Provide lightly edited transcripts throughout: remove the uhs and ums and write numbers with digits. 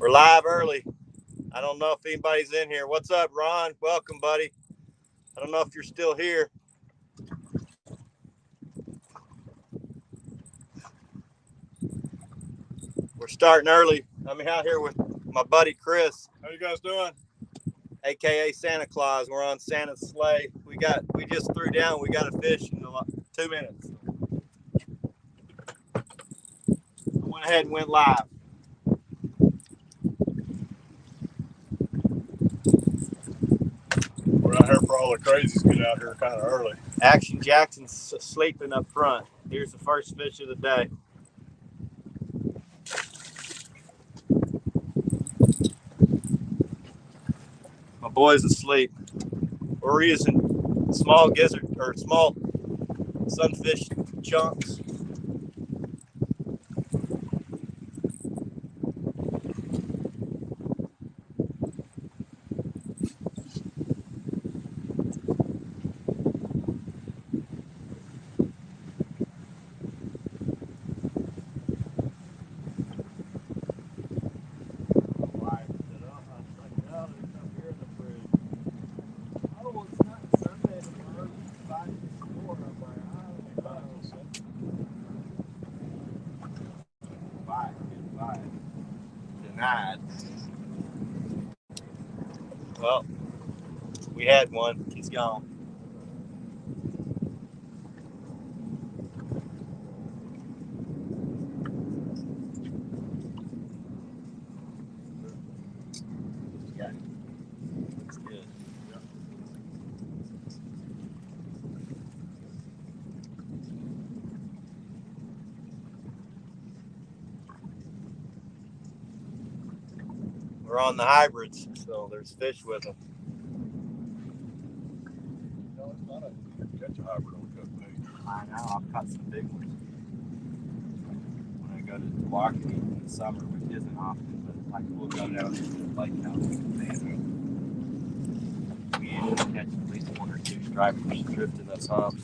We're live early. I don't know if anybody's in here. What's up, Ron? Welcome, buddy. I don't know if you're still here. We're starting early. I'm out here with my buddy Chris. How you guys doing? AKA Santa Claus. We're on Santa's sleigh. We just threw down. We got a fish in 2 minutes. I went ahead and went live. We're out here for all the crazies. Get out here kind of early. Action Jackson's sleeping up front. Here's the first fish of the day. My boy's asleep. We're using small gizzard or small sunfish chunks. Denied. Well, we had one. He's gone. Yeah. That's good. Yep. We're on the hybrids, so there's fish with them. No, it's not a catch a hybrid on cut bait. I know, I've caught some big ones. When I go to Bluecatn in the summer, which isn't often, but like we'll go down to the lake house and we usually catch at least one or two stripers drifting us humps.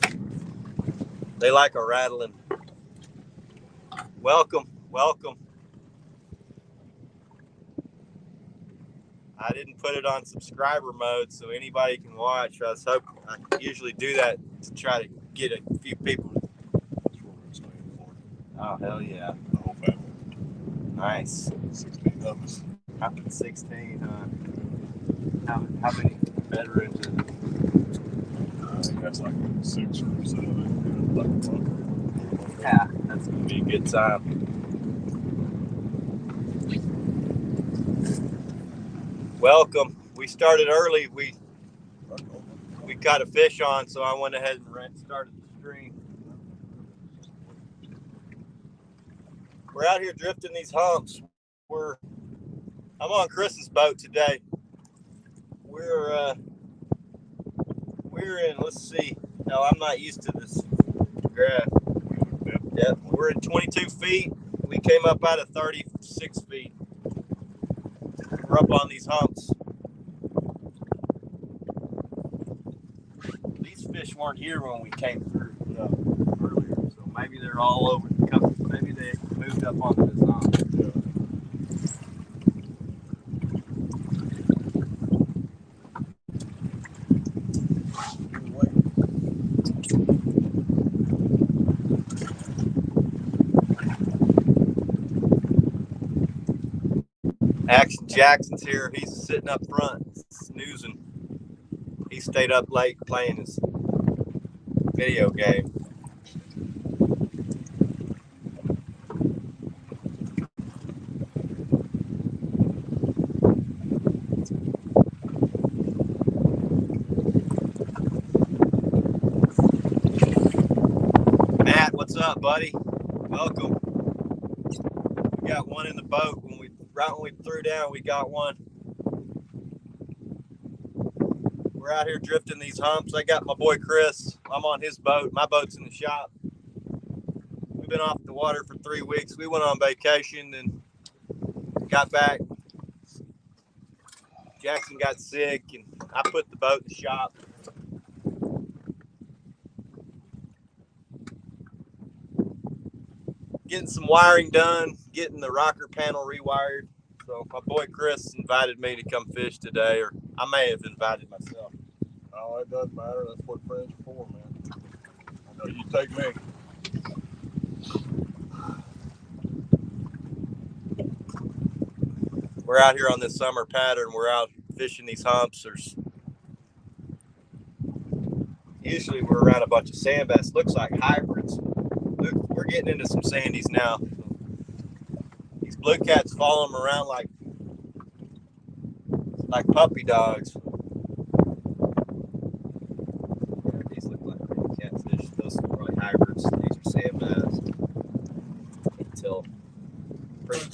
They like a rattling. Welcome, welcome. I didn't put it on subscriber mode so anybody can watch. I usually do that to try to get a few people. That's where we're going to stay in Florida. Oh, hell yeah. The whole family. Nice. 16 of us. 16, huh? How many veterans is it? That's like 6 or 7. Like a month. Yeah, that's going to be a good time. Welcome. We started early. We got a fish on, so I went ahead and started the stream. We're out here drifting these humps. I'm on Chris's boat today. We're in, let's see. No, I'm not used to this graph. Yep. We're in 22 feet. We came up out of 36 feet. We're up on these humps. These fish weren't here when we came through earlier, so maybe they're all over the coast. Maybe they moved up onto this hump. Yeah. Action Jackson's here. He's sitting up front, snoozing. He stayed up late playing his video game. Matt, what's up, buddy? Welcome. We got one in the boat. Right when we threw down, we got one. We're out here drifting these humps. I got my boy Chris. I'm on his boat. My boat's in the shop. We've been off the water for 3 weeks. We went on vacation and got back. Jackson got sick, and I put the boat in the shop. Getting some wiring done, getting the rocker panel rewired. So My boy Chris invited me to come fish today, or I may have invited myself. Oh, it doesn't matter. That's what friends are for, man. I know you take me. We're out here on this summer pattern. We're out fishing these humps. Usually we're around a bunch of sand bass. Looks like hybrids. Look, we're getting into some sandies now. These Bluecats follow them around like puppy dogs. These look like pretty catfish. Those are probably hybrids. These are sand bass. Until pretty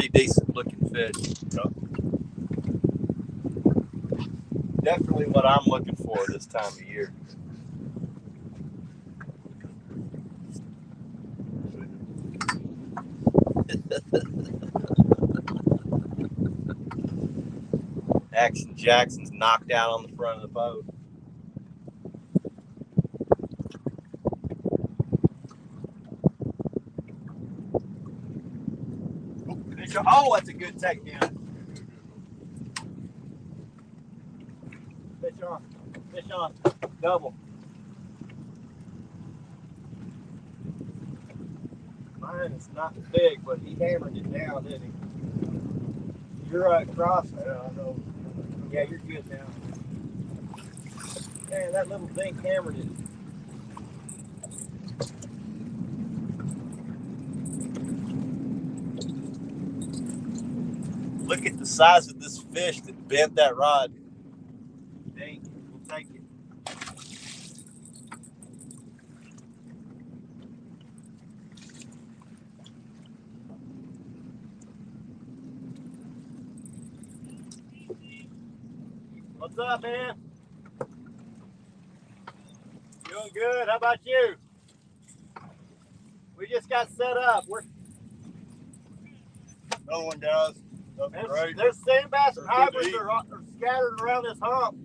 decent looking fish. Yep. Definitely what I'm looking for this time of year. Jackson's knocked out on the front of the boat. Oh, that's a good takedown. Fish on, double. Mine is not big, but he hammered it down, didn't he? You're across now, I know. Yeah, you're good now. Man, that little thing hammered it. Look at the size of this fish that bent that rod. Dang, we'll take it. What's up, man? Doing good. How about you? We just got set up. Another one, guys. There's sand bass and hybrids are scattered around this hump.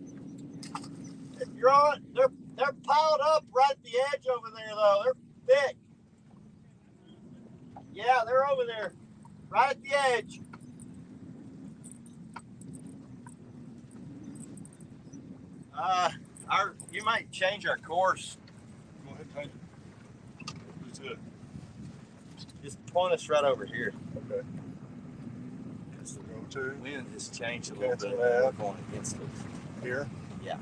If you're on, they're piled up right at the edge over there, though. They're thick. Yeah, they're over there, right at the edge. You might change our course. Go ahead and change it. Who's good? Just point us right over here. Okay. That's the go-to. Wind just changed a little bit. We're going against it. Here? Yeah.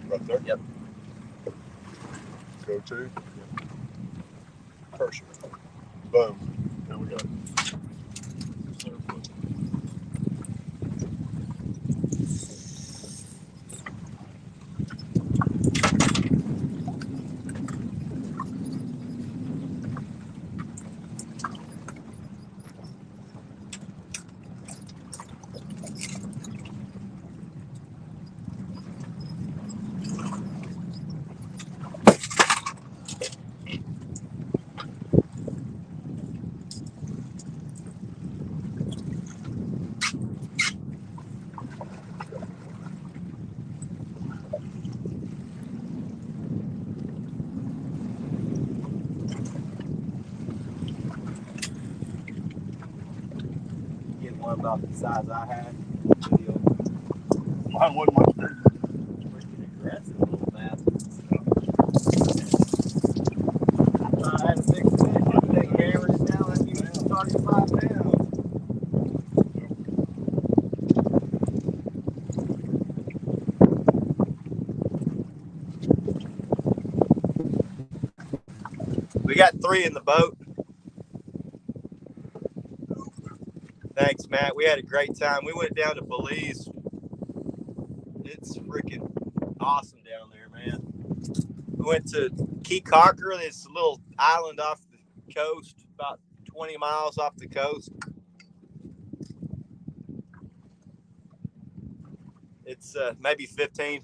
Right there? Yep. Go-to? Yep. Perfect. Boom. There we go. One about the size I had. Mine wasn't much bigger. Freaking aggressive little bass. I thought I had a big fish. I think hammered it down like he was 35 pounds. We got 3 in the boat. Thanks, Matt. We had a great time. We went down to Belize. It's freaking awesome down there, man. We went to Key Cocker. It's a little island off the coast, about 20 miles off the coast. It's maybe 15.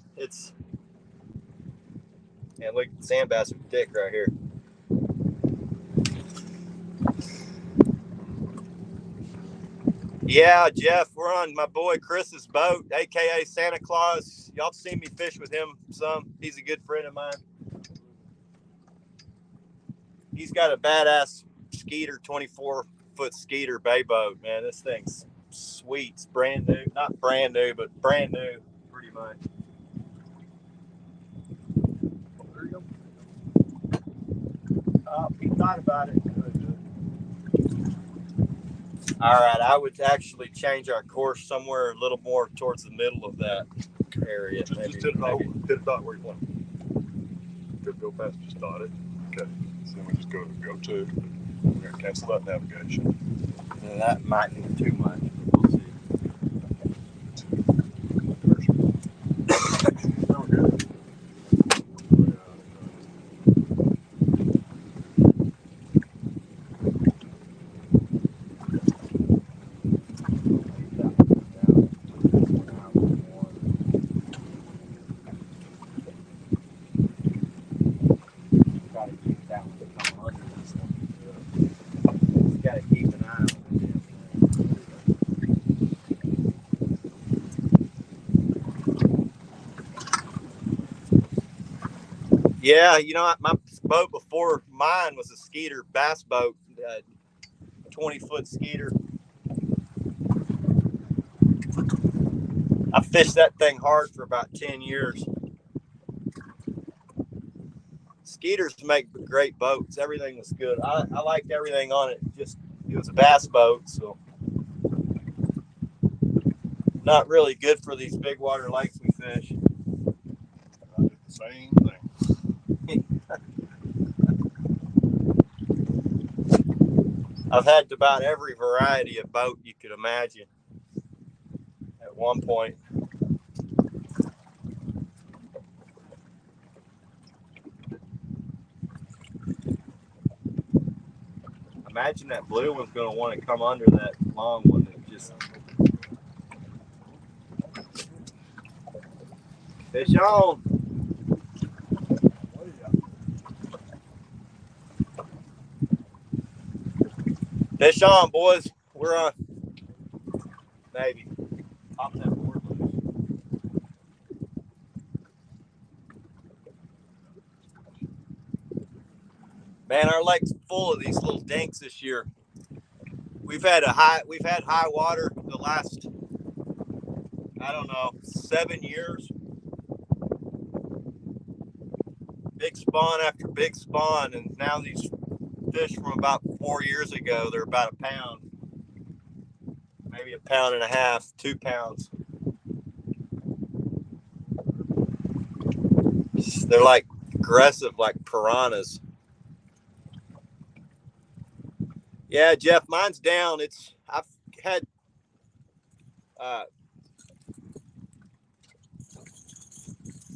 And look, sand bass are thick right here. Yeah, Jeff, we're on my boy Chris's boat, aka Santa Claus. Y'all seen me fish with him some. He's a good friend of mine. He's got a badass Skeeter, 24-foot Skeeter bay boat, man. This thing's sweets, brand new. Not brand new, but brand new, pretty much. There you go. He thought about it. All right, I would actually change our course somewhere a little more towards the middle of that area. Just hit it dot where you want. Could go past, just dot it. Okay. So then we just go to. We're gonna cancel that navigation. And that might be too much. We'll see. Oh, good. Yeah, you know, my boat before mine was a skeeter bass boat, 20-foot skeeter. I fished that thing hard for about 10 years. Skeeters make great boats. Everything was good. I liked everything on it. Just it was a bass boat, so not really good for these big water lakes we fish. I did the same thing. I've had about every variety of boat you could imagine at one point. Imagine that blue one's going to want to come under that long one that just fish on. Fish on, boys. We're on. Maybe. Pop that board loose. Man, our lake's full of these little dinks this year. We've had high water the last, I don't know, 7 years. Big spawn after big spawn, and now these fish from about 4 years ago, they're about a pound. Maybe a pound and a half, 2 pounds. They're like aggressive, like piranhas. Yeah, Jeff, mine's down. I've had what's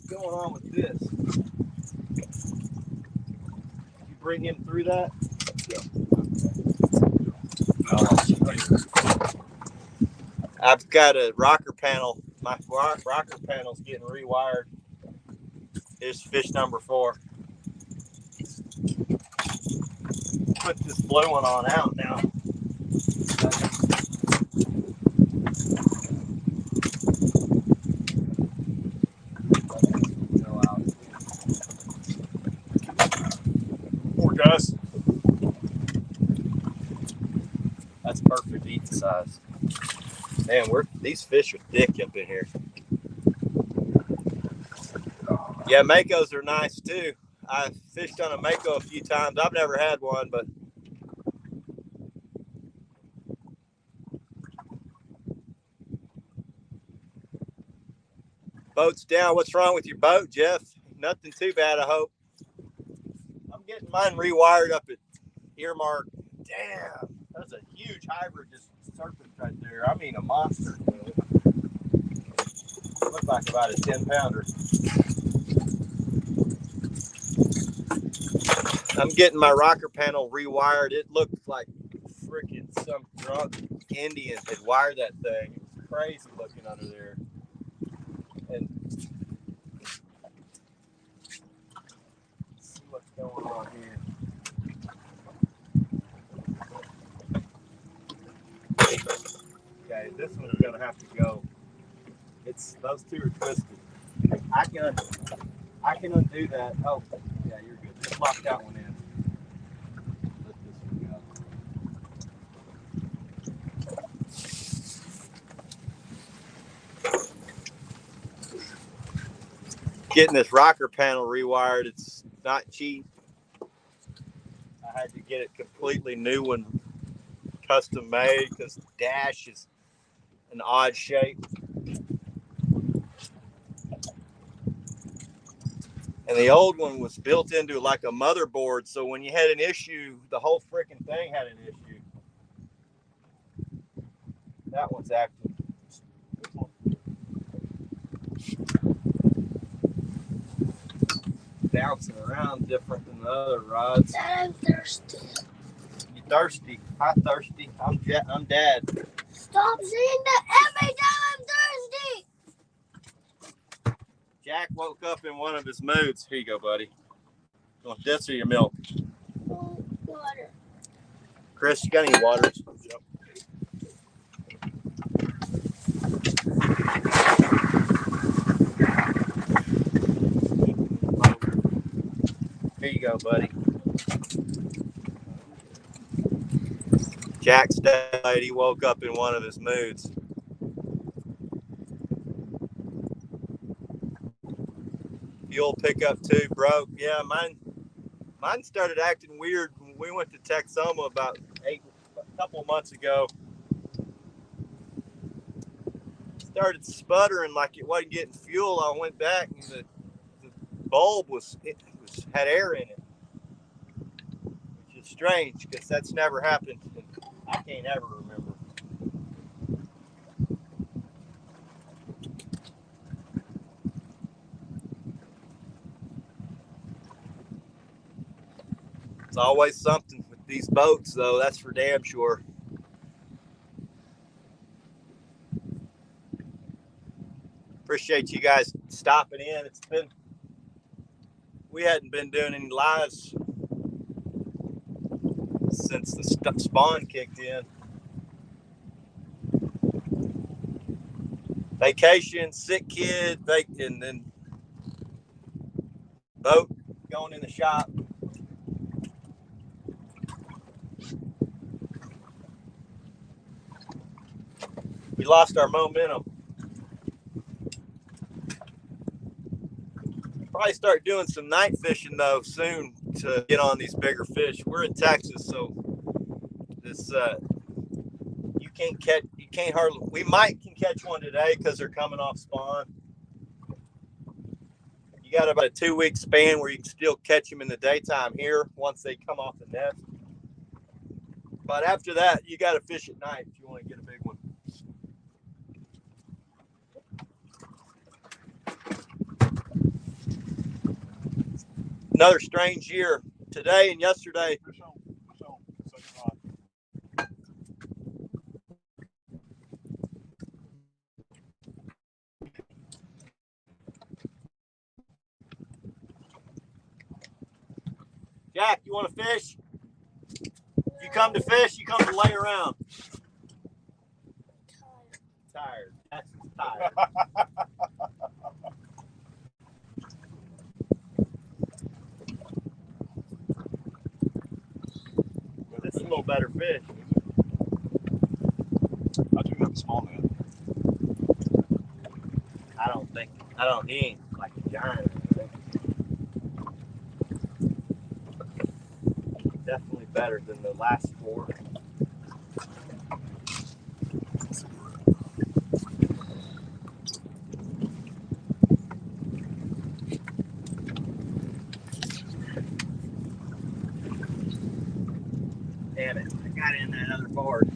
going on with this? You bring him through that? I've got a rocker panel. My rocker panel's getting rewired. Here's fish number 4. Put this blue one on out now. Poor guys. That's perfect eating size. Man, these fish are thick up in here. Yeah, makos are nice too. I fished on a mako a few times. I've never had one, but boat's down. What's wrong with your boat, Jeff? Nothing too bad, I hope. I'm getting mine rewired up at Earmark. Damn, that's a huge hybrid just surfing right there. I mean, a monster. Looks like about a 10-pounder. I'm getting my rocker panel rewired. It looked like freaking some drunk Indian had wired that thing. It was crazy looking under there. And let's see what's going on here. Okay, this one's gonna have to go. Those two are twisted. I can undo that. Oh, yeah, you're good. Just lock that one in. Let this one getting this rocker panel rewired. It's not cheap. I had to get it completely new one, custom made, because the dash is an odd shape. And the old one was built into like a motherboard, so when you had an issue, the whole freaking thing had an issue. That one's active. Bouncing around different than the other rods. I'm thirsty. You thirsty? Hi, thirsty. I'm Dad. Stop saying that every time I'm thirsty. Jack woke up in one of his moods. Here you go, buddy. You want this or your milk? Oh, water. Chris, you got any water? Yep. Here you go, buddy. Jack's dad, he woke up in one of his moods. Fuel pickup tube broke. Yeah, mine started acting weird when we went to Texoma about a couple of months ago. Started sputtering like it wasn't getting fuel. I went back and the bulb had air in it, which is strange because that's never happened. I can't ever remember. It's always something with these boats, though. That's for damn sure. Appreciate you guys stopping in. We hadn't been doing any lives since the spawn kicked in. Vacation, sick kid, and then boat going in the shop. We lost our momentum. Probably start doing some night fishing though soon to get on these bigger fish. We're in Texas, so this you can't hardly. We can catch one today because they're coming off spawn. You got about a 2-week span where you can still catch them in the daytime here once they come off the nest. But after that, you got to fish at night if you want to get a big one. Another strange year today and yesterday. Jack, you want to fish? You come to fish, you come to lay around. Tired. That's tired. This is a little better fish. I do have a small net. He ain't like a giant. Definitely better than the last 4. Damn it, I got in that other board.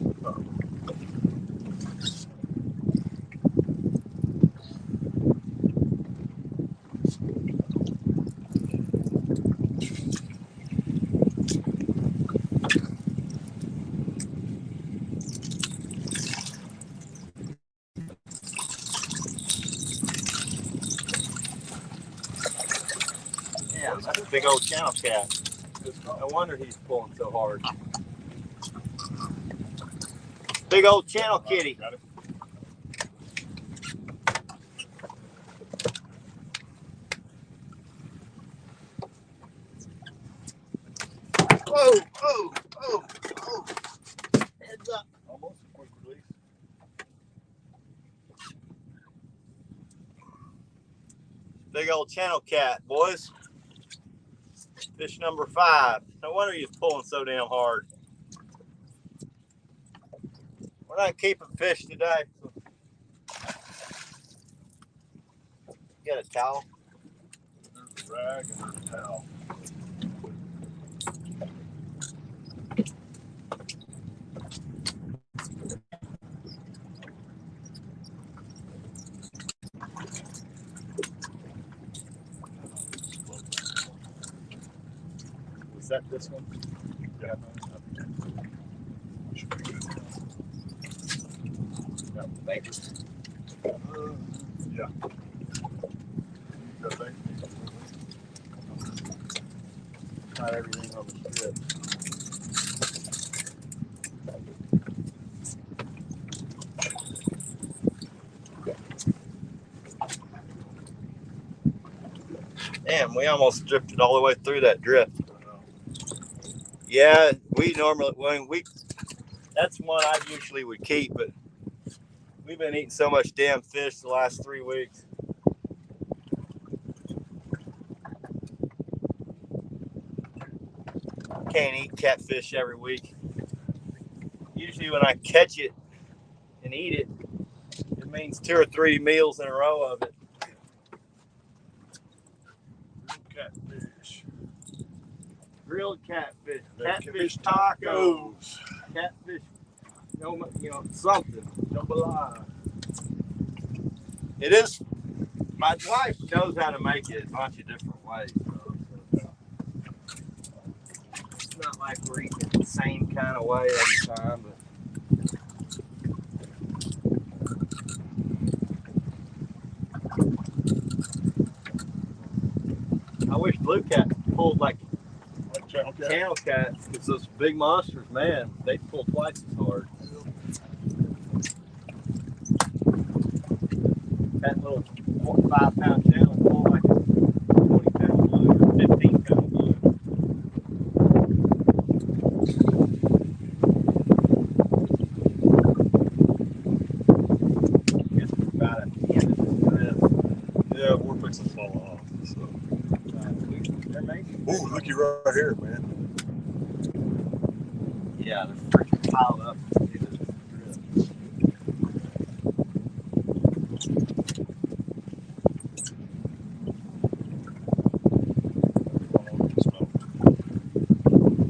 Yeah, that's a big old channel cat. No wonder he's pulling so hard. Big old channel kitty. Whoa, oh, oh, oh. Heads up. Almost a quick release. Big old channel cat, boys. Fish number 5. No wonder he's pulling so damn hard. We're not keeping fish today. You got a towel? There's a rag and there's a towel. Was that this one? Yeah. Should be good. Yeah. Thank you. Yeah. Got that? Not everything on the strip. Damn, we almost drifted all the way through that drift. Yeah, we normally, that's one I usually would keep, but we've been eating so much damn fish the last 3 weeks. Can't eat catfish every week. Usually when I catch it and eat it, it means 2 or 3 meals in a row of it. Catfish. Grilled catfish, Catfish tacos, catfish, something. Jambalaya. It is. My wife knows how to make it a bunch of different ways. So it's not like we're eating it the same kind of way every time, but. I wish Bluecatn pulled like channel cats, because those big monsters, man, they pull twice as hard. That little 5-pound channel pull like a 20-pound bug or 15-pound bug. I guess we're about at the end of this drift. Yeah, we're fixing to fall off. So. Ooh, looky right here, man. Yeah, they're freaking piled up.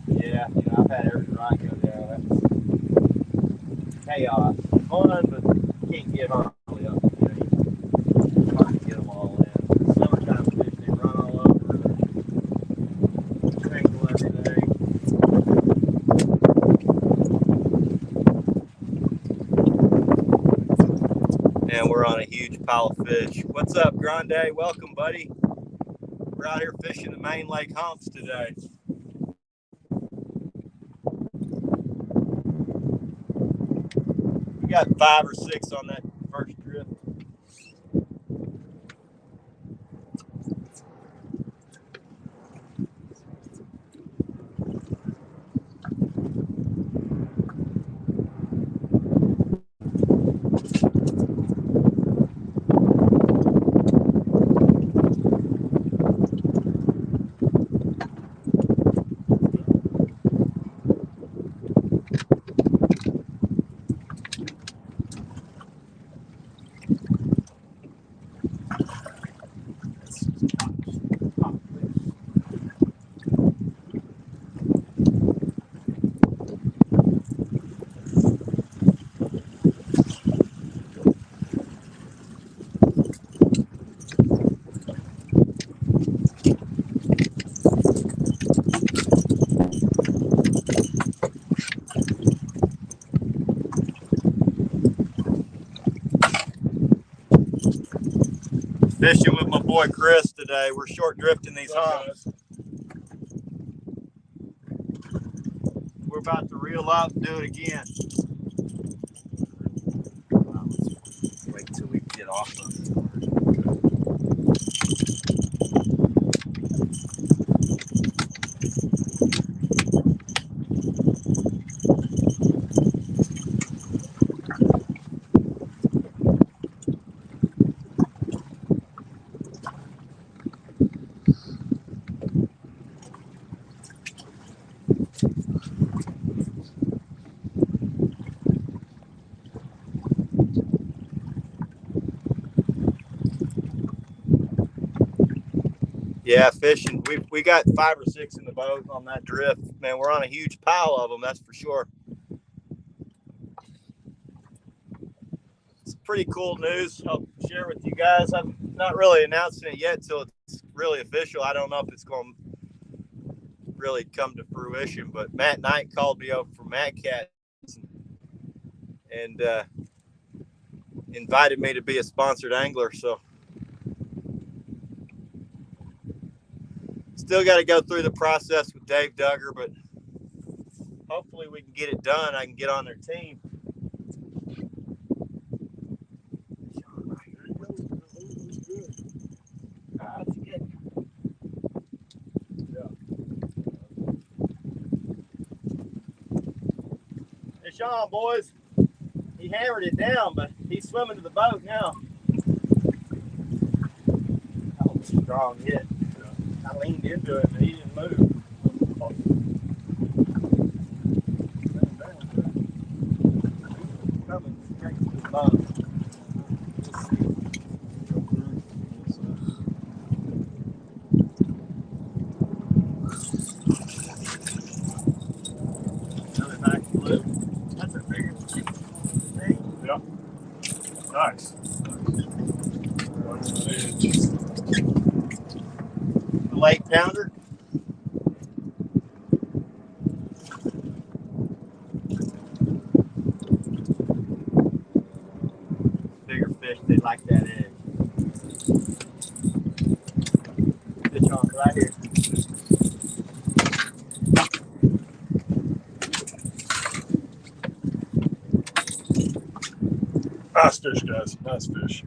Yeah, I've had every ride go down. That's chaos. Fun, but can't get hardly up. You can't get them all in. Summertime fish, they run all over. Tangle everything. And we're on a huge pile of fish. What's up, Grande? Welcome, buddy. We're out here fishing the main lake humps today. We got 5 or 6 on that first drift. Fishing with my boy Chris today. We're short drifting these humps. We're about to reel up and do it again. Let's wait till we get off of it. Yeah, fishing. We got 5 or 6 in the boat on that drift. Man, we're on a huge pile of them, that's for sure. It's pretty cool news. I'll share with you guys. I'm not really announcing it yet till it's really official. I don't know if it's going to really come to fruition, but Matt Knight called me over from Bluecatn and invited me to be a sponsored angler. So still got to go through the process with Dave Duggar, but hopefully we can get it done. I can get on their team. That's good. Hey, Sean, boys. He hammered it down, but he's swimming to the boat now. That was a strong hit. I leaned into him and he didn't move. Coming straight to the boat. Let's see. Another nice blue. That's a bigger thing. Yeah. Nice. Late pounder. Bigger fish, they like that edge. Fish on right here. Nice fish, guys. Nice fish.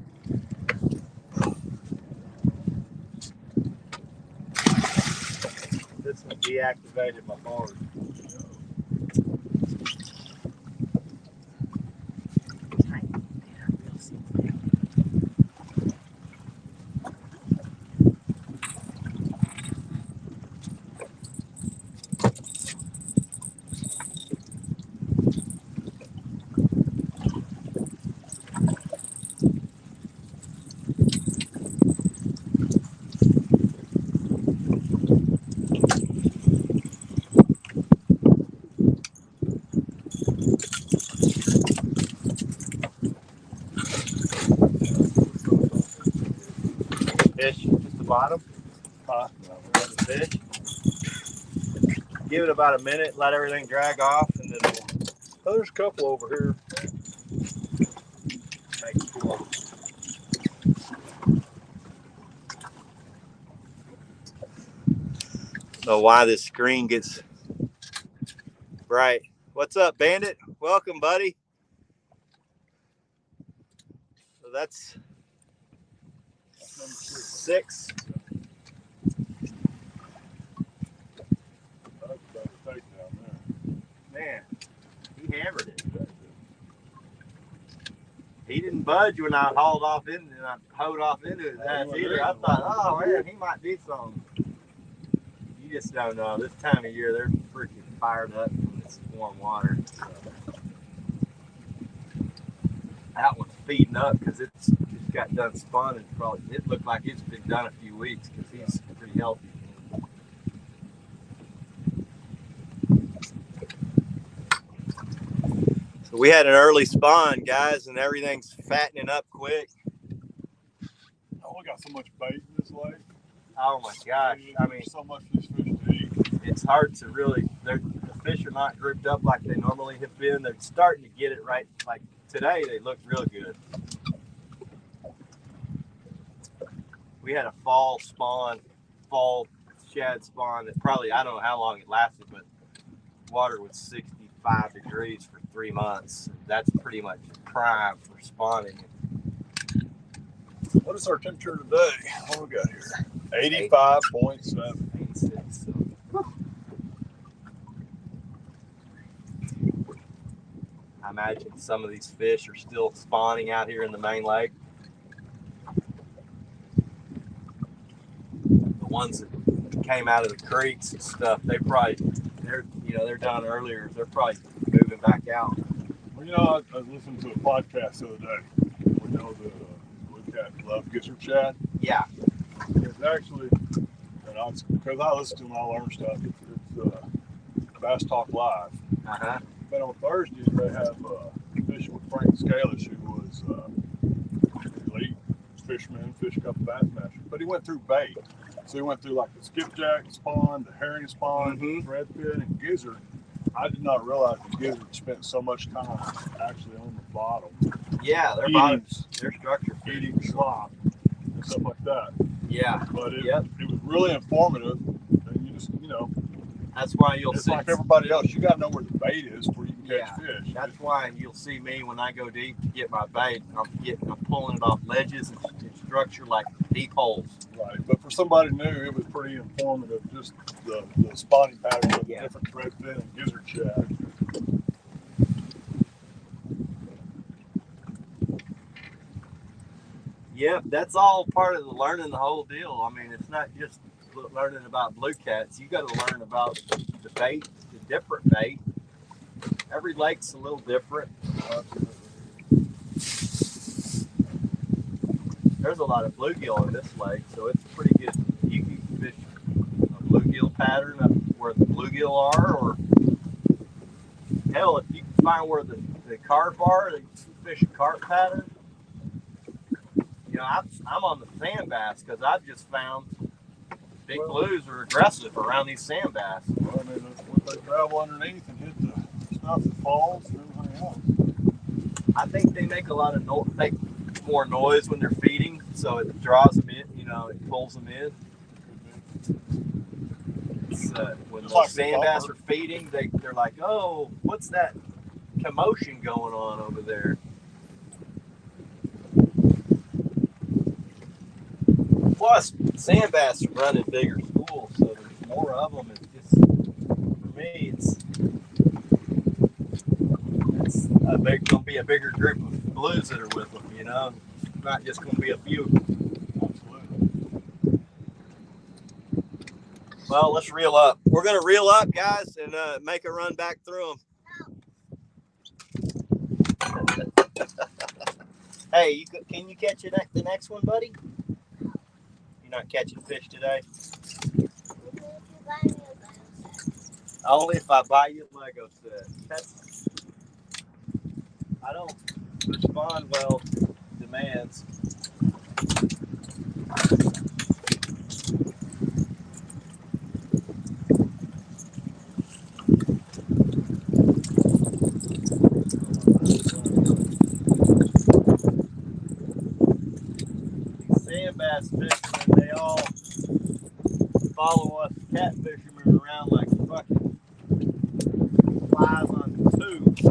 This one deactivated my board. Fish, just the bottom. The fish. Give it about a minute, let everything drag off, and then Oh, there's a couple over here. make it cool. Know why this screen gets bright. What's up, Bandit? Welcome, buddy. So that's 6. Man, he hammered it. He didn't budge when I hauled off in and I hoed off into his ass either. I thought, oh man, he might do something. You just don't know. This time of year, they're freaking fired up from this warm water. That one's feeding up because it's just got done spawning. Probably it looked like it's been done a few weeks because he's pretty healthy. So we had an early spawn, guys, and everything's fattening up quick. Oh, we got so much bait in this lake. Oh my gosh! I mean, so much for these fish to eat. it's hard to really. The fish are not grouped up like they normally have been. They're starting to get it right. Like today, they look real good. We had a fall shad spawn that probably, I don't know how long it lasted, but water was 65 degrees for 3 months. That's pretty much prime for spawning. What is our temperature today? What do we got here? 85.7. 86. So. I imagine some of these fish are still spawning out here in the main lake. The ones that came out of the creeks and stuff, they're done earlier. They're probably moving back out. Well, you know, I was listening to a podcast the other day. We know the Bluecatn Love Gizzard Shad. Yeah. There's actually And because I listen to them, I learn stuff. It's Bass Talk Live. Uh-huh. But on Thursdays, they have fishing with Frank Scalish, who was elite fisherman, fish a couple bass masters. But he went through bait. So he went through like the skipjack spawn, the herring spawn, threadfin, and gizzard. I did not realize the gizzard spent so much time actually on the bottom. Yeah, their Eating- bottoms, their structure. Eating slop and stuff like that. Yeah. But it was really informative. And you just, That's why you'll it's see. like everybody else. You got to know where the bait is where you can catch fish. That's why you'll see me when I go deep to get my bait. I'm pulling it off ledges and structure like deep holes. Right, but for somebody new, it was pretty informative. Just the spawning patterns of the different threadfin and gizzard shad. Yeah, that's all part of the learning the whole deal. I mean, it's not just learning about blue cats. You got to learn about the bait, the different bait. Every lake's a little different. There's a lot of bluegill in this lake, so it's pretty good. You can fish a bluegill pattern up where the bluegill are, or hell, if you can find where the carp are, they fish a carp pattern. I'm on the sand bass because I've just found big blues are aggressive around these sand bass. Well, I mean, that's what they travel underneath and hit the stuff that falls and everything else. I think they make a lot of more noise when they're feeding, so it draws them in. It pulls them in. When the sand bass are feeding, they're like, "Oh, what's that commotion going on over there?" Plus, sand bass are running bigger schools, so there's more of them. It's just, for me, it's gonna be a bigger group of blues that are with them. Not just gonna be a few. Absolutely. Well, let's reel up. We're gonna reel up, guys, and make a run back through them. Hey, can you catch the next one, buddy? You're not catching fish today? Only if I buy you a Lego set. I don't respond well to demands. Sand bass fishermen, they all follow us cat fishermen around like fucking flies on tubes.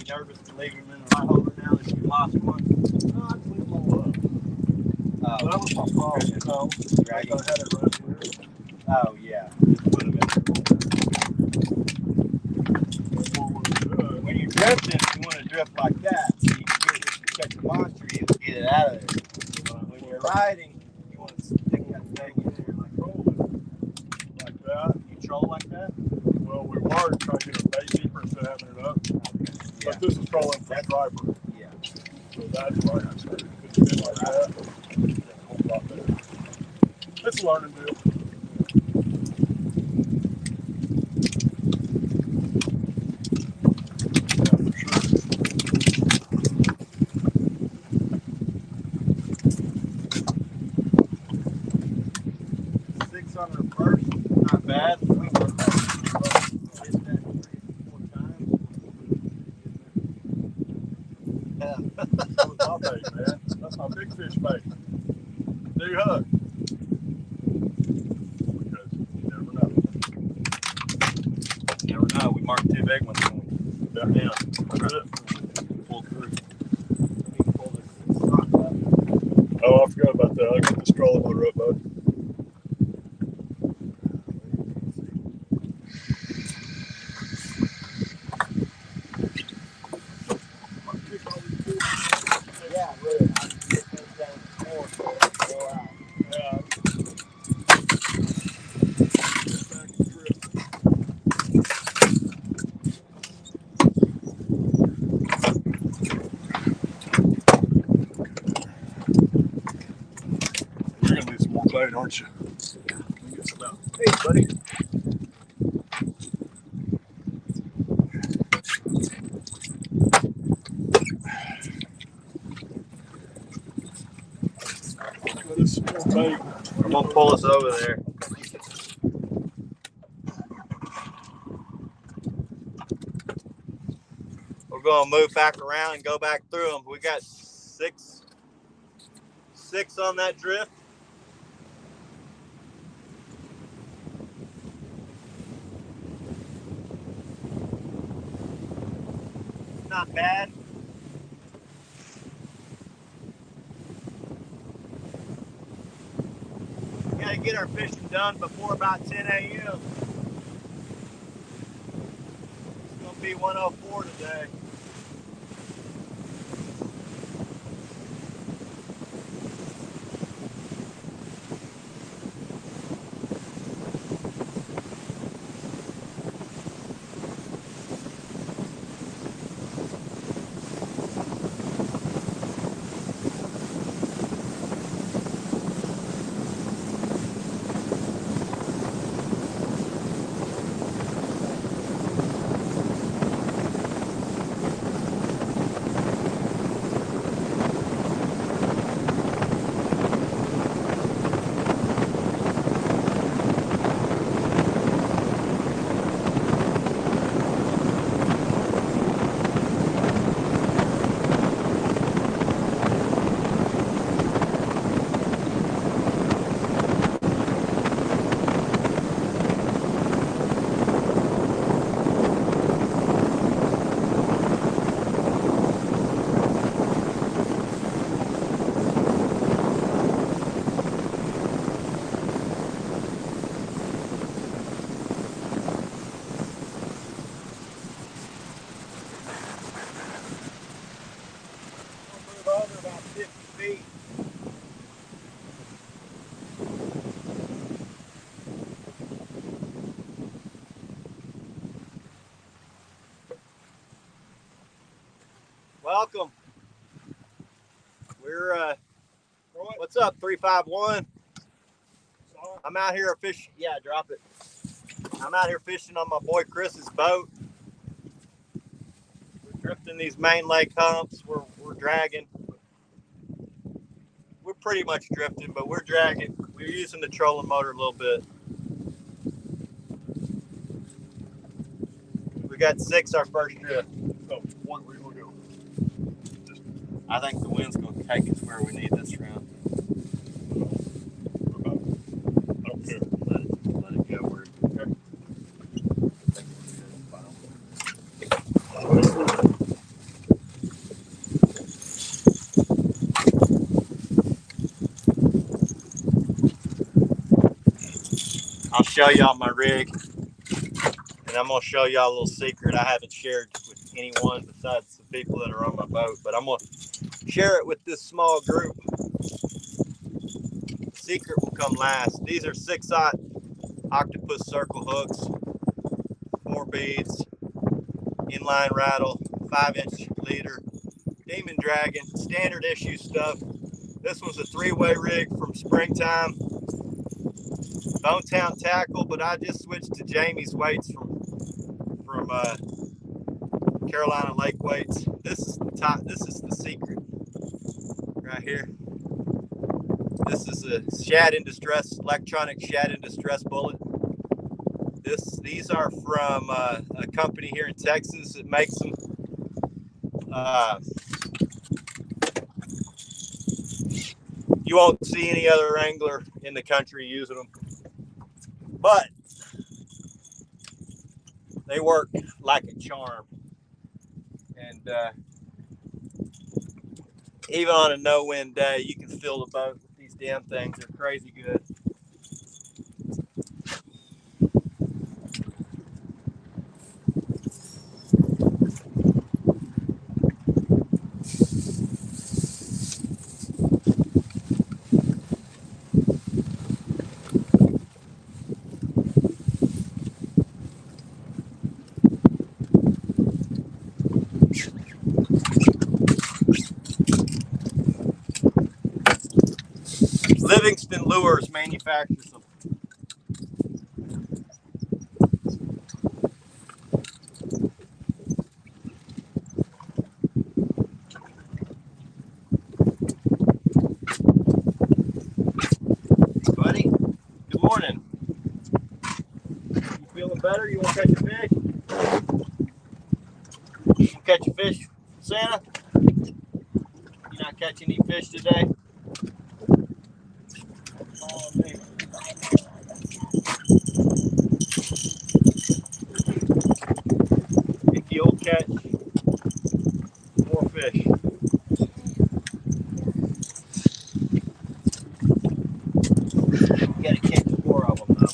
Nervous to leave him in the right holder now that you lost one? No, I cleaned them all up. That was my problem. Right. I had it right here. Oh, yeah. Just put them in. When you're drifting, you want to drift like that. So you can catch a monster, you can get it out of there. When you're riding, you want to stick that thing in there like rolling. Like that. You troll like that? Well, we were trying to get a bait deeper instead of having it up. Yeah. But this is trolling for striper. Yeah. So that's why I started putting it in like that. That's a whole lot better. It's a learning deal. Yeah, for sure. 6 on the first, not bad. We hit that 3 or 4 times. That was my bait, man. That's my big fish bait. Do hug. Because you never know. Never know. We marked 2 big ones. Yeah. That's it. Pull through. I'll get this trolling motor up, bud. Yeah, really. I'm just going down the floor, so it'll go out. Yeah. You're gonna need some more bait, aren't you? Can we get some out? Hey, buddy. Let us some more bait. I'm going to pull us over there. We're going to move back around and go back through them. We got six on that drift. Not bad. We got to get our fishing done before about 10 a.m. It's going to be 104 today. We'll move over about 50 feet. Welcome. We're what's up, 351? I'm out here fishing. Yeah, drop it. I'm out here fishing on my boy Chris's boat. We're drifting these main lake humps. We're dragging. We're pretty much drifting, but we're dragging. We're using the trolling motor a little bit. We got 6 our first drift. Oh, one, where you gonna go? I think the wind's going to take us where we need this round. I don't care. Let it go where Okay. I'll show y'all my rig, and I'm going to show y'all a little secret I haven't shared with anyone besides the people that are on my boat, but I'm going to share it with this small group. The secret will come last. These are 6/0 octopus circle hooks, 4 beads, inline rattle, 5-inch leader, Demon Dragon, standard issue stuff. This was a 3-way rig from Springtime. Bonetown tackle, but I just switched to Jamie's weights from Carolina Lake weights. This is the top. This is the secret right here. This is a shad in distress, electronic shad in distress bullet. These are from a company here in Texas that makes them. You won't see any other angler in the country using them, but they work like a charm. And even on a no-wind day, you can fill the boat with these these damn things. They're crazy good. Livingston Lures manufactures them. Buddy, good morning. You feeling better? You want to catch a fish? You want to catch a fish, Santa? You not catching any fish today? Oh, man. If you'll catch more fish. You gotta catch more of them though.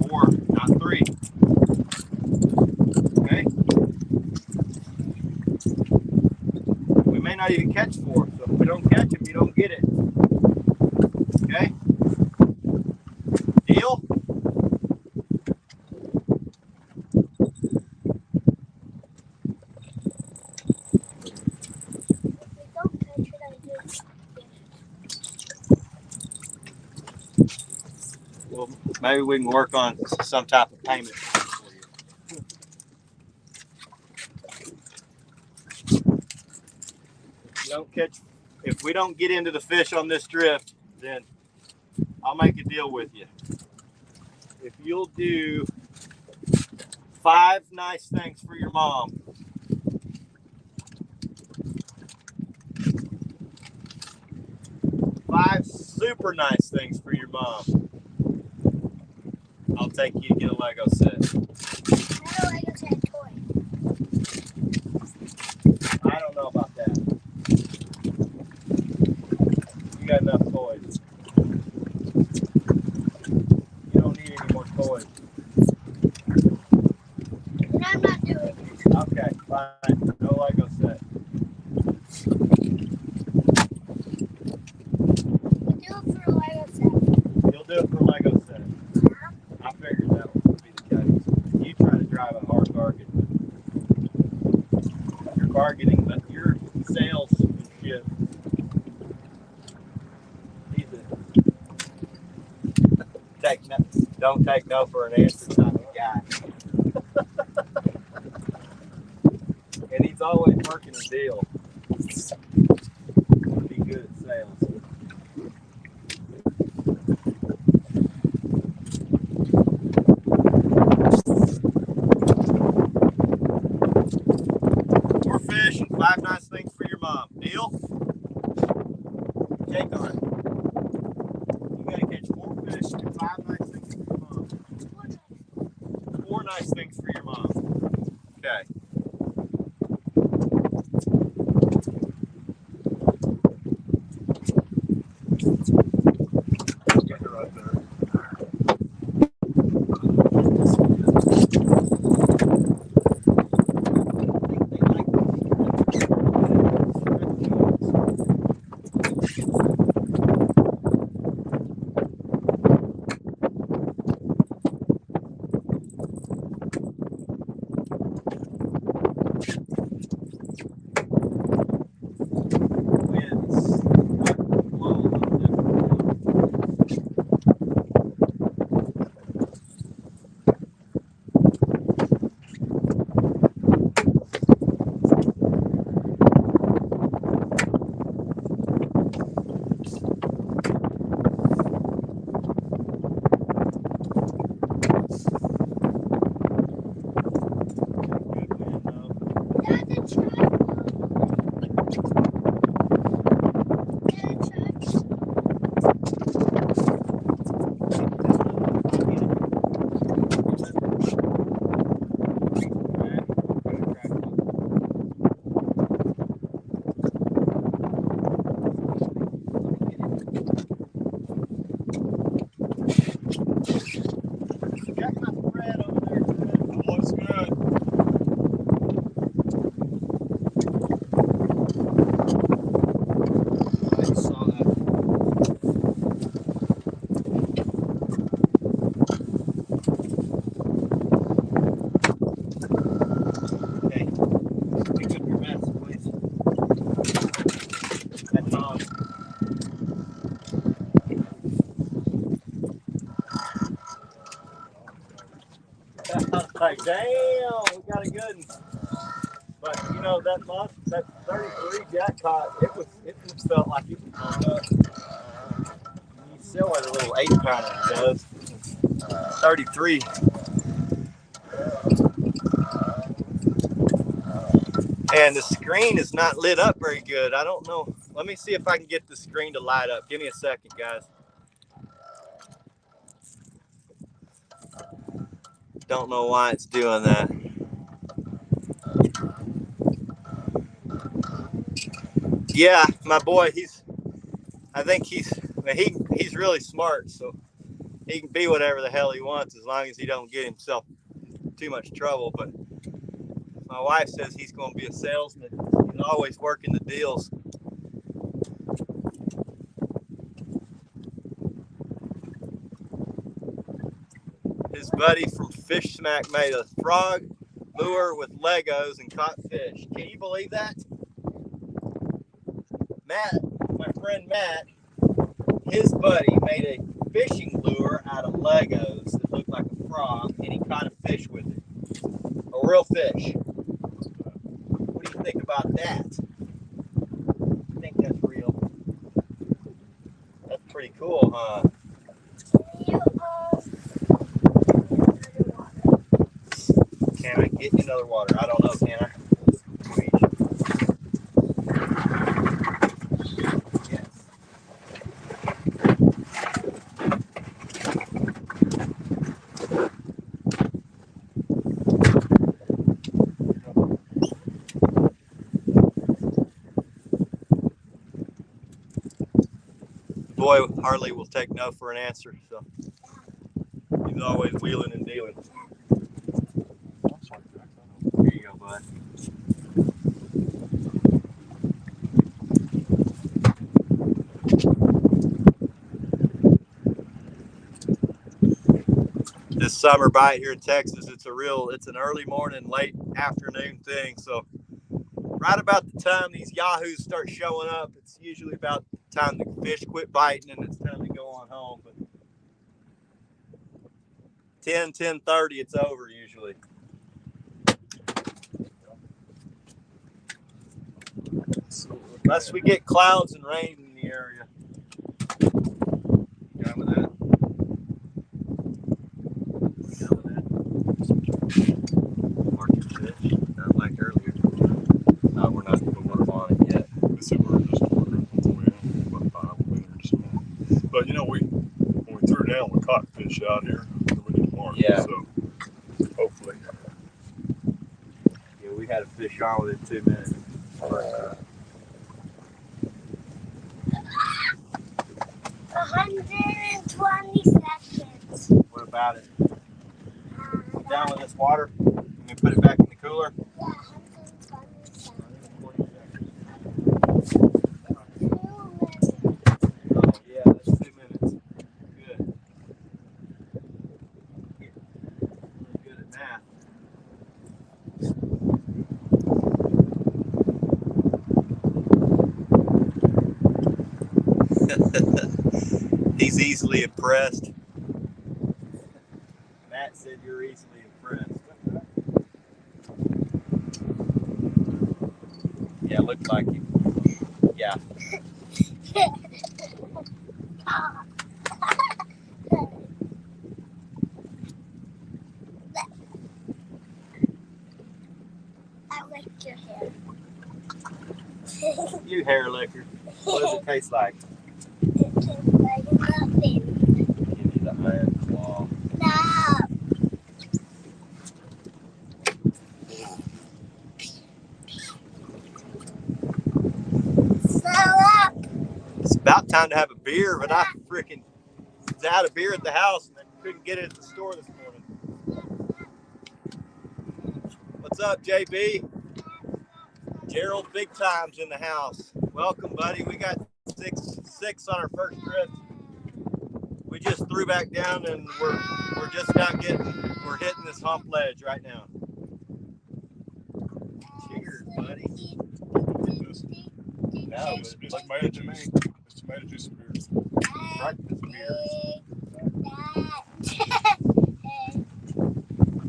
Four, not three. Okay? We may not even catch four, so if we don't catch them, you don't get it. Okay? Deal? Well, maybe we can work on some type of payment for you. If we don't get into the fish on this drift, then I'll make a deal with you. If you'll do 5 nice things for your mom, 5 super nice things for your mom, I'll take you to get a Lego set. Not a Lego set toy. I don't know about that. You got enough toys. You don't need any more toys. And I'm not doing it. Okay, fine. No Lego set. We'll do it for a Lego set. You'll do it for a Lego set. I figured that would be the case. You try to drive a hard bargain. You're bargaining, but your sales and shit. Don't take no for an answer type of guy. And he's always working a deal. Be good at sales. More fish and 5 nice things for your mom. Deal? Jake on it. You gotta catch 4 fish and 5 nice things for your mom. 4 nice things for your mom. Okay. Get her right there. Winds blow a little different. Damn, we got a good one. But you know that 33 jackpot, it just felt like it was going up. You sell it a little 8-pounder, it does. 33. And the screen is not lit up very good. I don't know. Let me see if I can get the screen to light up. Give me a second, guys. Don't know why it's doing that. Yeah, my boy, I think he's really smart, so he can be whatever the hell he wants as long as he don't get himself too much trouble. But my wife says he's going to be a salesman. He's always working the deals. His buddy from Fish Smack made a frog lure with Legos and caught fish. Can you believe that? Matt, my friend Matt, his buddy made a fishing lure out of Legos that looked like a frog, and he caught a fish with it. A real fish. What do you think about that? I think that's real. That's pretty cool, huh? Can I get another water? I don't know, can I? Yes. Boy, Harley will take no for an answer, so he's always wheeling and dealing. Here you go, bud. This summer bite here in Texas, it's an early morning, late afternoon thing. So right about the time these yahoos start showing up, it's usually about the time the fish quit biting and it's time to go on home. But 10:30, it's over usually. Unless we get clouds and rain in the area. You got with that? Market fish, not like earlier. No, we're not even on it yet. We're just ordering about 5 winners. But you know, when we threw down, we caught fish out here. We didn't mark. Yeah. So hopefully. Yeah, we had a fish on within 2 minutes. 120 seconds. What about it? Down with this water. Let me put it back in the cooler. Yeah, 120 seconds. 2 minutes. Oh, yeah, that's 2 minutes. Good. Really good at math. He's easily impressed. Matt said you're easily impressed. Yeah, looked like you. Yeah. I like your hair. You hair licker. What does it taste like? It tastes like nothing. Give me the iron claw. No. Slow up. It's about time to have a beer, but I freaking was out of beer at the house and I couldn't get it at the store this morning. What's up, JB? Gerald Big Time's in the house. Welcome, buddy. We got six on our first trip. We just threw back down and we're just now we're hitting this hump ledge right now. Cheers, buddy. No, It's but tomato juice. It's tomato juice and beer. breakfast beers.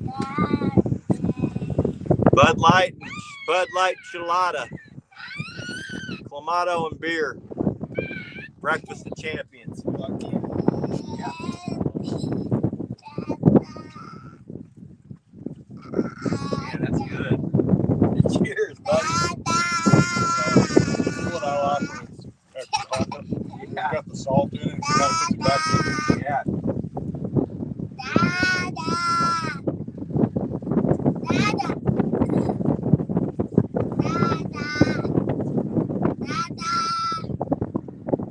Dad. Bud Light Chilada, Clamato and beer. Breakfast of champions. Yeah, that's good. Cheers, buddy. This is what I like when it's extra hotness. It's got the salt in it. It kind of puts it back in. Yeah.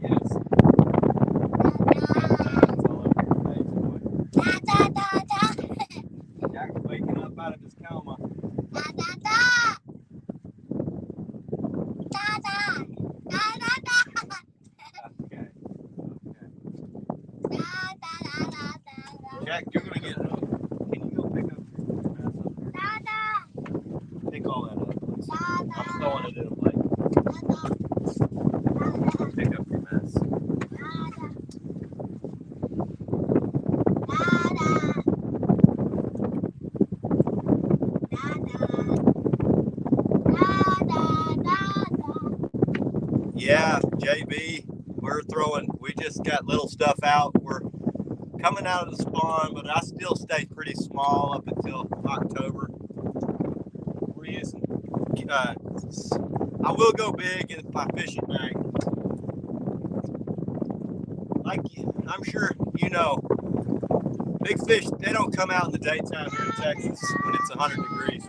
Yes. That's all over your face, boy. Jack's waking up out of his coma. Okay. Jack, you're gonna get. Can you go pick up your mess up there? Pick all that up, please. I'm throwing it in a plate. Pick up your mess. Yeah, JB, we just got little stuff out. We're coming out of the spawn, but I still stay pretty small up until October. We're using, I will go big if I fish at night. Like, I'm sure you know, big fish, they don't come out in the daytime here in Texas when it's 100 degrees.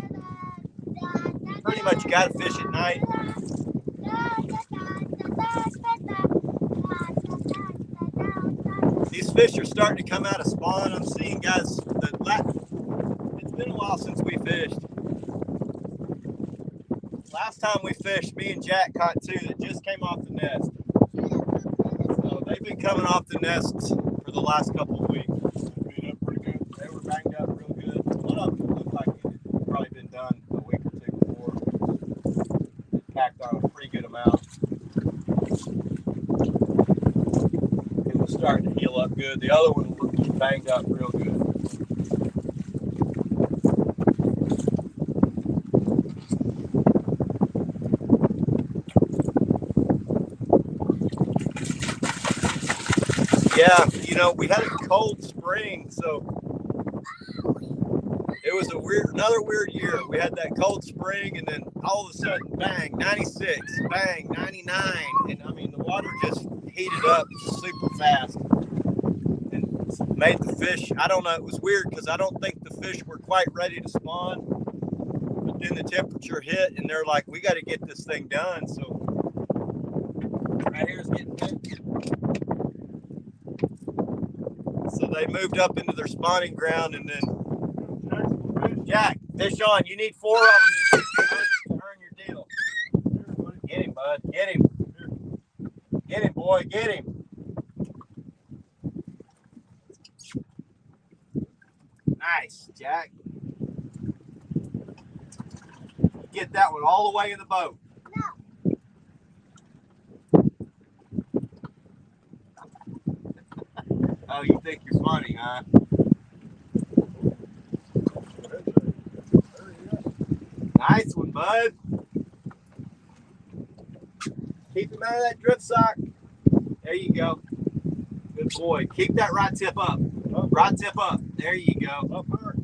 Pretty much you gotta fish at night. These fish are starting to come out of spawn. I'm seeing guys, it's been a while since we fished. Last time we fished, me and Jack caught two that just came off the nest. So they've been coming off the nest for the last couple of weeks. Beat up pretty good. They were banged up real good. One of them looked like it had probably been done a week or two before. It packed on a pretty good amount. It was starting to heal up good. The other one looked banged up real good. Yeah, you know, we had a cold spring, so it was another weird year. We had that cold spring, and then all of a sudden, bang, 96, bang, 99, and I mean, the water just heated up super fast and made the fish, I don't know, it was weird because I don't think the fish were quite ready to spawn, but then the temperature hit, and they're like, we got to get this thing done, so right here's getting good. So they moved up into their spawning ground, and then Jack, fish on. You need 4 of them to earn your deal. Get him, bud. Get him. Get him, boy. Get him. Nice, Jack. Get that one all the way in the boat. Oh, you think you're funny, huh? Nice one, bud. Keep him out of that drift sock. There you go. Good boy. Keep that right tip up. Right tip up. There you go. Up there.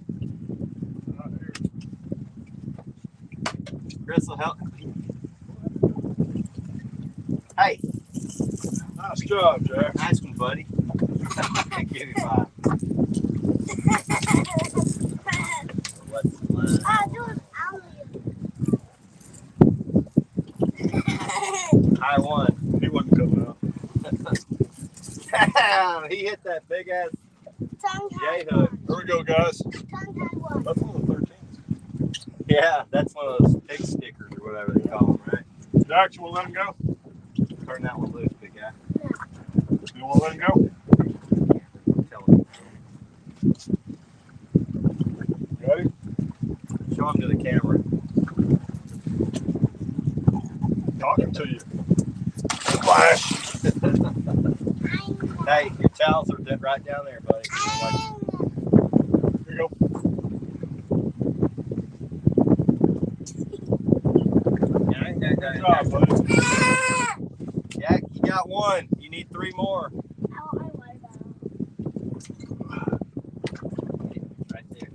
Right here. Chris will help. Hey. Nice job, Jack. Nice one, buddy. Give me 5. What's the line? I won. He wasn't coming out. He hit that big ass J hook. Here we go, guys. That's one of the 13s. Yeah, that's one of those pig stickers or whatever they call them, right? Jack, you want to let him go? Turn that one loose, big guy. You want to let him go? Tell him. Got him? Show him to the camera. Talking to you. Splash! Hey, your towels are right down there, buddy. Here you go. Good job, buddy. Jack, you got one. You need 3 more. Right there.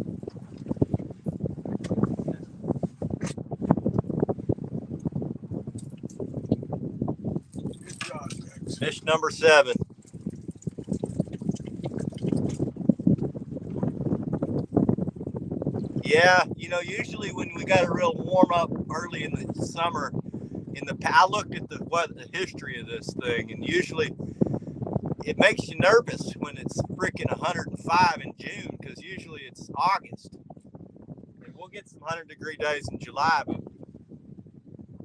Good job, Jax. Fish number 7. Yeah, you know, usually when we got a real warm up early in the summer, I looked at the history of this thing, and usually it makes you nervous when it's freaking 105 in June, because usually it's August. And we'll get some 100-degree days in July, but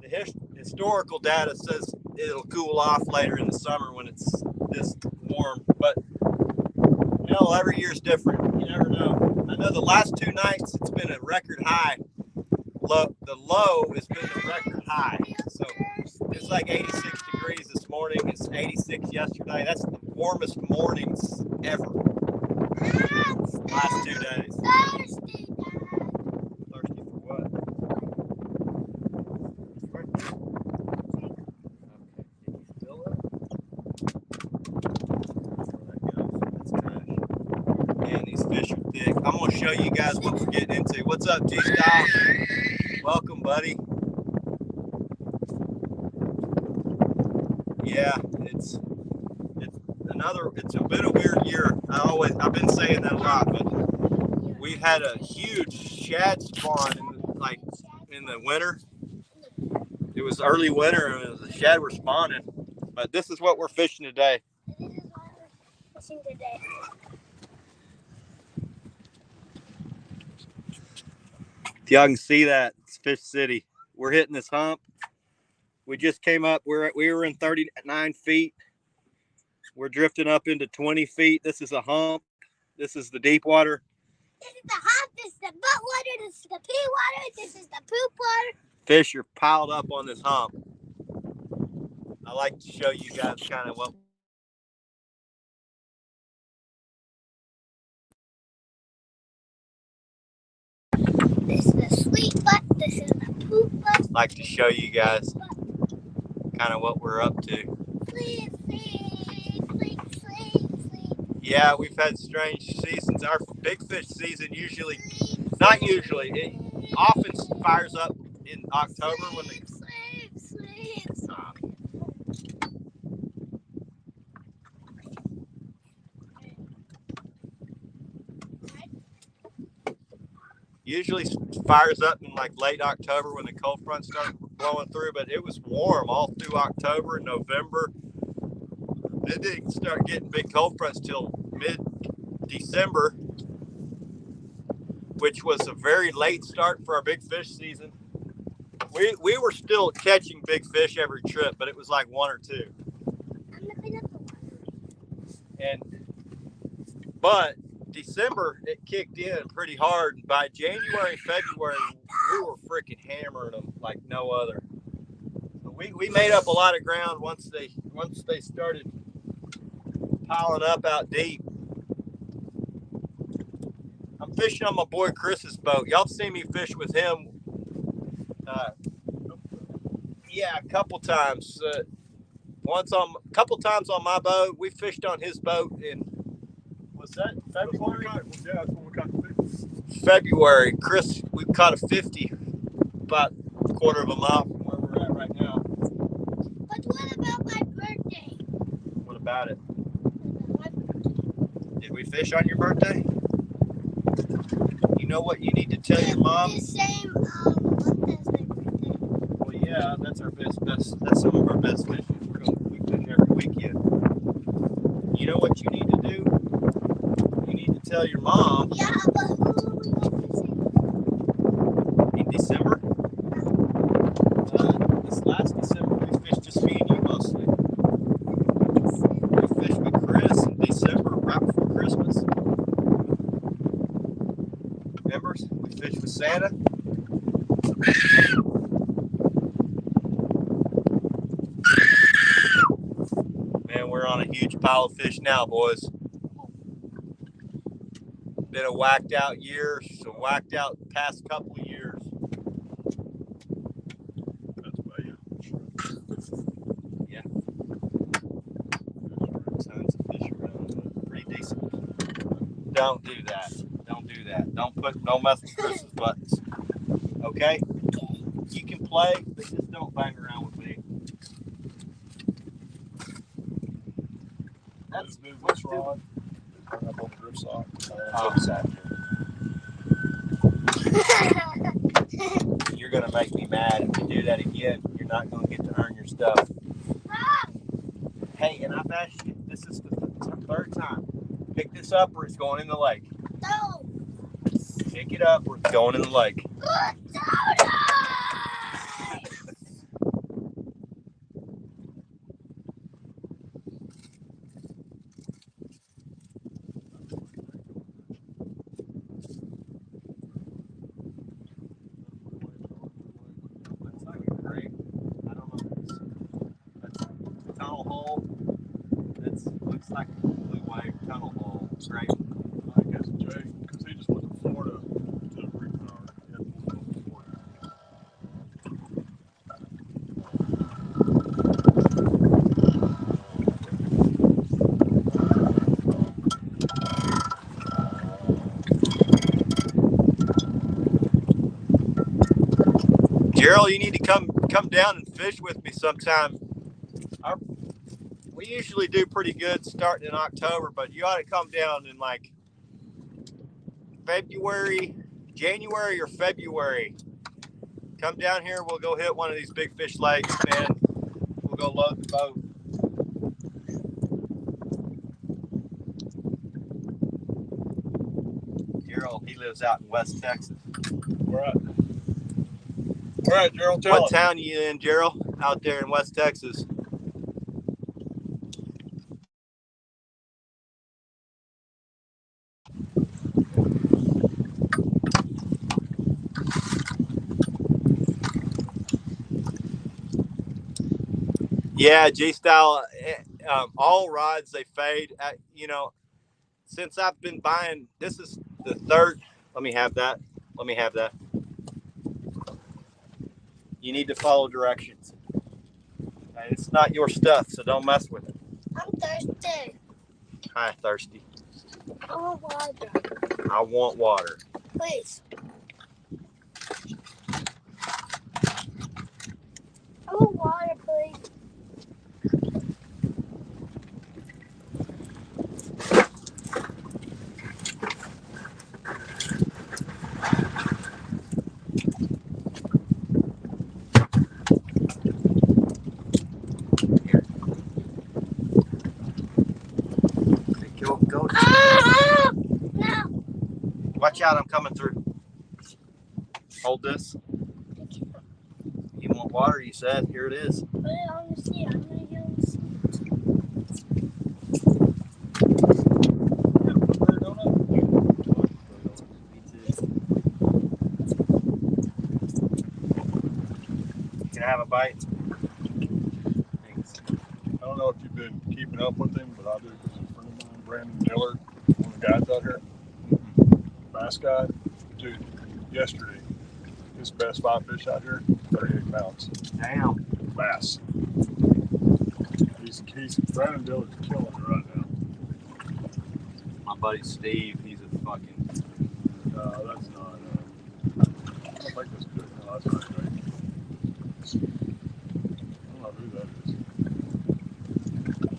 the historical data says it'll cool off later in the summer when it's this warm. But hell, every year's different. You never know. I know the last 2 nights it's been a record high. The low has been the record high. So it's like 86 degrees this morning. It's 86 yesterday. That's the warmest mornings ever. Last 2 days. Thirsty for what? Okay. Did you fill it? There that goes. That's trash. Man, these fish are thick. I'm going to show you guys what we're getting into. What's up, G-Style? Welcome, buddy. Yeah, it's been a weird year. I've been saying that a lot, but we've had a huge shad spawn in the winter. It was early winter and the shad were spawning. But this is what we're fishing today. If y'all can see that, it's Fish City. We're hitting this hump. We just came up. We were in 39 feet. We're drifting up into 20 feet. This is a hump. This is the deep water. This is the hump. This is the butt water. This is the pee water. This is the poop water. Fish are piled up on this hump. I like to show you guys kind of what. This is the sweet butt. This is the poop butt. I like to show you guys kind of what we're up to. Sleigh. Yeah, we've had strange seasons. Our big fish season not usually, it often fires up in October when the usually fires up in like late October when the cold front started blowing through, but it was warm all through October and November. It didn't start getting big cold fronts till mid-December, which was a very late start for our big fish season. We were still catching big fish every trip, but it was like 1 or 2. But December, it kicked in pretty hard. And by January, February, we were freaking hammering them like no other. So we made up a lot of ground once they started piling up out deep. I'm fishing on my boy Chris's boat. Y'all seen me fish with him. Yeah, a couple times. A couple times on my boat. We fished on his boat in. Was that February? Yeah, that's when we caught the fish. February. Chris, we caught a 50, about a quarter of a mile from where we're at right now. But what about my birthday? What about it? Did we fish on your birthday? You know what you need to tell your mom? The same month as my birthday. Well, yeah, that's our best. That's some of our best fishing. We've been there every weekend. You know what you need to do? You need to tell your mom. Yeah, but who are we going fishing? In December? This last December, we fished just me and you mostly. We fished with Chris in December, right before Christmas. Remember? We fished with Santa. Man, we're on a huge pile of fish now, boys. Been a whacked out year, so whacked out the past couple of years. That's bad. don't do that. Don't do that. Don't mess with Chris's buttons. Okay? You can play, but just don't bang around with me. That's this rod. Hung up on the grip sock. You're gonna make me mad if you do that again. You're not gonna get to earn your stuff. Hey, and I've asked you, this is the third time. Pick this up or it's going in the lake. No. Pick it up or it's going in the lake. That's not great. I don't know. That's a tunnel hole. That looks like a blue wave tunnel hole. Great. I guess Jay, because he just went to Florida to retard. He had to go to Florida. Gerald, you need to come down and fish with me sometime. We usually do pretty good starting in October, but you ought to come down in like January or February. Come down here. We'll go hit one of these big fish lakes, man. We'll go load the boat. Gerald, he lives out in West Texas. Where at? Where at, Gerald? Tell What us. town you in, Gerald? Out there in West Texas. Yeah, G-Style, all rods, they fade. Since I've been buying, this is the third. Let me have that. You need to follow directions. And it's not your stuff, so don't mess with it. I'm thirsty. Hi, thirsty. I want water. I want water. Please. I want water, please. Go. No. Watch out, I'm coming through. Hold this. You want water, you said. Here it is. Put it on the seat. I'm going to get on the seat. Can I have a bite? Thanks. I don't know if you've been keeping up with him, but I do because a friend of mine, Brandon Dillard, one of the guys out here, bass guy, dude, yesterday, his best 5 fish out here, 38 pounds. Damn. Bass. He's Brandon Dillard's killing it right now. My buddy Steve, he's a fucking. No, that's not. I don't think that's good. No, that's not great. I don't know who that is.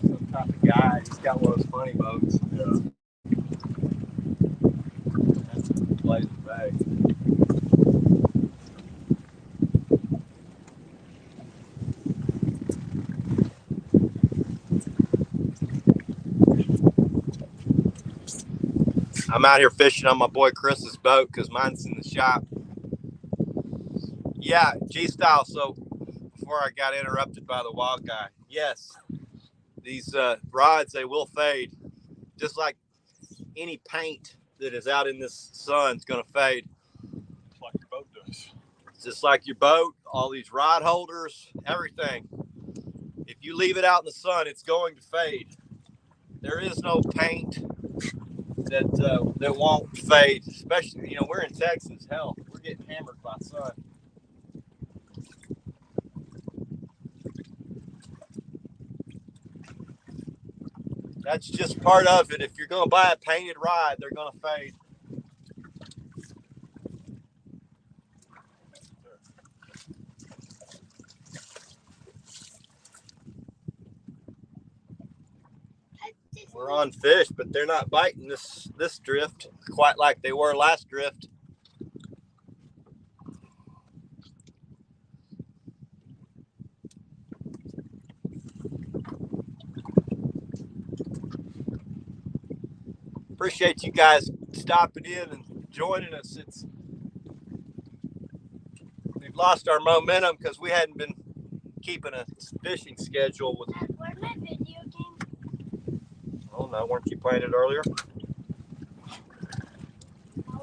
Some type of guy. He's got one of those funny boats. Yeah. That's a Blazer bag. I'm out here fishing on my boy Chris's boat because mine's in the shop. Yeah, G-Style. So before I got interrupted by the wild guy, yes, these rods, they will fade. Just like any paint that is out in this sun is going to fade. Just like your boat does. Just like your boat, all these rod holders, everything. If you leave it out in the sun, it's going to fade. There is no paint that won't fade. Especially, we're in Texas. Hell, we're getting hammered by sun. That's just part of it. If you're going to buy a painted rod, they're going to fade. We're on fish, but they're not biting this drift quite like they were last drift. Appreciate you guys stopping in and joining us. We've lost our momentum because we hadn't been keeping a fishing schedule with. Where's my video game? Oh no, weren't you playing it earlier? No.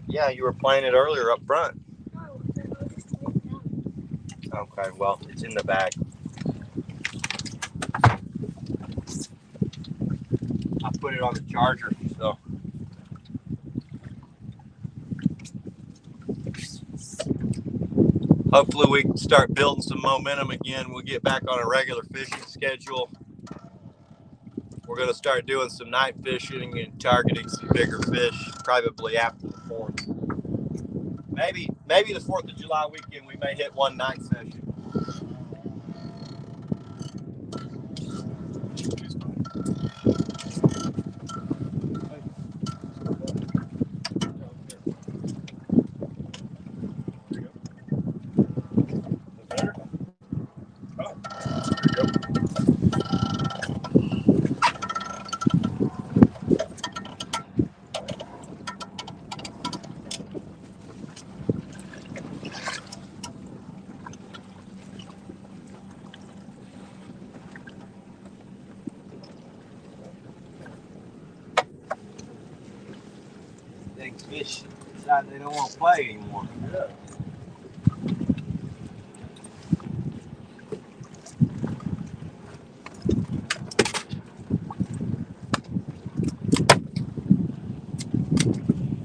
Yeah, you were playing it earlier up front. No, I'll just leave it down. Okay, well, it's in the bag. I put it on the charger, so. Hopefully we can start building some momentum again. We'll get back on a regular fishing schedule. We're going to start doing some night fishing and targeting some bigger fish probably after the 4th. Maybe the 4th of July weekend we may hit one night session. Big fish decide they don't want to play anymore. Yeah.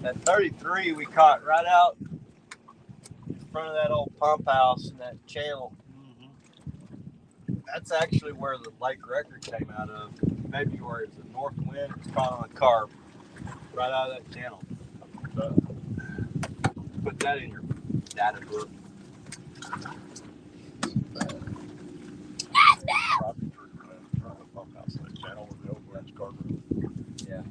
That 33 we caught right out in front of that old pump house in that channel. That's actually where the lake record came out of. February, it was a north wind. It was caught on a carp right out of that channel. Put that in your data book. Yeah.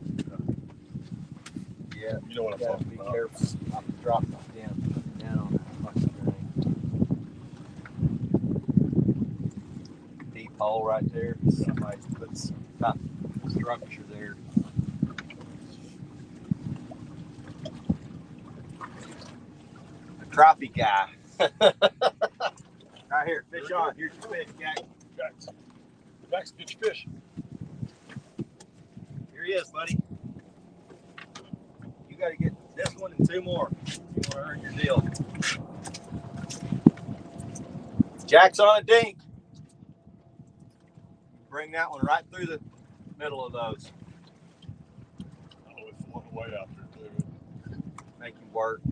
Yeah. You know what I'm You gotta talking be about. careful. I'm dropping down on that fucking drain. Deep hole right there. Somebody puts top structure there. A crappie guy. Right here, fish on. Here's your fish, Jack. Jax, get your fish. Here he is, buddy. You got to get this one and 2 more. You want to earn your deal. Jack's on a dink. Bring that one right through the middle of those. Oh, it's one way out there, too. Make him work.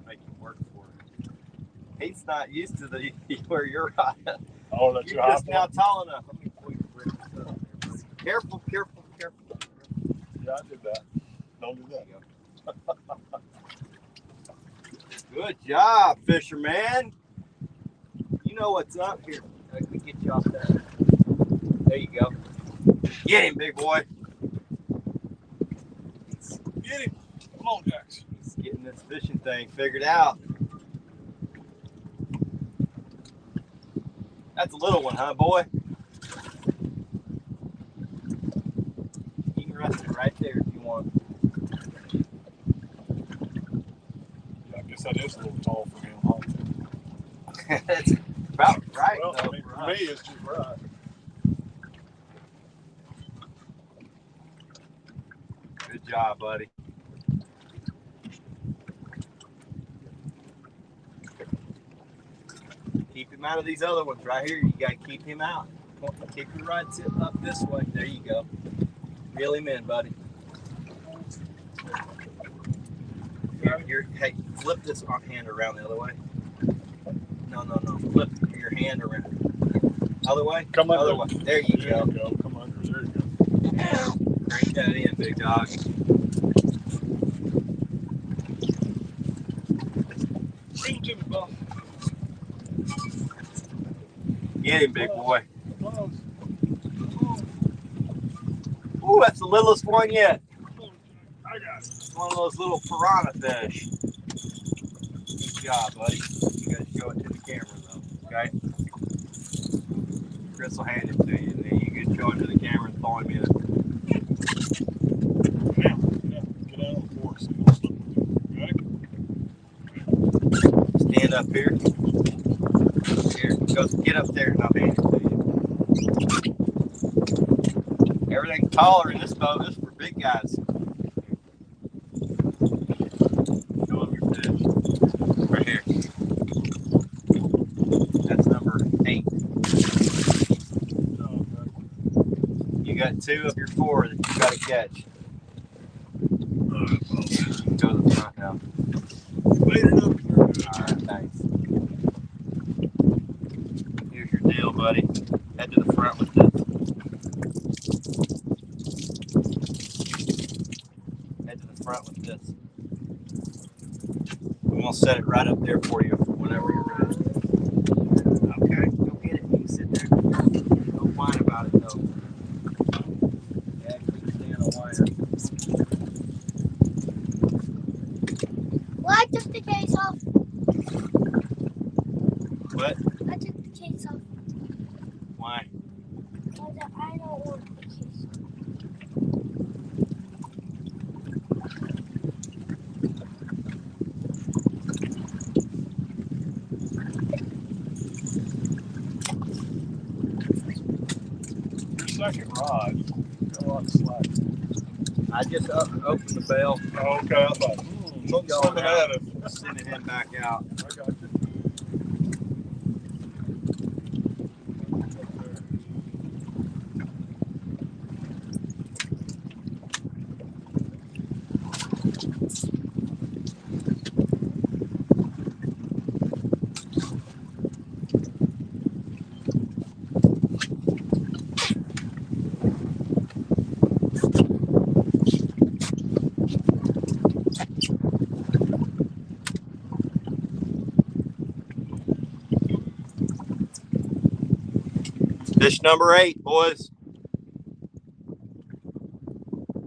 Make him work for it. He's not used to the where you're at. Oh, that's You're your just high now point? tall enough. Let me bring this up. Careful, careful, careful. Yeah, I did that. Don't do that. Good job, fisherman. You know what's up here. Let me get you off that. There you go. Get him, big boy. Get him. Come on, Jax. He's getting this fishing thing figured out. That's a little one, huh, boy? You can rest it right there if you want. Yeah, I guess that is a little tall for him, huh? That's about right, Well, though. I mean, for me, it's just right. Good job, buddy. Keep him out of these other ones right here. You got to keep him out. Keep your right tip up this way. There you go. Reel him in, buddy. Hey, flip this hand around the other way. No. Flip your hand around. Other way? Come under. Other way. There you go. Come under. There Crank that in, big dog. Bring him to me, Bob. Get him, big boy. Close. Ooh, that's the littlest one yet. I got it. It's one of those little piranha fish. Good job, buddy. You gotta show it to the camera, though, okay? Chris will hand it to you, and then you can show it to the camera and throw him in. Yeah, get out on the force and we'll slip with you. Okay? Stand up here. Here, go get up there and I'll hand it to you. Everything taller in this boat. This is for big guys. Show them your fish. Right here. That's number 8. You got 2 of your 4 that you got to catch. Go to the front now. Wait it up. Alright, thanks. Here's your deal, buddy. Head to the front with this. Head to the front with this. I'm going to set it right up there for you whenever you're ready. Okay, go get it. You can sit there. Don't whine about it, though. Yeah, keep staying a whiner. Well, I took the case off. What? I took the case off. Why? Because I don't want the case off. Your second rod. Got a lot of slack. I just opened the bell. Oh, okay, I thought, something's swimming at it. Sending him back out. I got you. Fish number 8, boys.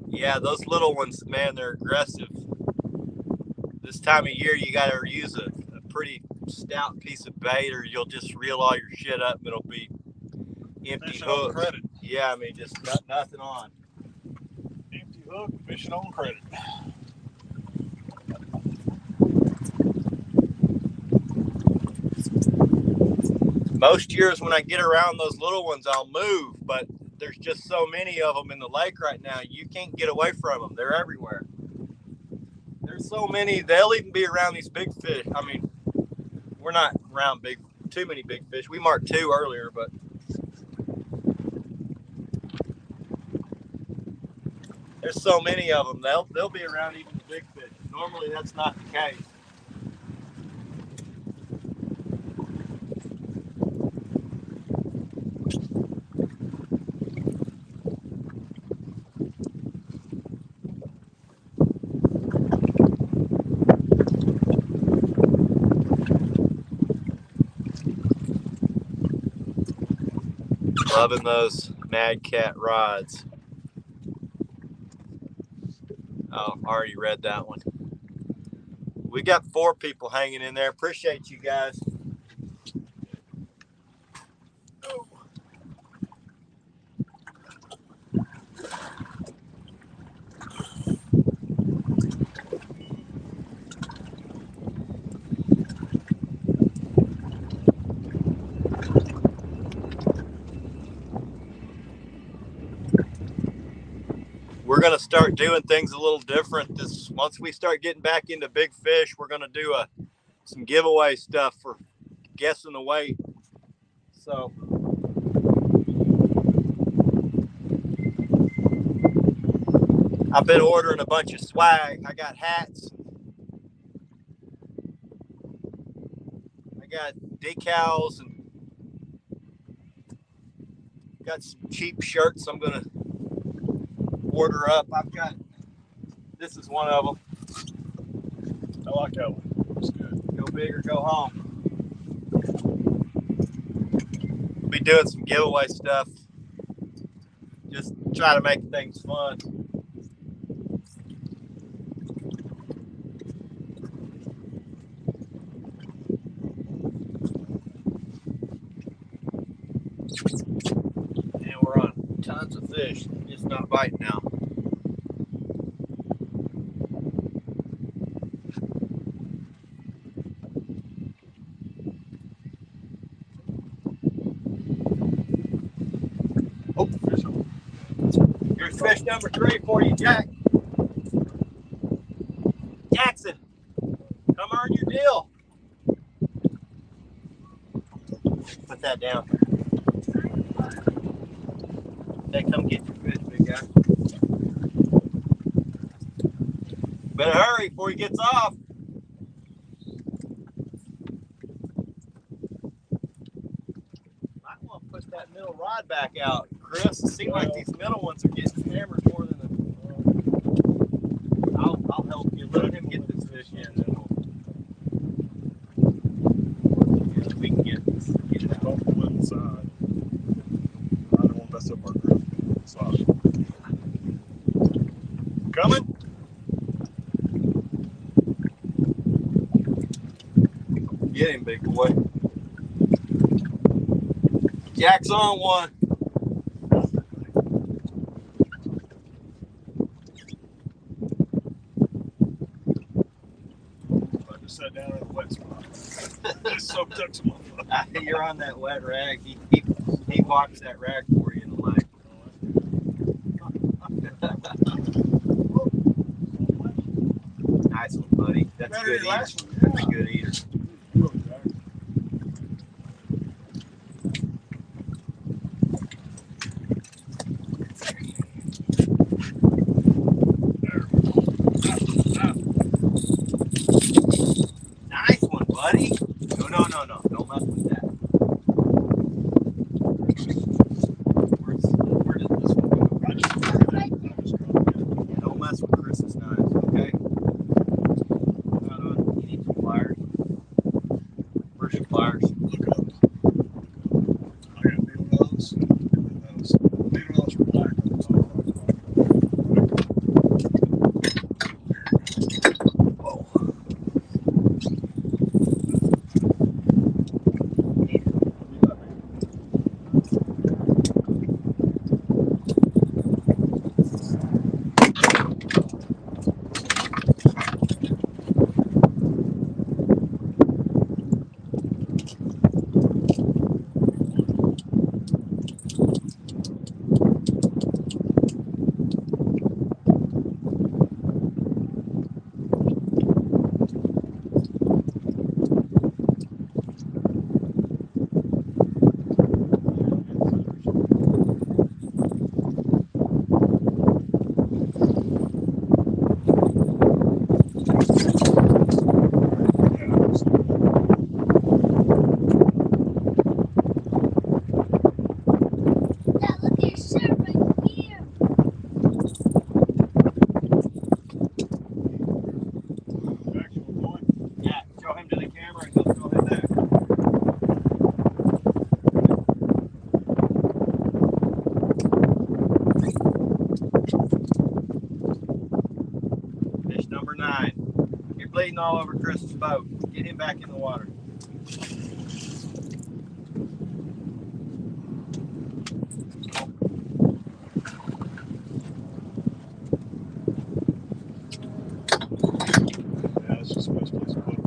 Yeah, those little ones, man, they're aggressive. This time of year, you got to use a pretty stout piece of bait or you'll just reel all your shit up and it'll be empty Fishing on hooks. credit. Yeah, I mean, just nothing on. Empty hook, fishing on credit. Most years when I get around those little ones, I'll move, but there's just so many of them in the lake right now. You can't get away from them. They're everywhere. There's so many. They'll even be around these big fish. I mean, we're not around too many big fish. We marked 2 earlier, but there's so many of them. They'll be around even the big fish. Normally, that's not the case. Loving those Mad Cat rods. Oh, already read that one. We got 4 people hanging in there. Appreciate you guys. We're going to start doing things a little different. Once we start getting back into big fish, we're going to do some giveaway stuff for guessing the weight. So I've been ordering a bunch of swag. I got hats. I got decals and got some cheap shirts I'm going to order up. This is one of them. I like that one. Looks good. Go big or go home. We'll be doing some giveaway stuff. Just try to make things fun. And we're on tons of fish. Just not biting now. Oh, fish on. Here's fish number 3 for you, Jack. Jaxon, come earn your deal. Put that down. Hey, come get your fish, big guy. Better hurry before he gets off. Might want to push that middle rod back out, Chris. It seems like these middle ones are getting hammered more than I'll help you. Let him get this fish in, and then we can get it out. Don't pull inside. I don't want to mess up our group. Sorry. Coming? Get him, big boy. Jack's on one. I just sat down in a wet spot. Soaked up to my foot. You're on that wet rag. He walks that rag for you in the lake. Nice one, buddy. That's a good eater. That's a good eater. Nice one, buddy. No. Don't mess with that. Where did this one go? Yeah, don't mess with Chris's knives, okay? You need some pliers. Where's your pliers? Look up. I got needle nose. Needle nose are black on the top. Whoa. Dad, look at your shirt right here. Yeah, show him to the camera and he'll throw him back. Fish number 9. You're bleeding all over Chris's boat. Get him back in the water. Yeah, it's just the best place to put it.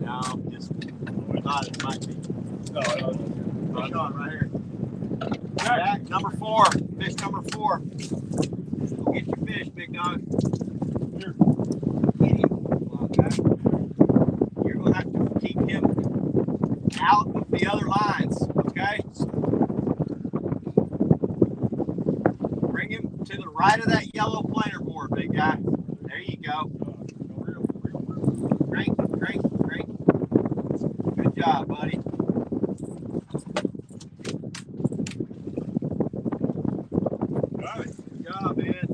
No, just not it might be. No, I don't. Fish on right here. Jack, number 4. Fish number 4. Go get your fish, big dog. Here. Get him. Come on, guy. You're going to have to keep him out of the other lines, okay? Bring him to the right of that yellow planer board, big guy. There you go. job, buddy. Nice. Good job, man.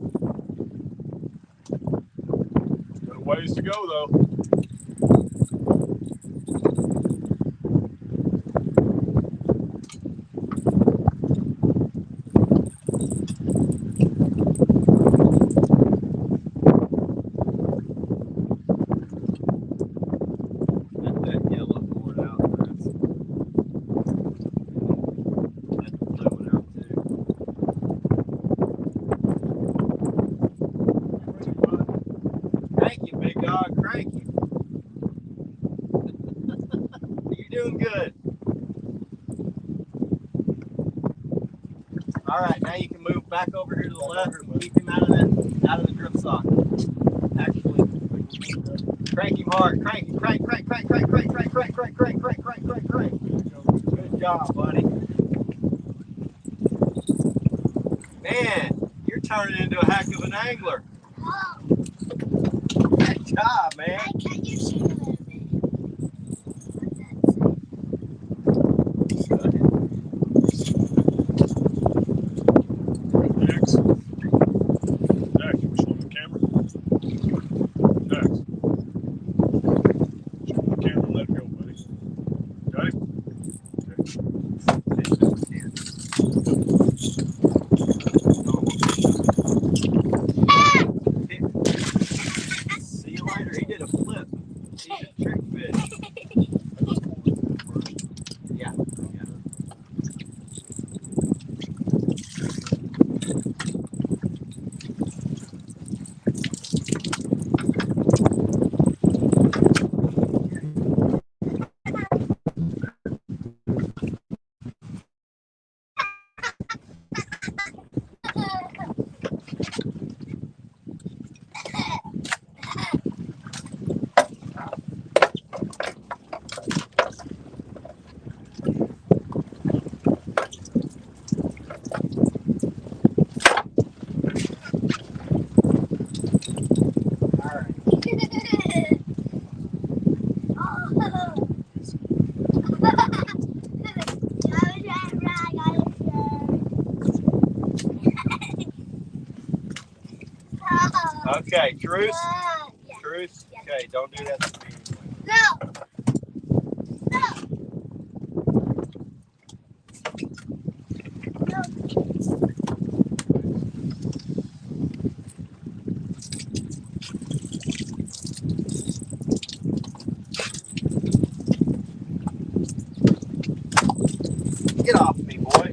Got a ways to go though. Let that yellow board out, Chris. Let the blue one out too. Crank you, big dog. Crank you. You're doing good. All right, now you can move back over here to the left and keep him out of the drip socket. Actually, crank him hard. Crank him. Crank. Good job, buddy. Man, you're turning into a heck of an angler. Oh, Good job, man. can you shoot a little bit? Next. Next. You show the camera. Next. Show the camera. Let it go, buddy. Got it? See you later. He did a flip. He did a trick fish. Yeah. Okay, truce. Truce. Okay, don't do that to me. No. Get off me, boy.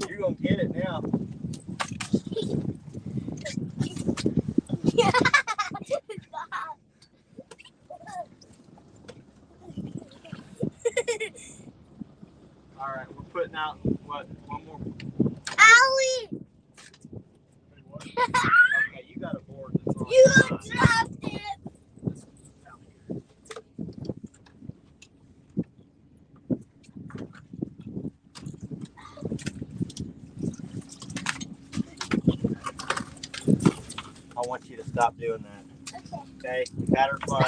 You're gonna get it now. All right, we're putting out what? One more. Owie! Okay, you got a board that's on. You dropped it! I want you to stop doing that. Okay. Okay, we've had her fun.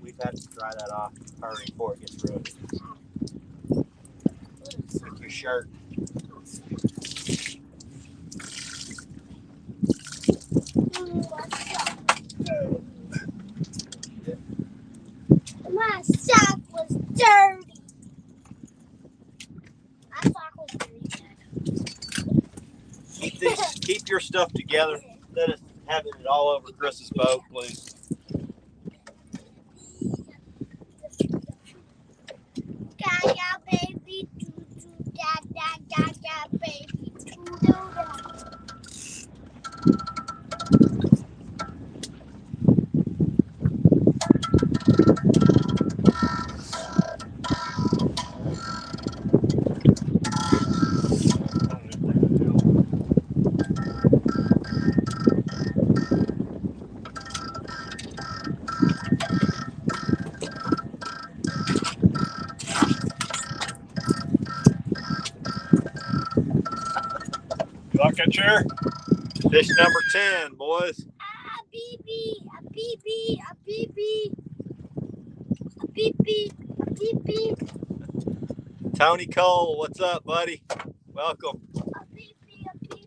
We've had to dry that off. Hurry before it gets ruined. With your shirt. My sock was dirty. My sock was dirty. Keep your stuff together. Let us have it all over Chris's boat, please. Gaga baby, doo doo da da gaga baby, doo doo da. You like that chair? Fish number 10, boys. Ah, baby, beep. Tony Cole, what's up, buddy? Welcome. A beep, a beep,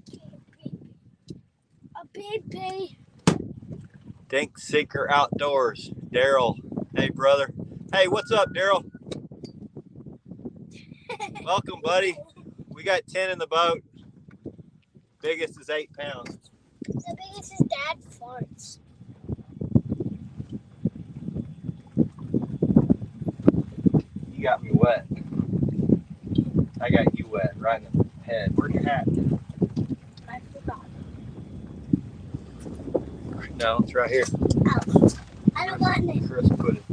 a beep, a beep. Dink Seeker Outdoors. Daryl. Hey, brother. Hey, what's up, Daryl? Welcome, buddy. We got 10 in the boat. Biggest is 8 pounds. The biggest is Dad farts. You got me wet. I got you wet right in the head. Where's your hat? I forgot. No, it's right here. Oh, I don't want it. Chris put it.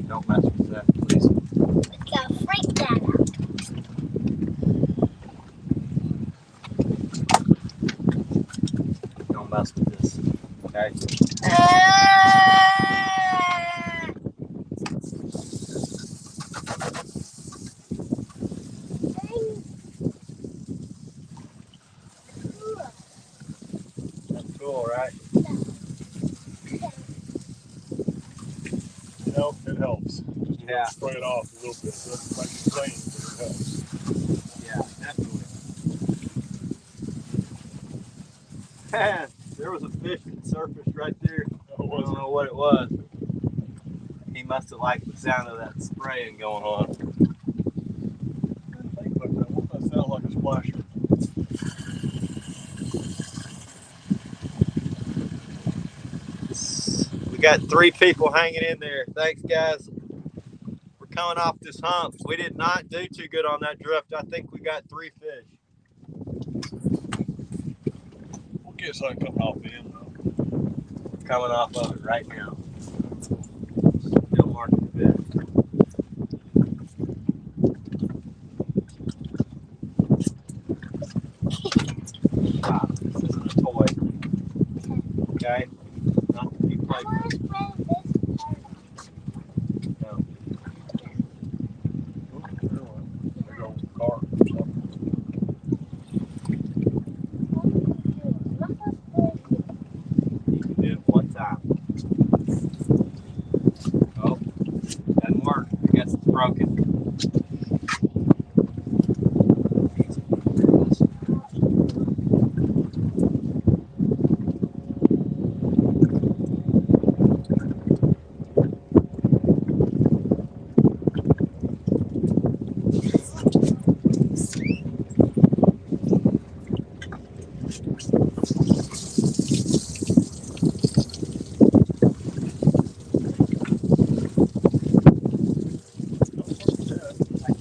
Don't mess with that, please. It's gonna freak Dad out. Don't mess with this. Okay? That's cool, right? You know, it helps. Yeah. Spray it off a little bit. It doesn't make it clean, but it helps. Yeah, definitely. There was a fish that surfaced right there. I don't know what it was. He must have liked the sound of that spraying going on. I think like that. Won't that sound like a splasher? We got 3 people hanging in there. Thanks, guys. We're coming off this hump. We did not do too good on that drift. I think we got 3 fish. We'll get something coming off the end, though. We're coming off of it right now. Still marking the bit. Wow, this isn't a toy. Okay? Not to be I played want with. to spray this part off. No. There go car. You can do it one time. Oh, doesn't work. I guess it's broken.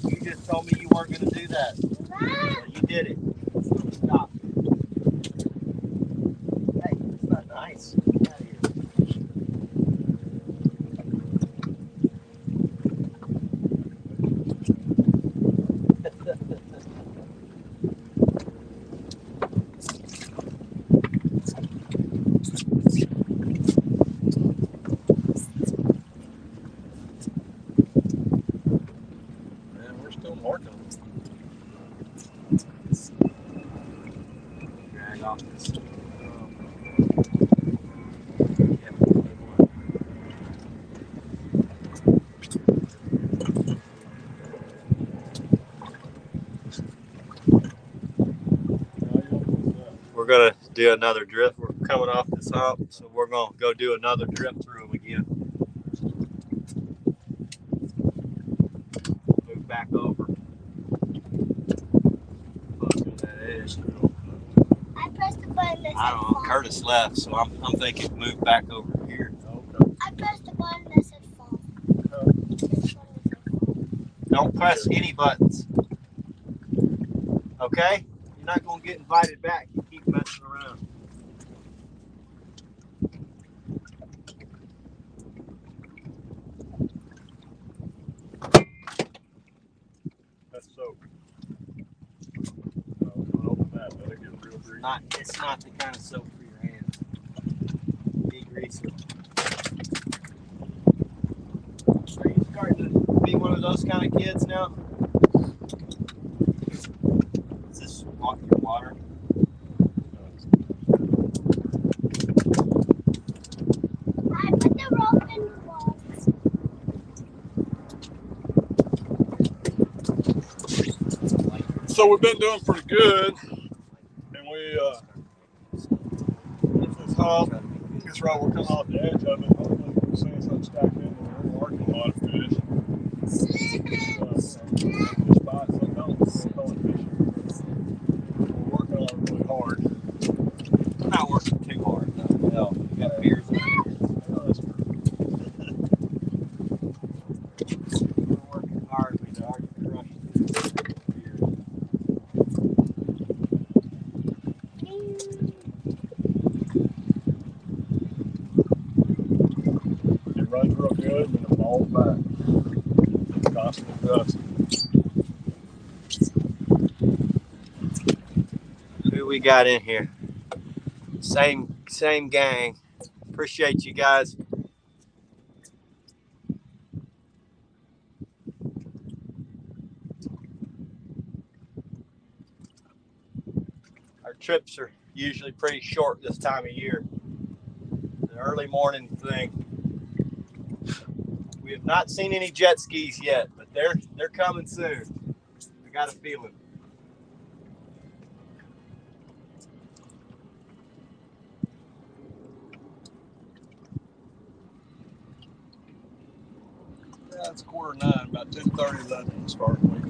You just told me you weren't going to do that. Well, you did it. So stop. Hey, that's not nice. Get out of here. Man, we're still marking. Drag off this. We're going to do another drift. We're coming off this hump, so we're going to go do another drift through them again. Move back over. Close to that edge. I pressed the button that said I don't know. fall. Curtis left, so I'm thinking move back over here. Okay. I pressed the button that said fall. This one said fall. Don't press any buttons. Okay? You're not going to get invited back. You keep messing around. That's soap. Don't open that. That'll get real greasy. It's not the kind of soap for your hands. Be greasy. Are you starting to be one of those kind of kids now? Is this off your water? I put the rope in the box. So we've been doing pretty good, and we if this hump, this right, we're coming off the edge of it. Hopefully, we're seeing something stacked in there. We're marking a lot of fish. Fish spots, so don't call it fishing. We're working on it really hard. We're not working too hard though. No, we got beers in here. Oh, that's good. We're working hard. We already crushed beers. It runs real good and it falls back. Constant dust. Who we got in here? Same gang. Appreciate you guys. Our trips are usually pretty short this time of year. An early morning thing. We have not seen any jet skis yet, but they're coming soon. I got a feeling. Yeah, it's 9:15, about 10:30, 11 start week.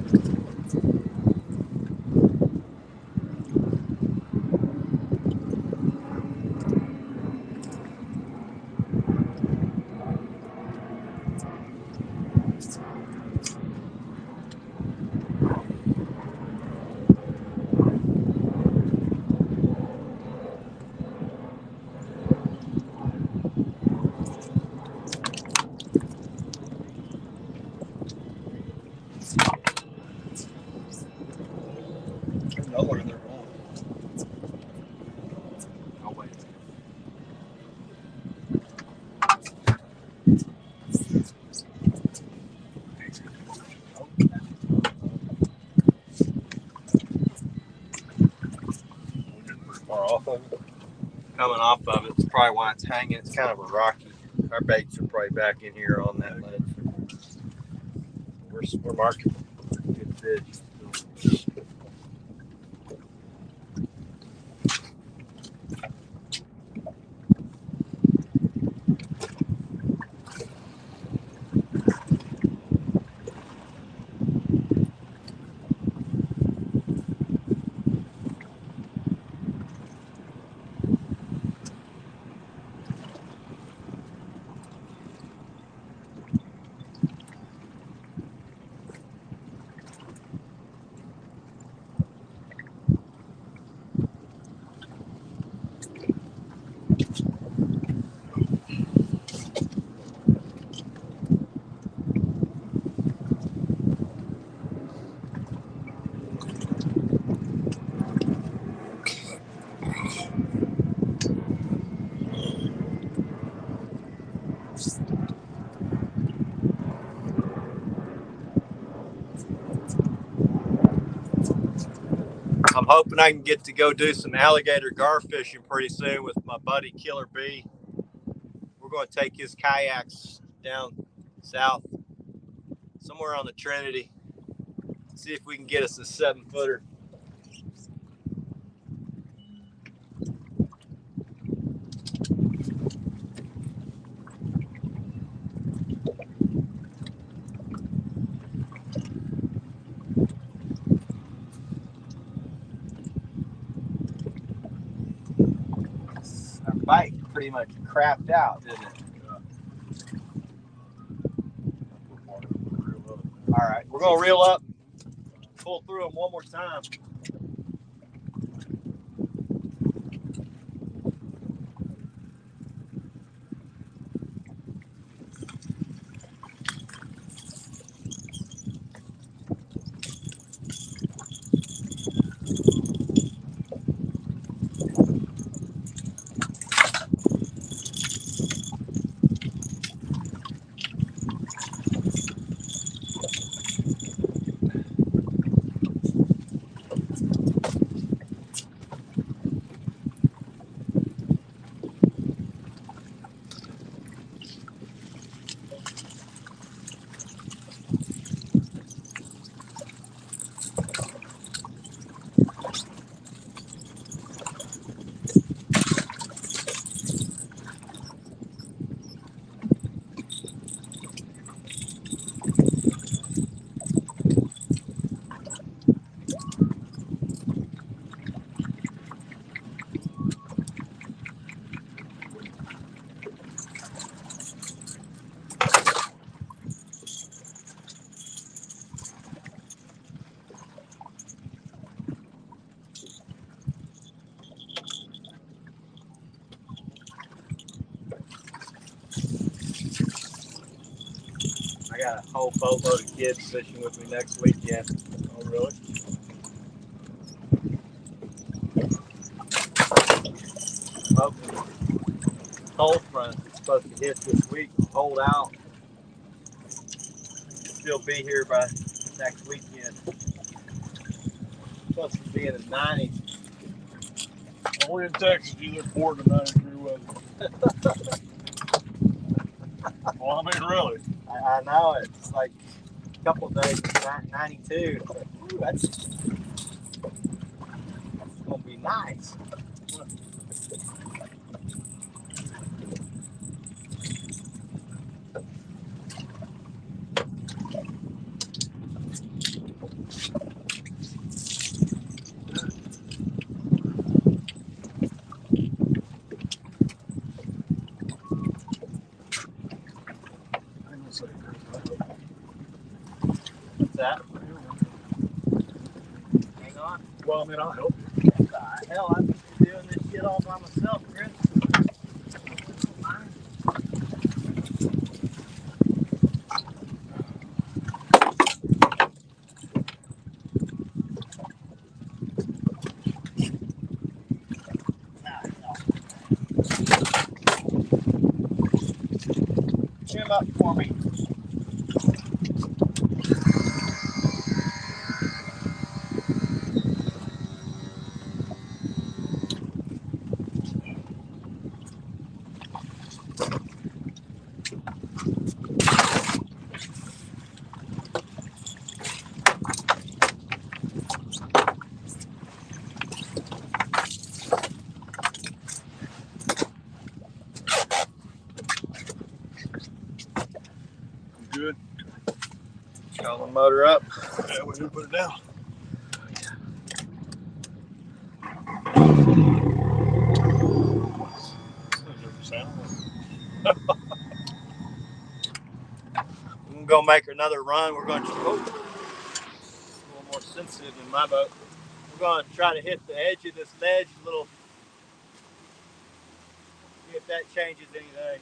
I know where they're going. I'll wait. We're getting pretty far off of it. Coming off of it. It's probably why it's hanging. It's kind of a rocky. Our baits are probably back in here on that ledge. We're marking good fish. I'm hoping I can get to go do some alligator gar fishing pretty soon with my buddy Killer B. We're going to take his kayaks down south, somewhere on the Trinity. See if we can get us a 7-footer. Our bike pretty much crapped out, didn't it? All right, we're going to reel up, pull through them one more time. got a whole boatload of kids fishing with me next weekend. Oh, really? I'm hoping cold front is supposed to hit this week, hold out. Still be here by next weekend. Supposed to be in the 90s. Only in Texas you look forward to 90-degree weather. Well, I mean, really. I know it's like a couple of days it's 92. It's like, ooh, that's gonna be nice. What's that? Hang on. Well, I mean, I'll help you. What the hell? I've been doing this shit all by myself, Chris. Trim up for me. Good. Call the motor up. Yeah, we're gonna put it down. I'm gonna make another run. We're going to a little more sensitive than my boat. We're going to try to hit the edge of this ledge a little. See if that changes anything.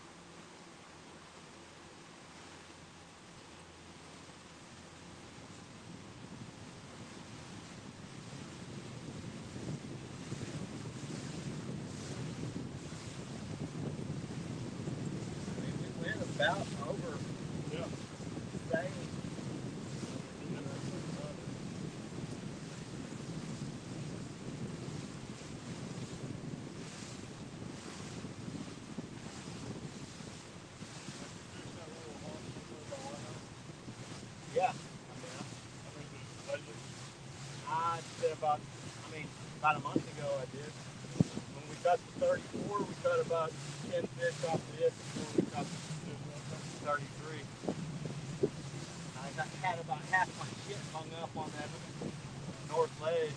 We went about over. Yeah. Same. Yeah. I did about a month ago I did. When we got to 34, we cut about 10 fish off this before we got to 33. I had about half my shit hung up on that north ledge.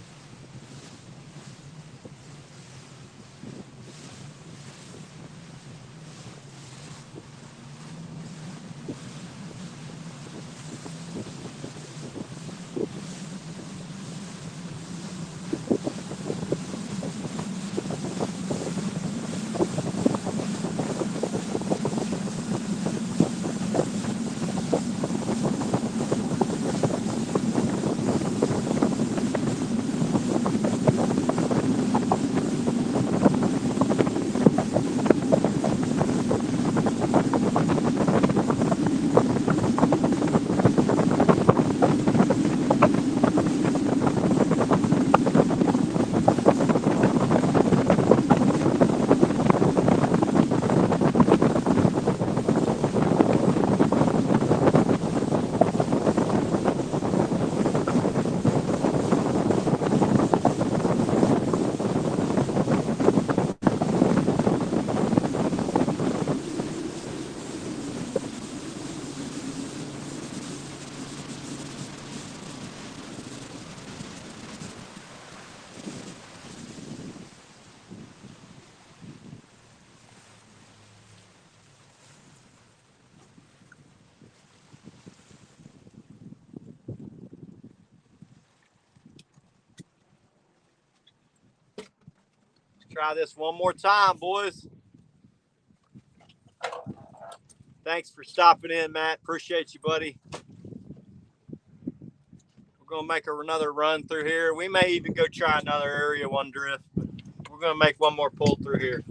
Try this one more time, boys. Thanks for stopping in, Matt. Appreciate you, buddy. We're going to make another run through here. We may even go try another area one drift. We're going to make one more pull through here.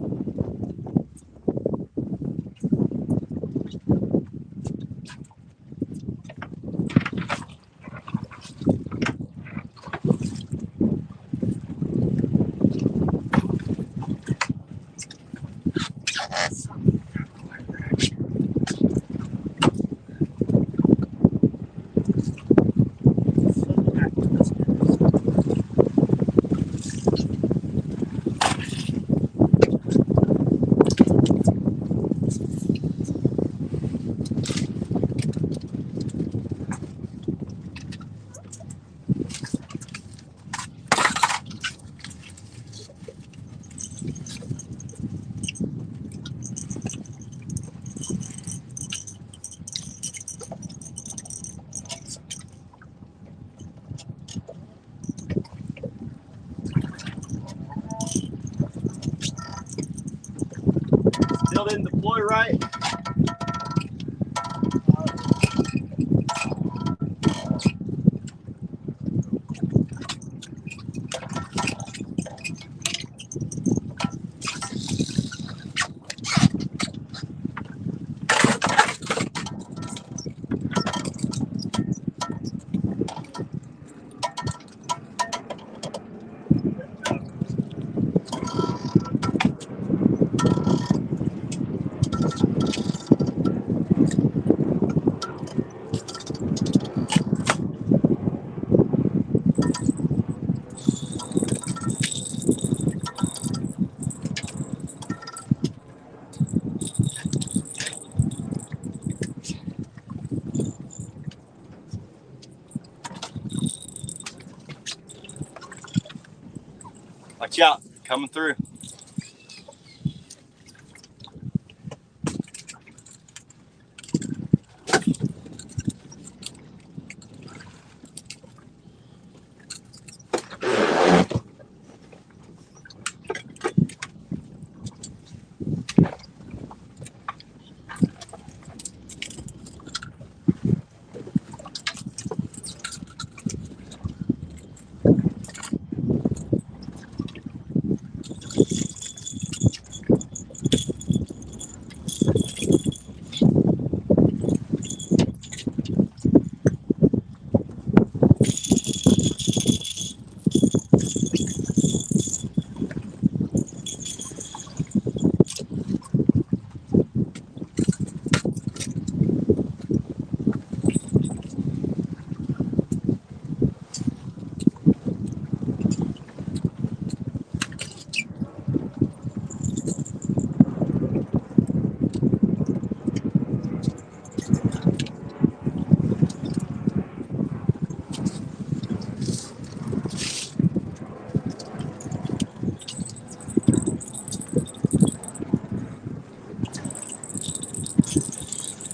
Still didn't deploy right. Watch out, coming through.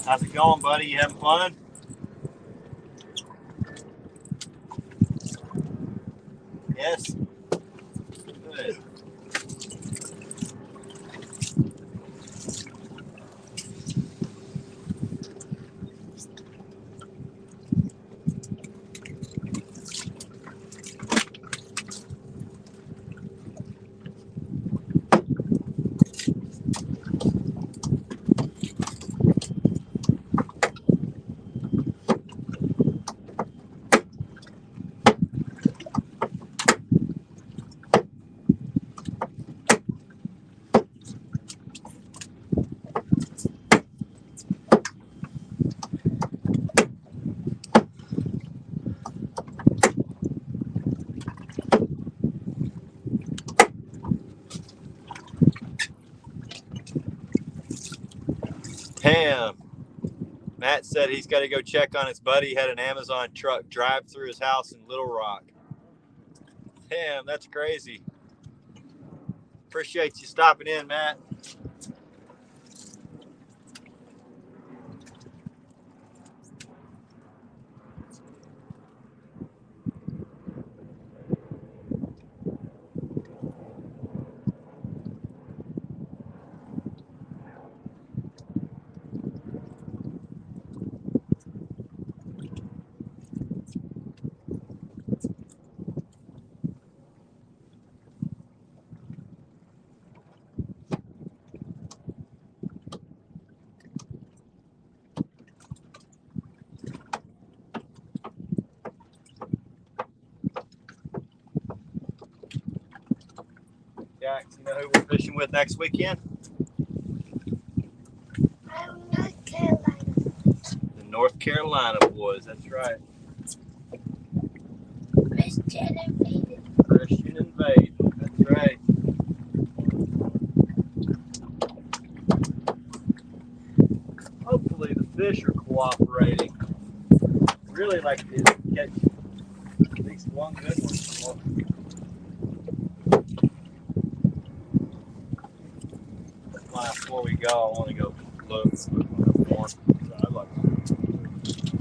How's it going, buddy? You having fun? Yes. Good. Damn. Matt said he's got to go check on his buddy. He had an Amazon truck drive through his house in Little Rock. Damn, that's crazy. Appreciate you stopping in, Matt. Jax, you know who we're fishing with next weekend? I'm not Carolina. The North Carolina boys. That's right. Christian invaded. Christian and Vade. That's right. Hopefully the fish are cooperating. Really like to catch at least one good one. Before we go, I want to go look more. I'd like to.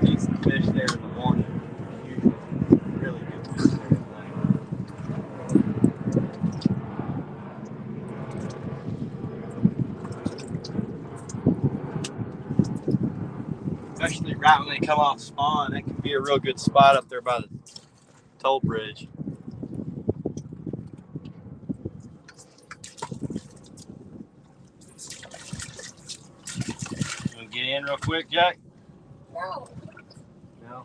Decent fish there in the morning. Usually really good fish there at night. Especially right when they come off spawn, that can be a real good spot up there by the toll bridge. You want to get in real quick, Jack? No. No.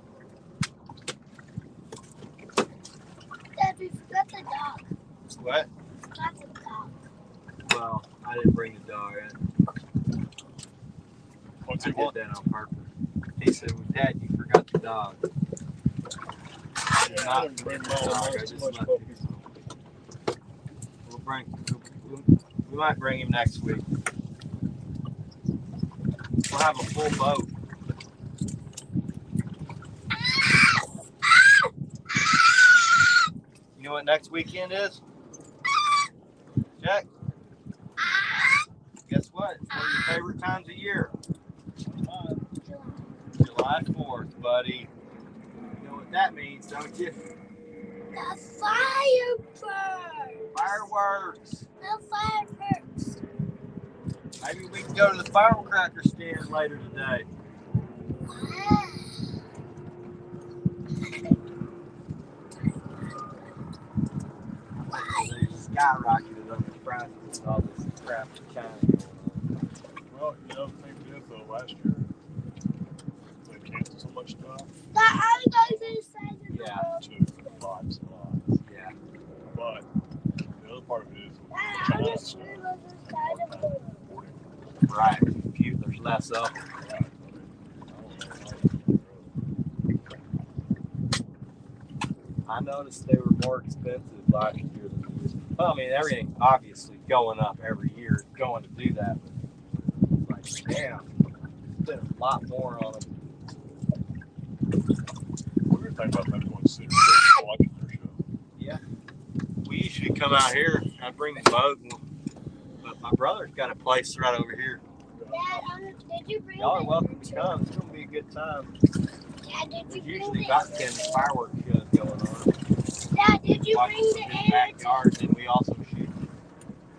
Dad, we forgot the dog. What? Forgot the dog. Well, I didn't bring the dog in. What's I he did want? that on purpose. He said, well, Dad, you forgot the dog. Yeah, I didn't bring mine. Dog, I Mine's just too much left puppy. it. We might bring him next week. We'll have a full boat. You know what next weekend is? Jack? Guess what? It's one of your favorite times of year. July 4th, buddy. You know what that means, don't you? The fireworks. Fireworks. The fireworks. Maybe we can go to the firecracker stand later today. Wow. They skyrocketed on the prices with all this crap in China going on. Well, you know, the thing did though last year, they canceled so much stuff The other guys inside the Yeah. door. to lots and lots. Yeah. But the other part of it is That China other tree was inside the door. Right. Phew, there's less of them. I noticed they were more expensive last year than they used to. Well, I mean, everything obviously going up every year, going to do that. But it's like, damn, spent a lot more on them. We were thinking about maybe going to City watching their show. Yeah. We usually come out here. I bring the boat, but my brother's got a place right over here. Dad, did you bring Y'all are the welcome to come. It's going to be a good time. Dad, did There's you bring usually the about 10 fireworks shows going on. Dad, did you Watch bring in the the air? backyard, and we also shoot.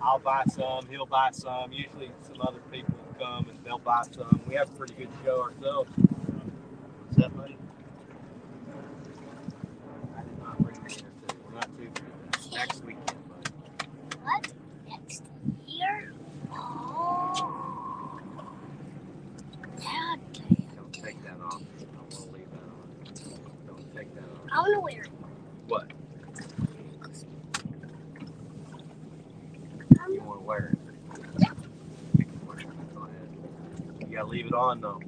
I'll buy some, he'll buy some. Usually some other people will come and they'll buy some. We have a pretty good show ourselves. Is that money? I did not bring it here today. We're not too good. Next weekend, buddy. What? Next year? Oh. Dad, Don't take that off. I don't want to leave that on. Don't take that off. I want to wear it. What? You want to wear it? You can wear it. Go ahead. You gotta leave it on though.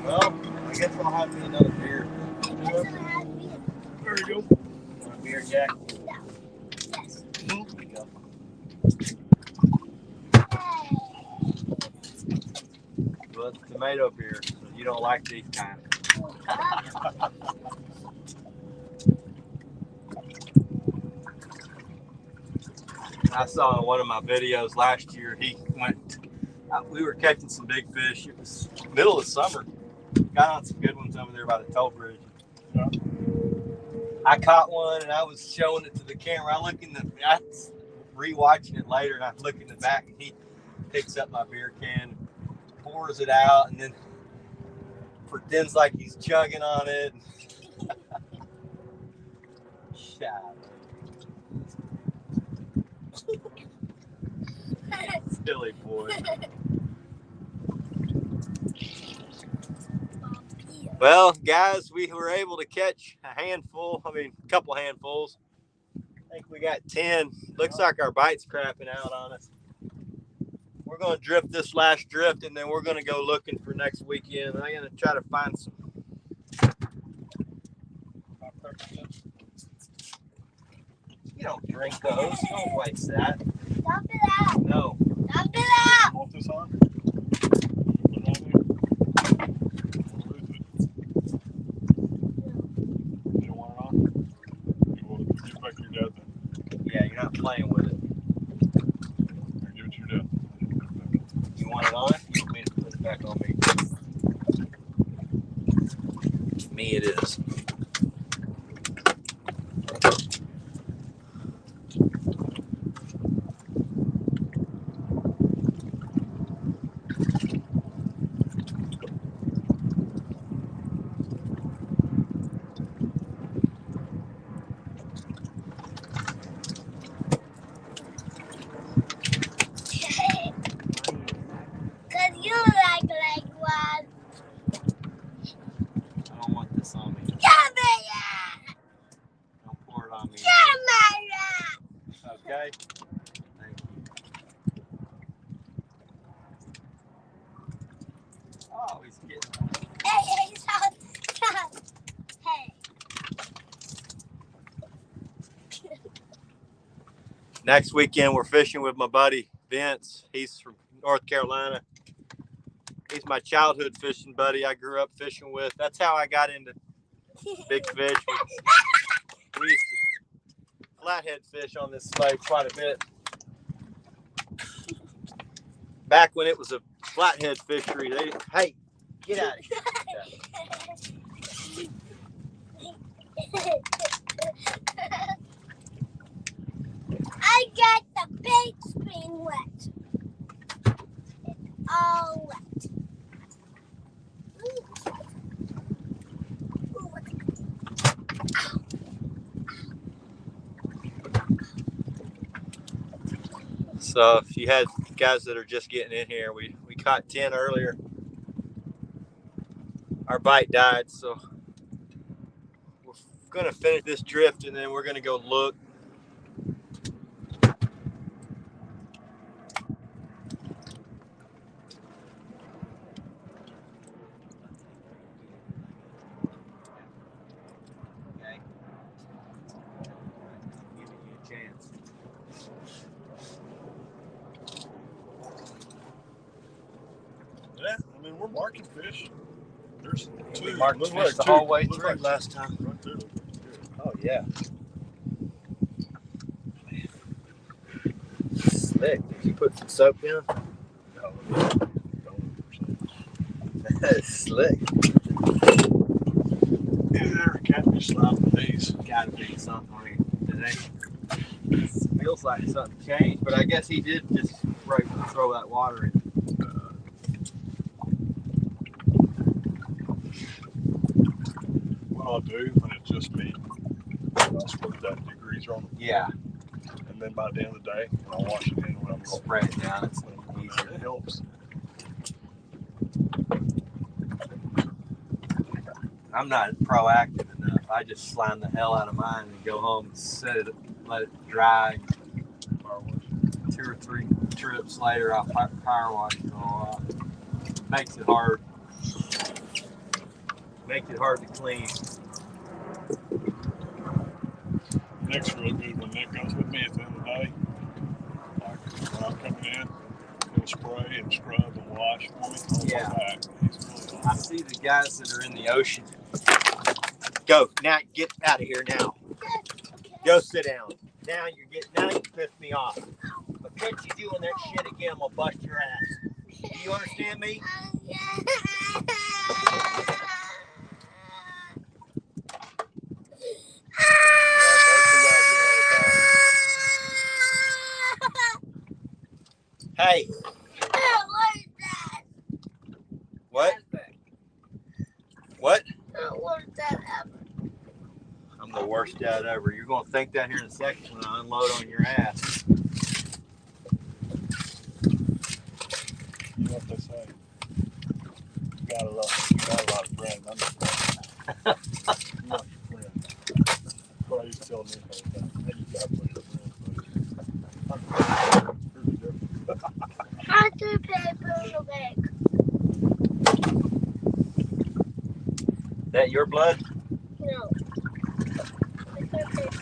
Well, I guess I'll have me another beer. That's what I had beer. There you go. Want a beer, Jack? Yes. There you go. Hey. Well, it's tomato beer, so you don't like these kind. I saw in one of my videos last year, he went, we were catching some big fish. It was middle of summer. Got on some good ones over there by the toll bridge. Yeah. I caught one and I was showing it to the camera. I was rewatching it later and I look in the back and he picks up my beer can, pours it out, and then pretends like he's chugging on it. Shut. Silly boy. Well, guys, we were able to catch a couple handfuls. I think we got 10. Looks like our bite's crapping out on us. We're going to drift this last drift, and then we're going to go looking for next weekend. I'm going to try to find some. You don't drink those. Don't waste that. Dump it out. No. Dump it out. Want this on? Put it on there. Or is it? You don't want it on? You want to give it back to your dad then? Yeah, you're not playing with it. Or give it to your dad. You want it on? You want me to put it back on me? Me it is. Cause you like one. I don't want this on me. Camera. Don't pour it on me. Camera. Okay? Thank you. Oh, he's getting. Hey, stop. Hey. Next weekend, we're fishing with my buddy Vince. He's from North Carolina. He's my childhood fishing buddy. I grew up fishing with. That's how I got into big fish. We used to flathead fish on this lake quite a bit. Back when it was a flathead fishery, hey, get out of here. I got the bait string wet. It's all wet. So if you had guys that are just getting in here, we caught 10 earlier. Our bite died, so we're gonna finish this drift and then we're gonna go look. Okay. Giving you a chance. Yeah, I mean, we're marking fish. There's two. We marked Look fish like the two. whole way Look through like last time. Right there. Oh yeah. Slick. Did you put some soap in? That's slick. There, catfish slime with these. Gotta be something today. Feels like something changed, but I guess he did just throw that water in. What I'll do when it's just me, I'll split that degrees on. Yeah. And then by the end of the day, when I wash it in, when I'm going, Spread it down. It's a little easier. it helps. I'm not proactive enough. I just slime the hell out of mine and go home and set it, let it dry. 2 or 3 trips later, I'll power wash it all off. Makes it hard. Makes it hard to clean. Nick's real good when Nick goes with me at the end of the day. Like when I'm coming in, he'll spray and scrub and wash for me. Yeah. Back. He's really I awesome. see the guys that are in the ocean. Go now, get out of here now. Go sit down. Now you pissed me off. But catch you doing that shit again, I'm gonna bust your ass. Do you understand me? Hey, What is that? What? Ever. What? The worst dad ever. I'm the worst dad ever. You're gonna think that here in a second when I unload on your ass. You know what they say? You got a lot of friends. I'm just you're not your friend. That's what I used to tell Nick all the time. Hey, you got plenty of friends, but pretty different. I do paper in the bag. That your blood? No. It's her paper.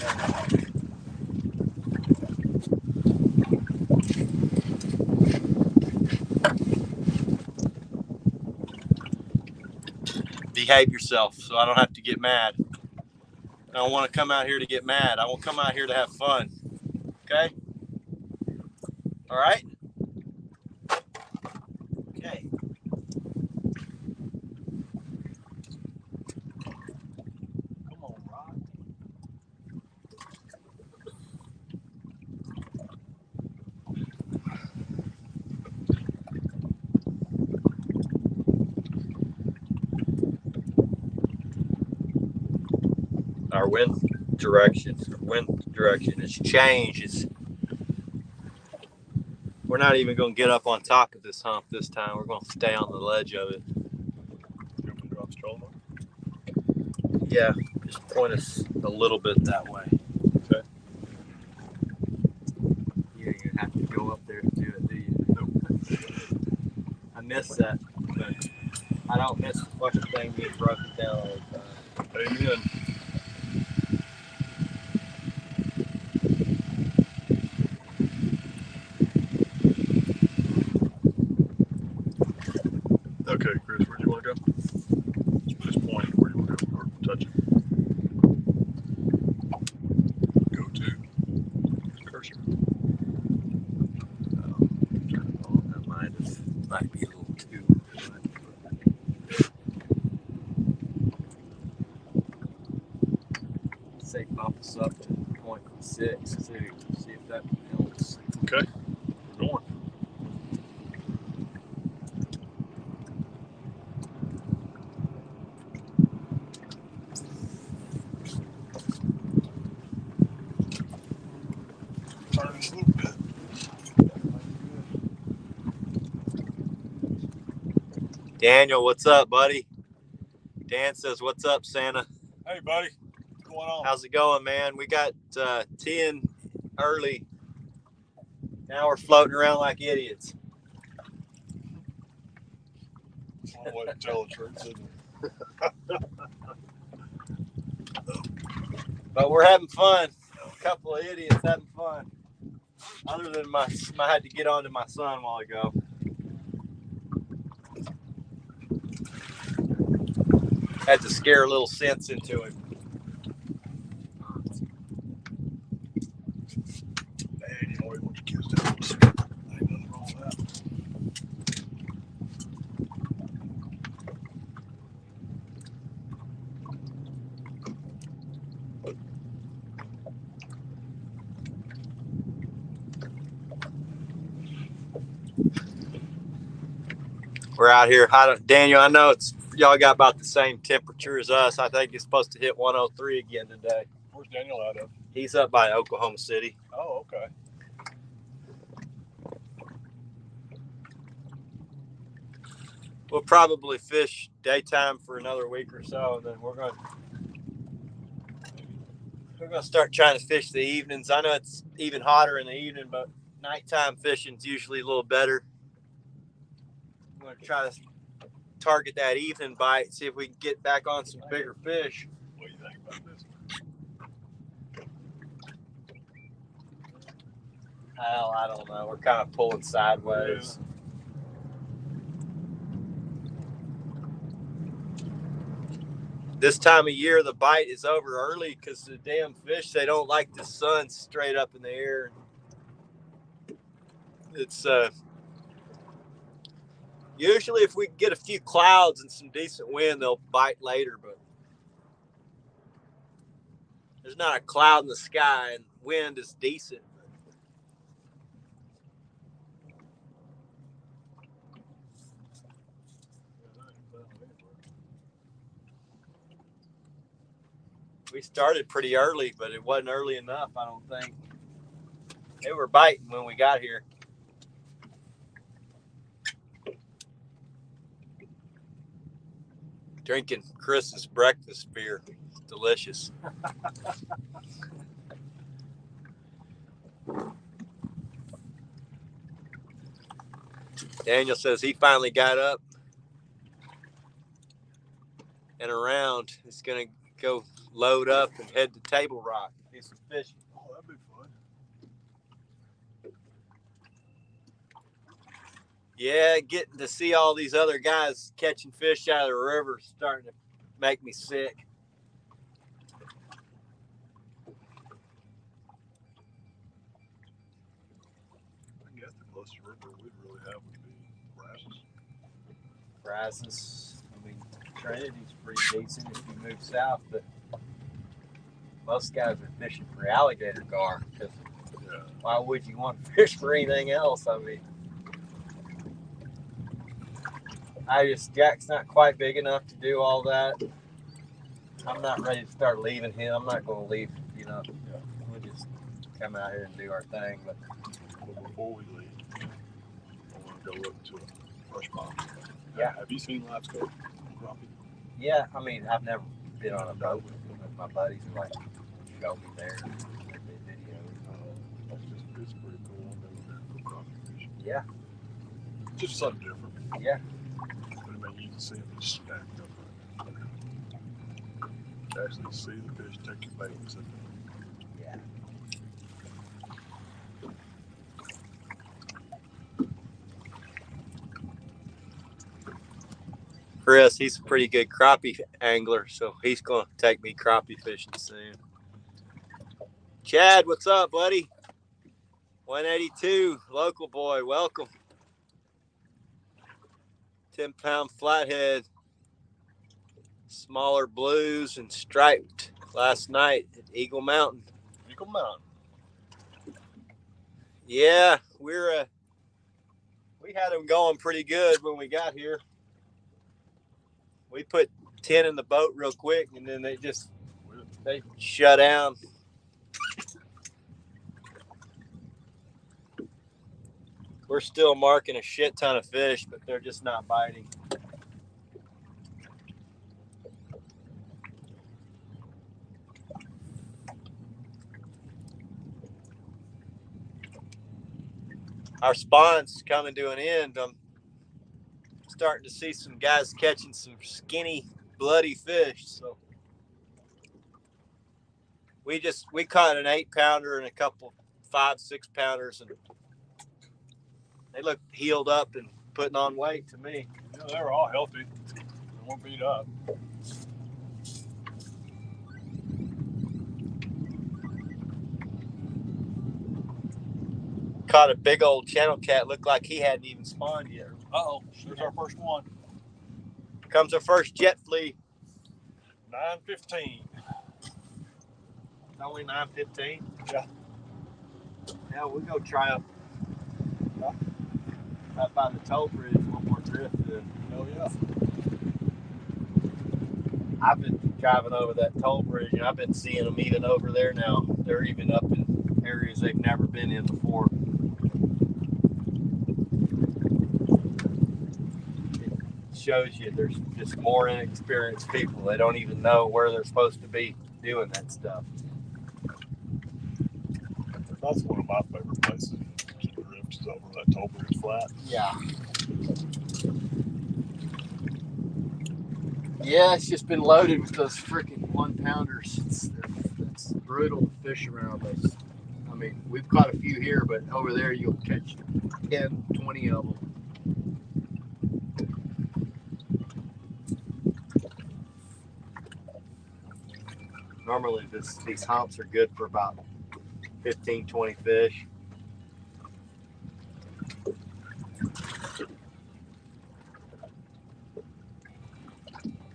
Behave yourself so I don't have to get mad. I don't want to come out here to get mad. I will come out here to have fun. Okay? All right? Okay. Come on, Rod. Our wind direction has changed. We're not even going to get up on top of this hump this time. We're going to stay on the ledge of it. You want me to drop stroller? Yeah, just point us a little bit that way. Okay. You have to go up there to do it, do you? Nope. I miss that, but I don't miss the fucking thing being broken down all the time. Amen. Okay, Chris, where do you want to go? Just point where you want to go or touch it. Go to cursor. That might be a little too. Say bump us up to 0.6 too. See if that helps. Okay, we're going. Turn it a little bit. Daniel, what's up, buddy? Dan says, "What's up, Santa?" Hey, buddy. What's going on? How's it going, man? We got 10 early. Now we're floating around like idiots. One way to tell the truth, isn't it? But we're having fun. A couple of idiots having fun. Other than I had to get on to my son a while ago. Had to scare a little sense into him. Man, you always want your kids to have ain't nothing wrong with that. We're out here. Daniel, I know y'all got about the same temperature as us. I think it's supposed to hit 103 again today. Where's Daniel out of? He's up by Oklahoma City. Oh, okay. We'll probably fish daytime for another week or so, and then we're going to start trying to fish the evenings. I know it's even hotter in the evening, but nighttime fishing's usually a little better. I'm going to try to target that evening bite, see if we can get back on some bigger fish. What do you think about this? Hell, I don't know. We're kind of pulling sideways. Yeah. This time of year, the bite is over early because the damn fish, they don't like the sun straight up in the air. It's usually if we get a few clouds and some decent wind, they'll bite later, but there's not a cloud in the sky and wind is decent. We started pretty early, but it wasn't early enough, I don't think. They were biting when we got here. Drinking Chris's breakfast beer. It's delicious. Daniel says he finally got up and around. He's going to go load up and head to Table Rock. Do some fishing. Oh, that'd be fun. Yeah, getting to see all these other guys catching fish out of the river is starting to make me sick. I guess the closest river we'd really have would be Brazos. Brazos. I mean, Trinity's pretty decent if you move south, but most guys are fishing for alligator gar. Because Yeah. why would you want to fish for anything else? I mean, Jack's not quite big enough to do all that. I'm not ready to start leaving him. I'm not going to leave, We'll just come out here and do our thing. But before we leave, I want to go up to Rush Pond. Yeah. Have you seen live scope crappie? yeah, I mean, I've never been on a boat with my buddies and like show me there. It's pretty cool. I've never been crappie fishing. Yeah. Just something different. Yeah. But I mean, you can see them just stacked up. Actually see the fish take your bait and sit there. Yeah. Chris, he's a pretty good crappie angler, so he's going to take me crappie fishing soon. Chad, what's up, buddy? 182, local boy, welcome. 10-pound flathead, smaller blues and striped last night at Eagle Mountain. Eagle Mountain. Yeah, we had them going pretty good when we got here. We put 10 in the boat real quick, and then they shut down. We're still marking a shit ton of fish, but they're just not biting. Our spawn's coming to an end. I'm starting to see some guys catching some skinny, bloody fish. So we caught an 8-pounder and a couple 5-6 pounders, and they look healed up and putting on weight to me. Yeah, they were all healthy. They weren't beat up. Caught a big old channel cat. Looked like he hadn't even spawned yet. Uh-oh, there's our first one. Comes our first jet flea. 9:15. It's only 9:15. Yeah. Yeah, we'll go try up by the toll bridge one more drift. Oh yeah. I've been driving over that toll bridge, and I've been seeing them even over there now. They're even up in areas they've never been in before. It shows you there's just more inexperienced people. They don't even know where they're supposed to be doing that stuff. That's one of my favorite places to drift is over that toll bridge flat. Yeah. Yeah, it's just been loaded with those freaking 1-pounders. It's brutal to fish around those. I mean, we've caught a few here, but over there you'll catch 10, 20 of them. Normally these humps are good for about 15, 20 fish.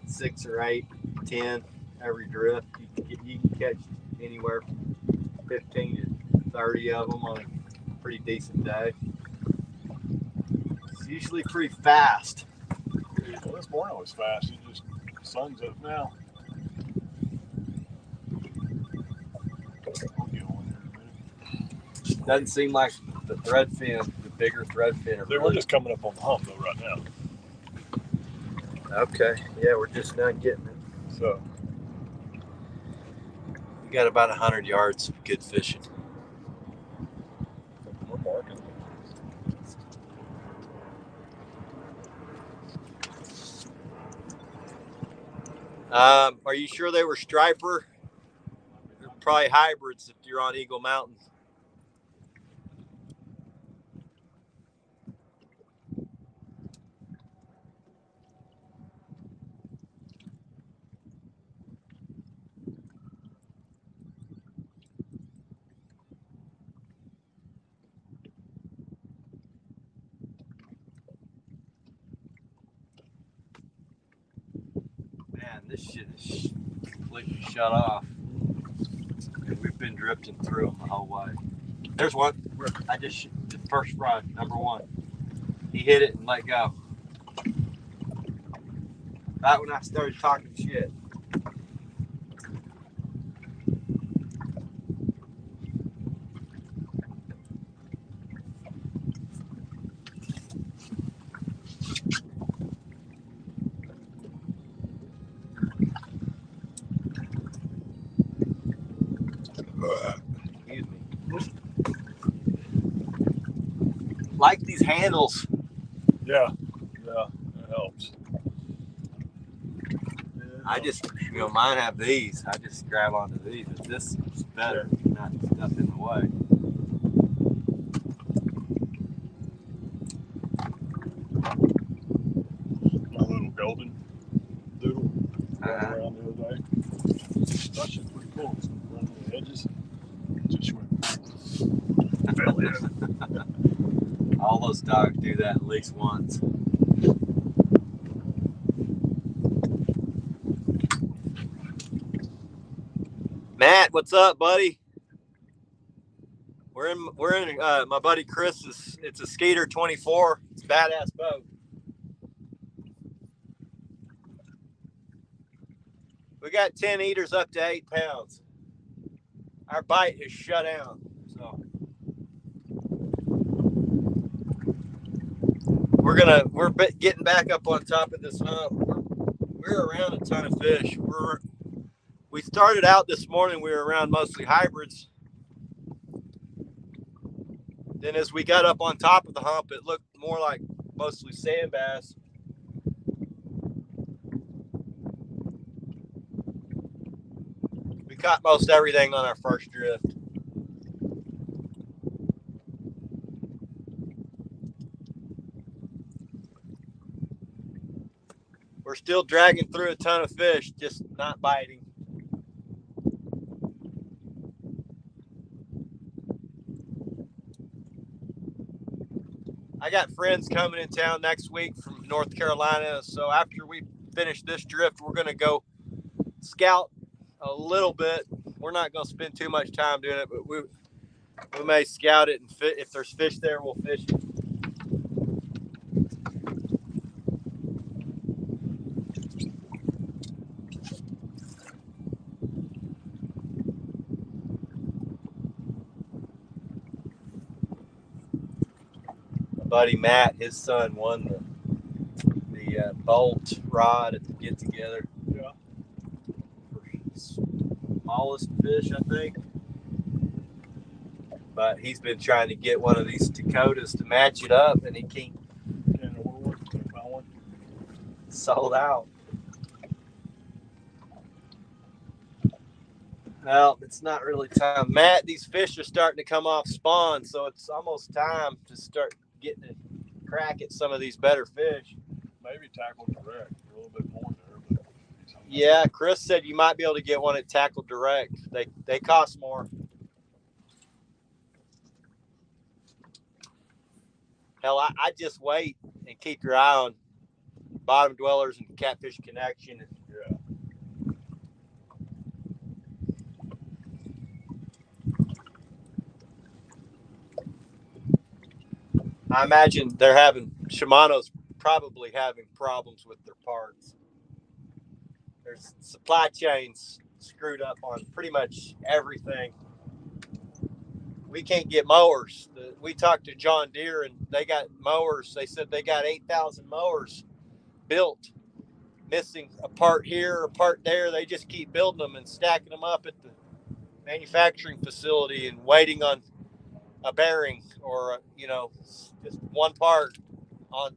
Six or 8, 10 every drift. You can catch anywhere from 15 to 30 of them on a pretty decent day. It's usually pretty fast. Well, this morning was fast. The sun's up now. Doesn't seem like the threadfin, the bigger threadfin. We're just coming up on the hump though right now. Okay, yeah, we're just not getting it. So We got about 100 yards of good fishing. we're marking. Are you sure they were striper? They're probably hybrids if you're on Eagle Mountain. Man, this shit is completely shut off. And we've been drifting through them the whole way. There's one. I just the first rod, number one. He hit it and let go. Right when I started talking shit. Excuse me. Like these handles. Yeah, that helps. I just, mine have these. I just grab onto these. But this is better, not stuff in the way. My little golden doodle around the other day. That shit's pretty cool. It's running the edges. Just went. Fell in. All those dogs do that at least once. Matt, what's up, buddy? We're in my buddy Chris's. It's a Skeeter 24. It's a badass boat. We got 10 eaters up to 8 pounds. Our bite is shut down. So we're getting back up on top of this hump. We're around a ton of fish. We started out this morning. We were around mostly hybrids. Then as we got up on top of the hump, it looked more like mostly sand bass. We caught most everything on our first drift. We're still dragging through a ton of fish, just not biting. I got friends coming in town next week from North Carolina, so after we finish this drift, we're going to go scout a little bit. We're not going to spend too much time doing it, but we may scout it, and if there's fish there, we'll fish it. My buddy Matt, his son won the bolt rod at the get together. Yeah. For smallest fish, I think. But he's been trying to get one of these Dakotas to match it up, and he can't. Sold out. Well, it's not really time. Matt, these fish are starting to come off spawn, so it's almost time to start getting a crack at some of these better fish. Maybe tackle direct a little bit more there. But yeah, Chris said you might be able to get one at Tackle Direct. They cost more. Hell, I just wait and keep your eye on Bottom Dwellers and Catfish Connection. Yeah. I imagine Shimano's probably having problems with their parts. There's supply chains screwed up on pretty much everything. we can't get mowers. We talked to John Deere, and they got mowers. They said they got 8,000 mowers built, missing a part here, a part there. They just keep building them and stacking them up at the manufacturing facility and waiting on a bearing or just one part on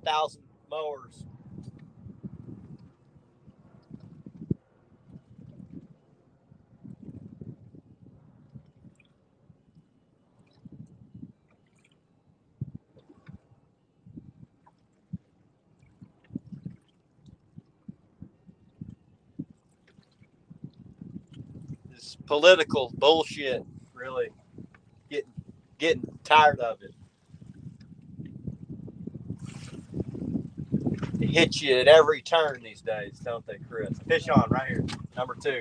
1,000 mowers. This political bullshit, really getting tired of it. It hits you at every turn these days, don't they, Chris? Fish on right here, number 2.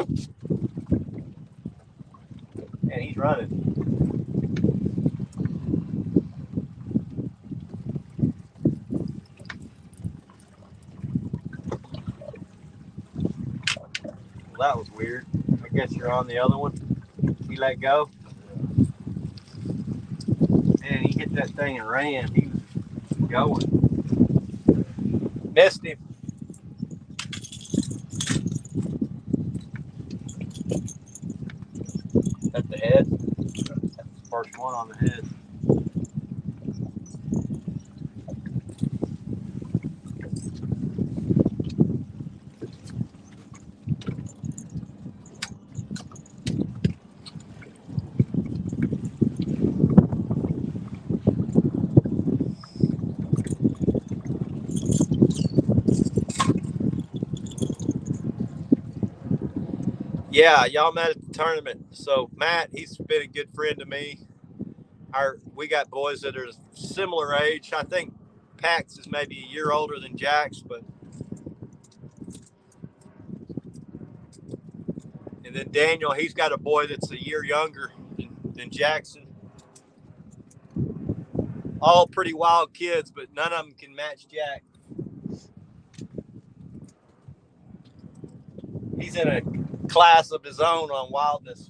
And he's running. Well, that was weird. I guess you're on the other one. He let go. Man, he hit that thing and ran. He was going. Missed him. At the head. That's the first one on the head. Yeah, y'all met at the tournament. So Matt, he's been a good friend to me. We got boys that are similar age. I think Pax is maybe a year older than Jax, and then Daniel, he's got a boy that's a year younger than Jaxon. All pretty wild kids, but none of them can match Jack. He's in a class of his own on wildness.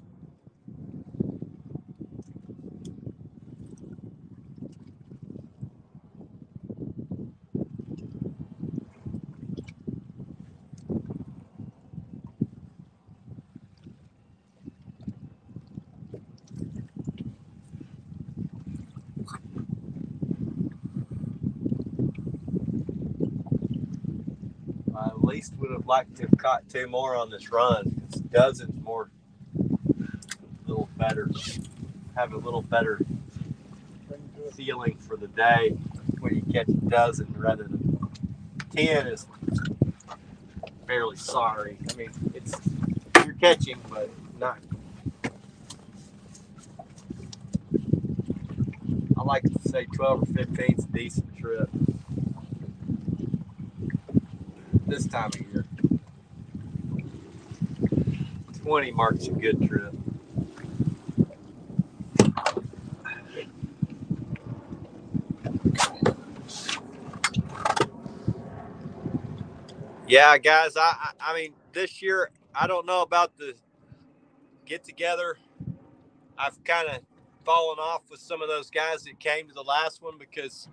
I at least would have liked to have caught 2 more on this run. It's dozens more, a little better, have a little better feeling for the day when you catch a dozen rather than 10 is fairly sorry. I mean, you're catching, but not. I like to say 12 or 15 is a decent trip this time of year. 20 marks a good trip. Yeah, guys, I mean, this year, I don't know about the get-together. I've kind of fallen off with some of those guys that came to the last one because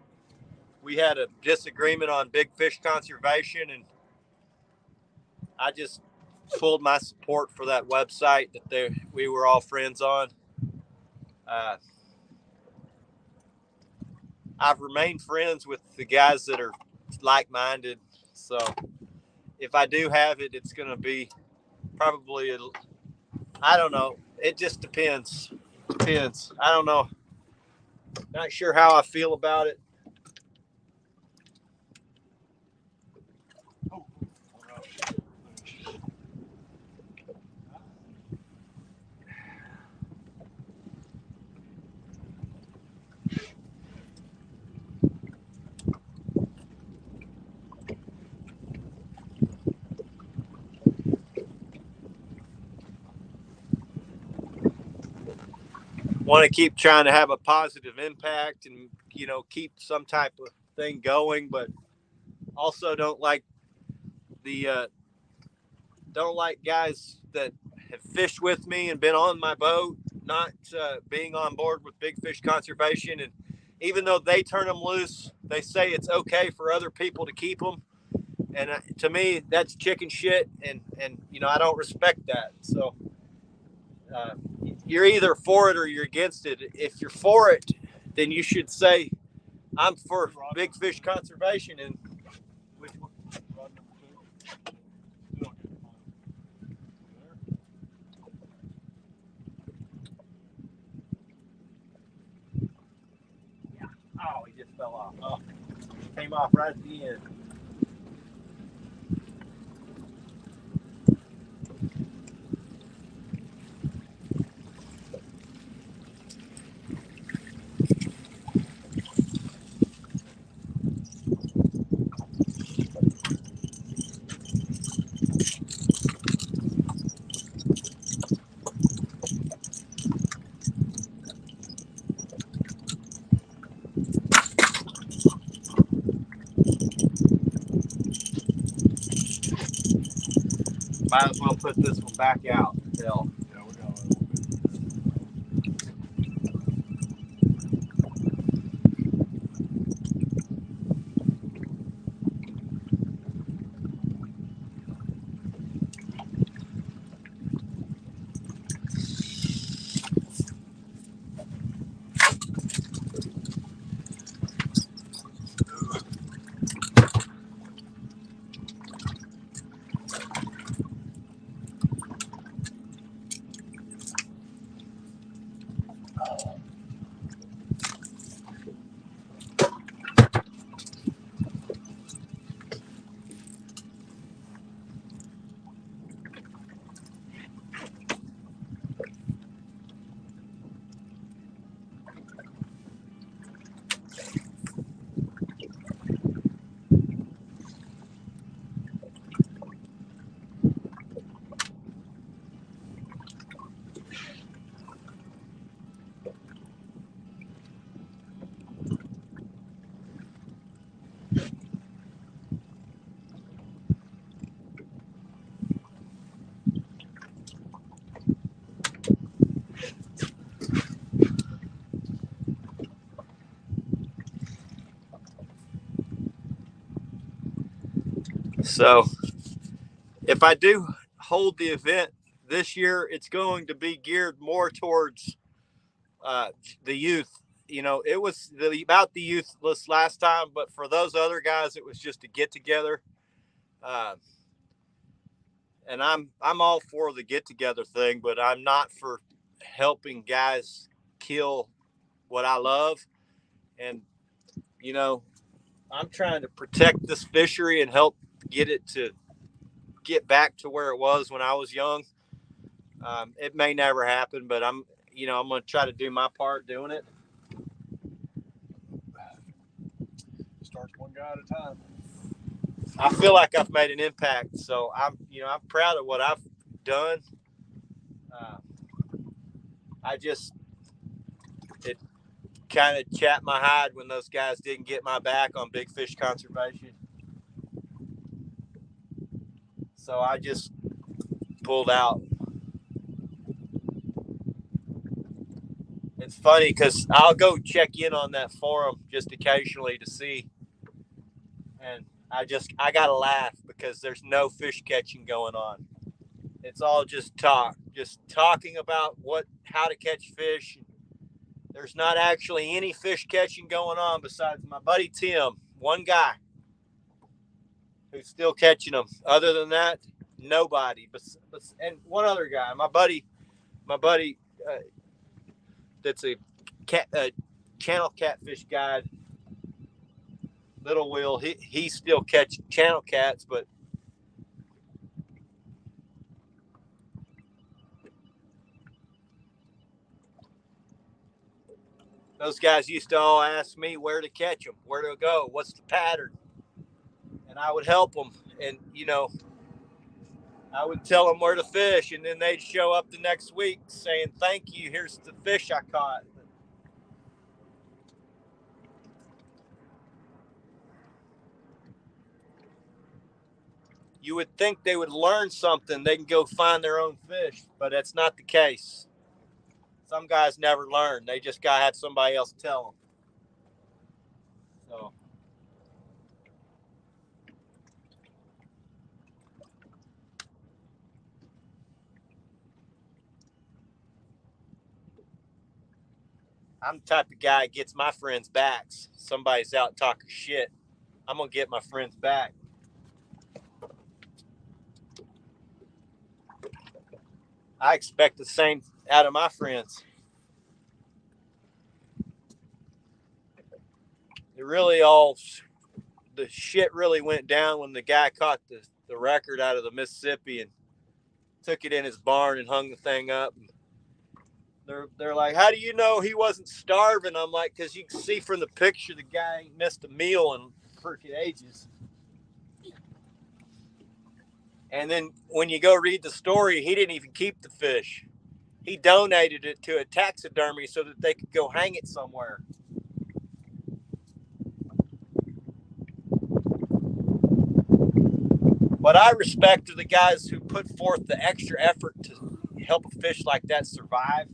we had a disagreement on big fish conservation, and I just pulled my support for that website that we were all friends on. I've remained friends with the guys that are like-minded, so if I do have it, it's going to be probably I don't know. It just depends. I don't know. Not sure how I feel about it. Want to keep trying to have a positive impact and, keep some type of thing going, but also don't like guys that have fished with me and been on my boat not being on board with big fish conservation. And even though they turn them loose, they say it's okay for other people to keep them. And to me, that's chicken shit. And I don't respect that. So you're either for it or you're against it. If you're for it, then you should say, I'm for big fish conservation. And which one? Rod number 2. Still getting mine. Yeah. Oh, he just fell off. Oh, came off right at the end. Might as well put this one back out. Hell. Yeah, we got a little bit. So if I do hold the event this year, it's going to be geared more towards the youth. It was about the youth last time, but for those other guys, it was just a get together. Uh, and I'm all for the get together thing, but I'm not for helping guys kill what I love. And I'm trying to protect this fishery and help get it to get back to where it was when I was young. It may never happen, but I'm going to try to do my part doing it. Starts one guy at a time. I feel like I've made an impact, so I'm proud of what I've done. It kind of chapped my hide when those guys didn't get my back on big fish conservation. So I just pulled out. It's funny because I'll go check in on that forum just occasionally to see. And I got to laugh because there's no fish catching going on. It's all just talking about how to catch fish. There's not actually any fish catching going on besides my buddy Tim, one guy who's still catching them. Other than that, nobody. And one other guy, my buddy, that's a channel catfish guide, Little Will. He still catch channel cats, but those guys used to all ask me where to catch them, where to go, what's the pattern, and I would help them. And I would tell them where to fish, and then they'd show up the next week saying, "Thank you. Here's the fish I caught." You would think they would learn something. They can go find their own fish, but that's not the case. Some guys never learn. They just gotta have somebody else tell them. So. I'm the type of guy that gets my friends' backs. Somebody's out talking shit, I'm going to get my friends back. I expect the same out of my friends. The shit really went down when the guy caught the record out of the Mississippi and took it in his barn and hung the thing up. They're like, how do you know he wasn't starving? I'm like, because you can see from the picture the guy ain't missed a meal in freaking ages. And then when you go read the story, he didn't even keep the fish. He donated it to a taxidermy so that they could go hang it somewhere. What I respect are the guys who put forth the extra effort to help a fish like that survive.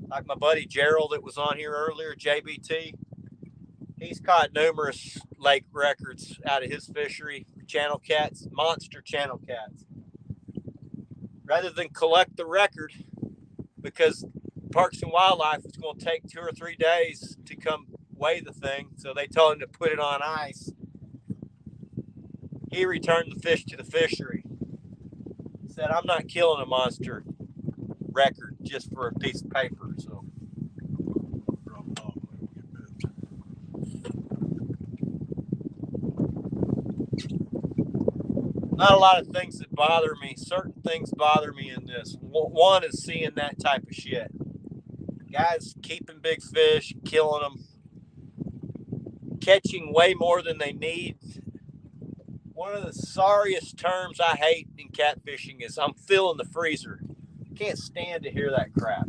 Like my buddy Gerald that was on here earlier, JBT. He's caught numerous lake records out of his fishery, channel cats, monster channel cats. Rather than collect the record, because Parks and Wildlife was going to take 2 or 3 days to come weigh the thing, so they told him to put it on ice. He returned the fish to the fishery. Said, I'm not killing a monster record just for a piece of paper. So not a lot of things that bother me. Certain things bother me in this. One is seeing that type of shit. Guys keeping big fish, killing them, catching way more than they need. One of the sorriest terms I hate in catfishing is I'm filling the freezer. Can't stand to hear that crap.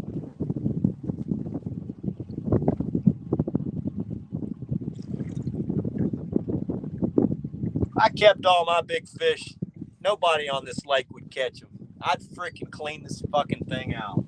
I kept all my big fish. Nobody on this lake would catch them. I'd freaking clean this fucking thing out.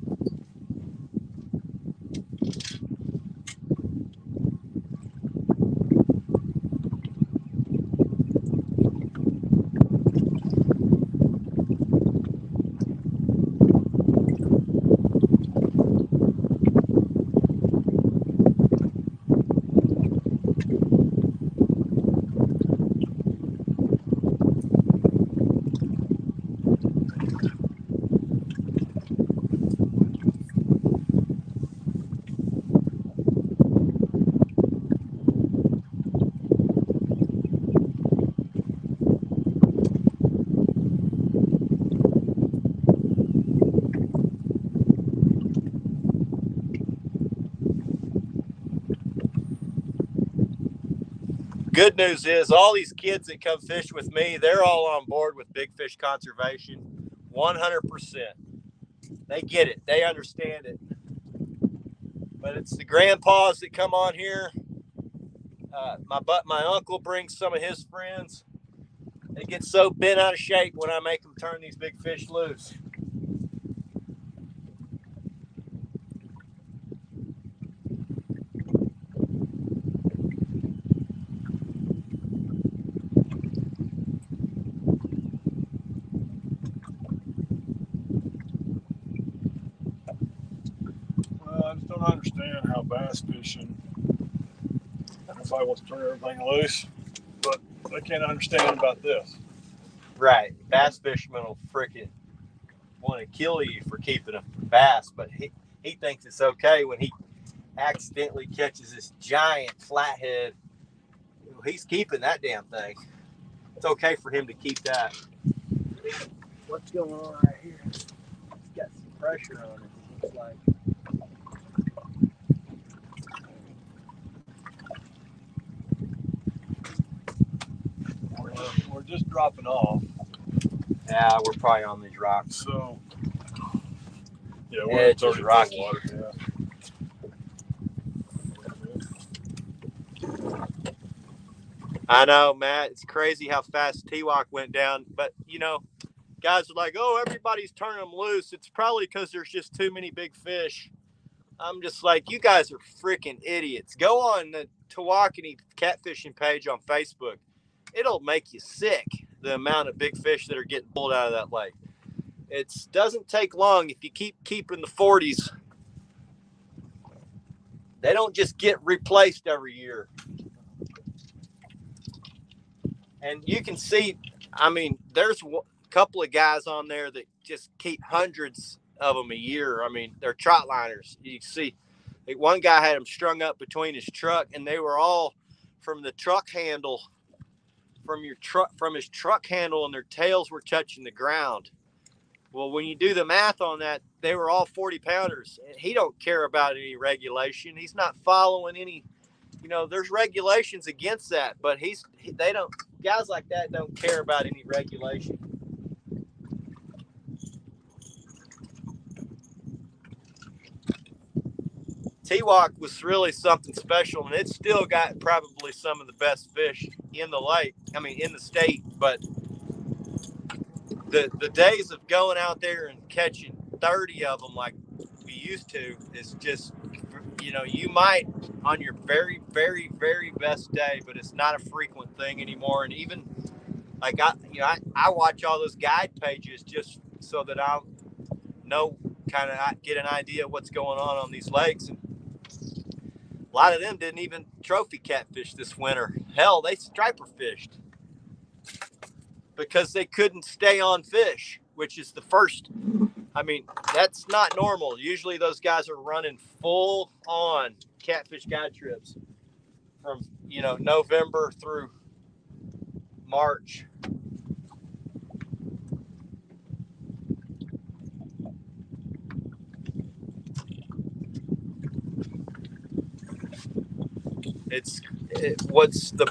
Good news is all these kids that come fish with me, they're all on board with big fish conservation 100%. They get it. They understand it. But it's the grandpas that come on here. My uncle brings some of his friends. They get so bent out of shape when I make them turn these big fish loose. I just don't understand how bass fishing, everybody wants to turn everything loose, but they can't understand about this. Right. Bass fishermen will freaking want to kill you for keeping a bass, but he thinks it's okay when he accidentally catches this giant flathead. He's keeping that damn thing. It's okay for him to keep that. What's going on right here? It's got some pressure on it. Looks like. We're just dropping off. Yeah, we're probably on these rocks. So, yeah, we're at 30 rocky. Water. Yeah. I know, Matt. It's crazy how fast T-Walk went down. But, you know, guys are like, oh, everybody's turning them loose. It's probably because there's just too many big fish. I'm just like, you guys are freaking idiots. Go on the Tawakoni catfishing page on Facebook. It'll make you sick, the amount of big fish that are getting pulled out of that lake. It doesn't take long if you keep keeping the 40s. They don't just get replaced every year. And you can see, I mean, there's a couple of guys on there that just keep hundreds of them a year. I mean, they're trot liners. You see, one guy had them strung up between his truck, and they were all from the truck handle, from his truck handle, and their tails were touching the ground. Well, when you do the math on that, they were all 40 pounders. He don't care about any regulation. He's not following any, there's regulations against that, but they don't, guys like that don't care about any regulation. T-Walk was really something special, and it's still got probably some of the best fish in the lake. I mean, in the state, but the days of going out there and catching 30 of them like we used to is just, you might on your very, very, very best day, but it's not a frequent thing anymore. And even like I watch all those guide pages just so that I'll know, kind of get an idea of what's going on these lakes. And a lot of them didn't even trophy catfish this winter. Hell, they striper fished because they couldn't stay on fish, which is the first. I mean, that's not normal. Usually those guys are running full on catfish guide trips from, November through March.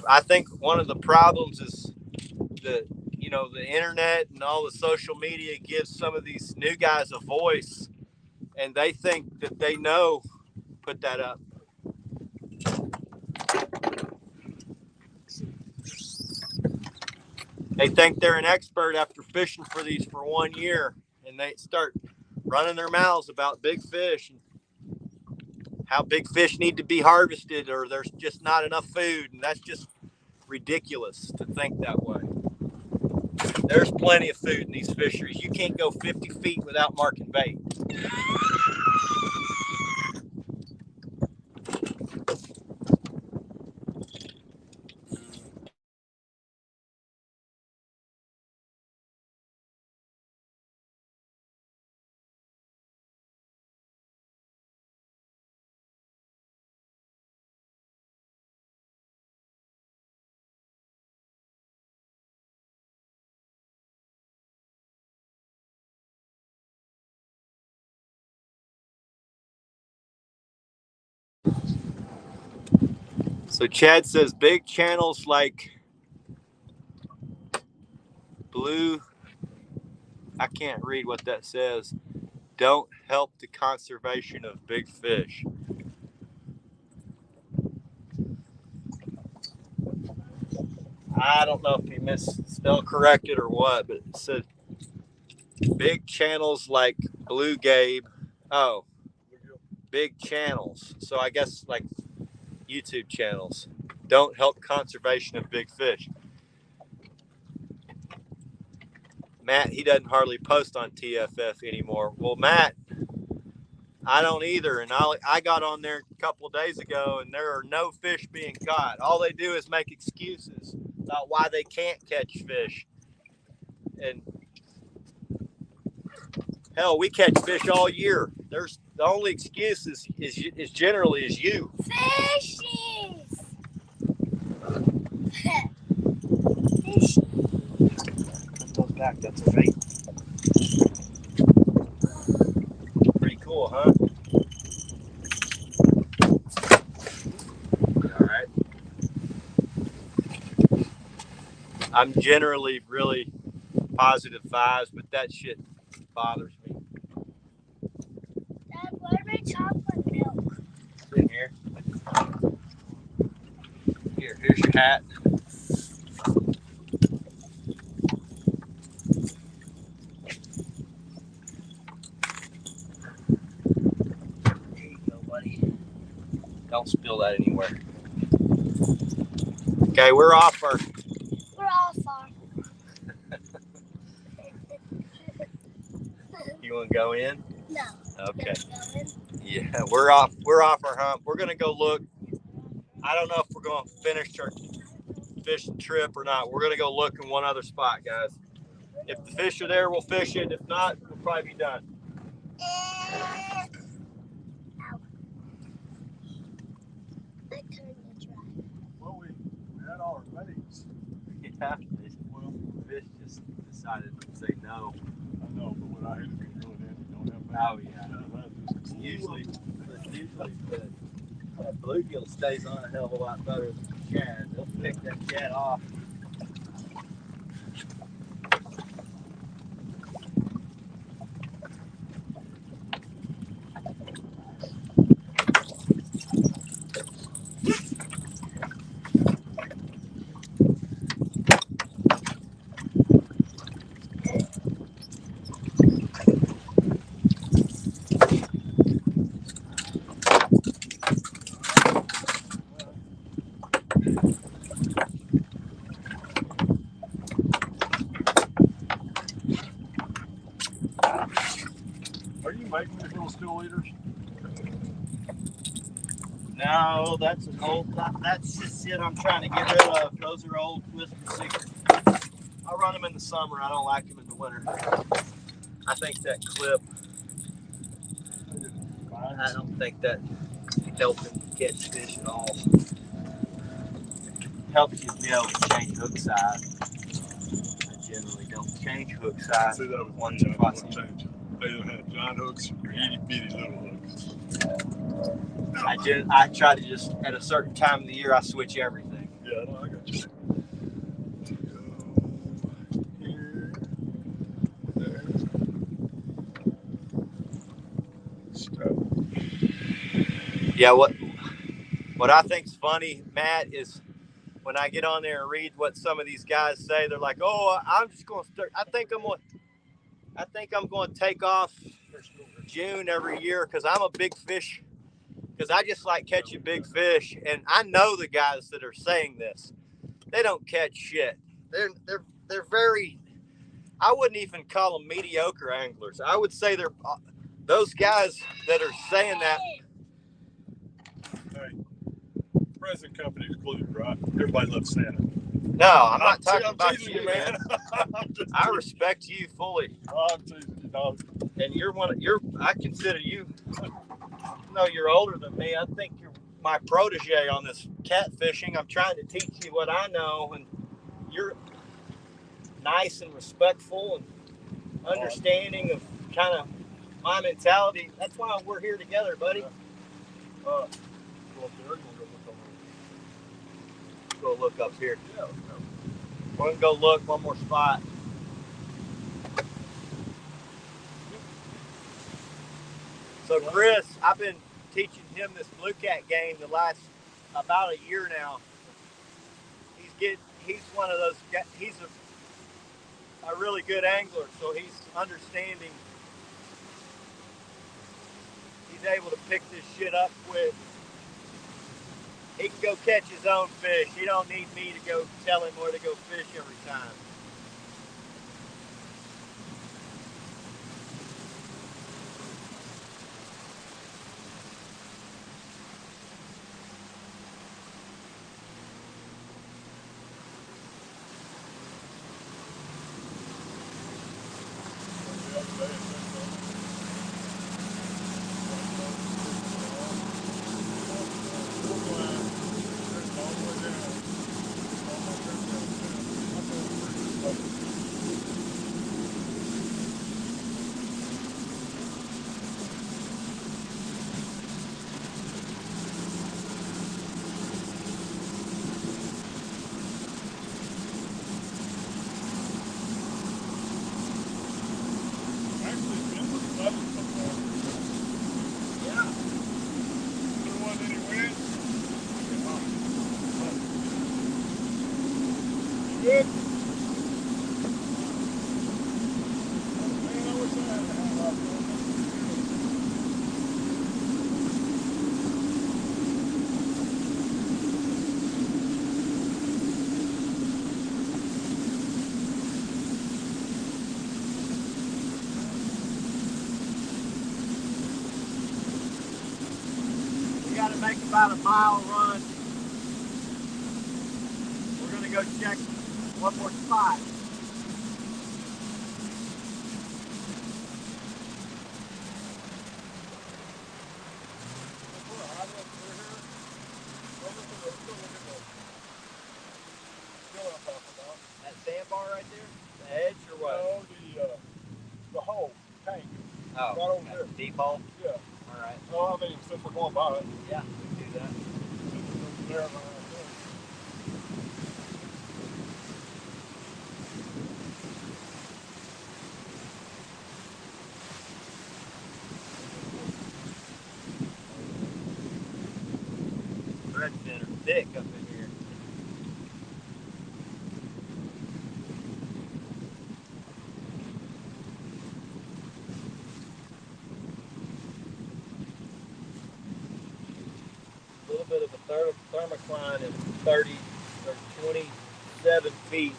I think one of the problems is the internet and all the social media gives some of these new guys a voice, and they think that they know. Put that up. They think they're an expert after fishing for these for 1 year, and they start running their mouths about big fish and how big fish need to be harvested, or there's just not enough food, and that's just ridiculous to think that way. There's plenty of food in these fisheries. You can't go 50 feet without marking bait. So Chad says big channels like I can't read what that says, don't help the conservation of big fish. I don't know if he misspelled corrected or what, but it said big channels like Blue Gabe. Oh, big channels. So I guess like YouTube channels don't help conservation of big fish. Matt, he doesn't hardly post on TFF anymore. Well, Matt, I don't either. And I got on there a couple of days ago, and there are no fish being caught. All they do is make excuses about why they can't catch fish. And hell, we catch fish all year. There's the only excuse is generally you. Fishies. Fishies. Put those back. That's a bait. Pretty cool, huh? All right. I'm generally really positive vibes, but that shit bothers me. Dad, where's my chocolate milk? In here. Here's your hat. There you go. feel that anywhere. Okay, we're off our. We're all far. You want to go in? No. Okay. Go in. Yeah, we're off our hump. We're gonna go look. I don't know if we're gonna finish our fishing trip or not. We're gonna go look in one other spot, guys. If the fish are there, we'll fish it. If not, we'll probably be done. Ow. I turned the drive. Well, we had all our baits. Yeah, well, the fish just decided to say no. I know, but when I hit it, we really didn't. You don't have baits. Oh yeah. Just Usually the bluegill stays on a hell of a lot better than the shad. They'll pick that shad off. Are you making these little steel leaders? No, that's an old. That's just it. I'm trying to get rid of. Those are old Whisper Secrets. I run them in the summer. I don't like them in the winter. I think that clip. I don't think that helps him catch fish at all. Helps you be able to change hook size. I generally don't change hook size. See, that was once or twice a year. change. They either had giant hooks or itty bitty little hooks. I try to just at a certain time of the year I switch everything. Yeah, no, I got you. Here, there. Stop. Yeah, what I think's funny, Matt, is when I get on there and read what some of these guys say, they're like, "Oh, I'm just going to start. I think I'm going to take off June every year because I'm a big fish. Because I just like catching big fish, and I know the guys that are saying this. They don't catch shit. They're very. I wouldn't even call them mediocre anglers. I would say they're those guys that are saying that. Hey, present company excluded, right? Everybody loves Santa. No, I'm not talking I'm about teasing you, man. I respect you fully, I'm teasing you, dog. and I consider you. No, you're older than me. I think you're my protege on this catfishing. I'm trying to teach you what I know, and you're nice and respectful and understanding of kind of my mentality. That's why we're here together, buddy. Go up there, Go look up here. Yeah, We're gonna go look one more spot. So Chris, I've been teaching him this Bluecatn game the last about a year now. He's one of those guys. He's a really good angler, so he's understanding. He's able to pick this shit up quick. He can go catch his own fish. He don't need me to go tell him where to go fish every time. Good. make about a mile run. We're gonna go check one more spot. That sandbar right there? The edge or what? No, the hole, tank. Oh, Right over there. deep hole? Yeah. Alright. Well, I mean, since we're going by it. Yeah, we can do that. There, right there. Redfin are thick up in here. A little bit of a thermocline is 30 or 27 feet.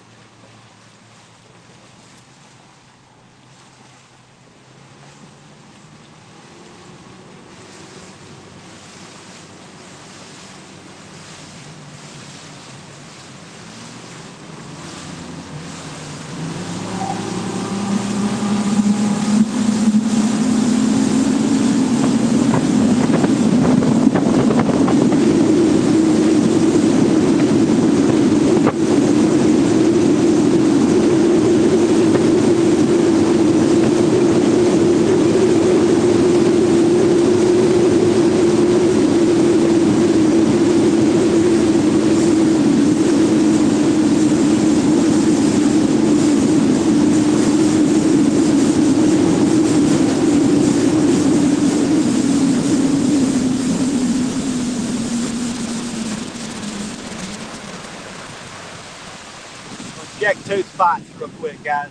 Check two spots real quick, guys.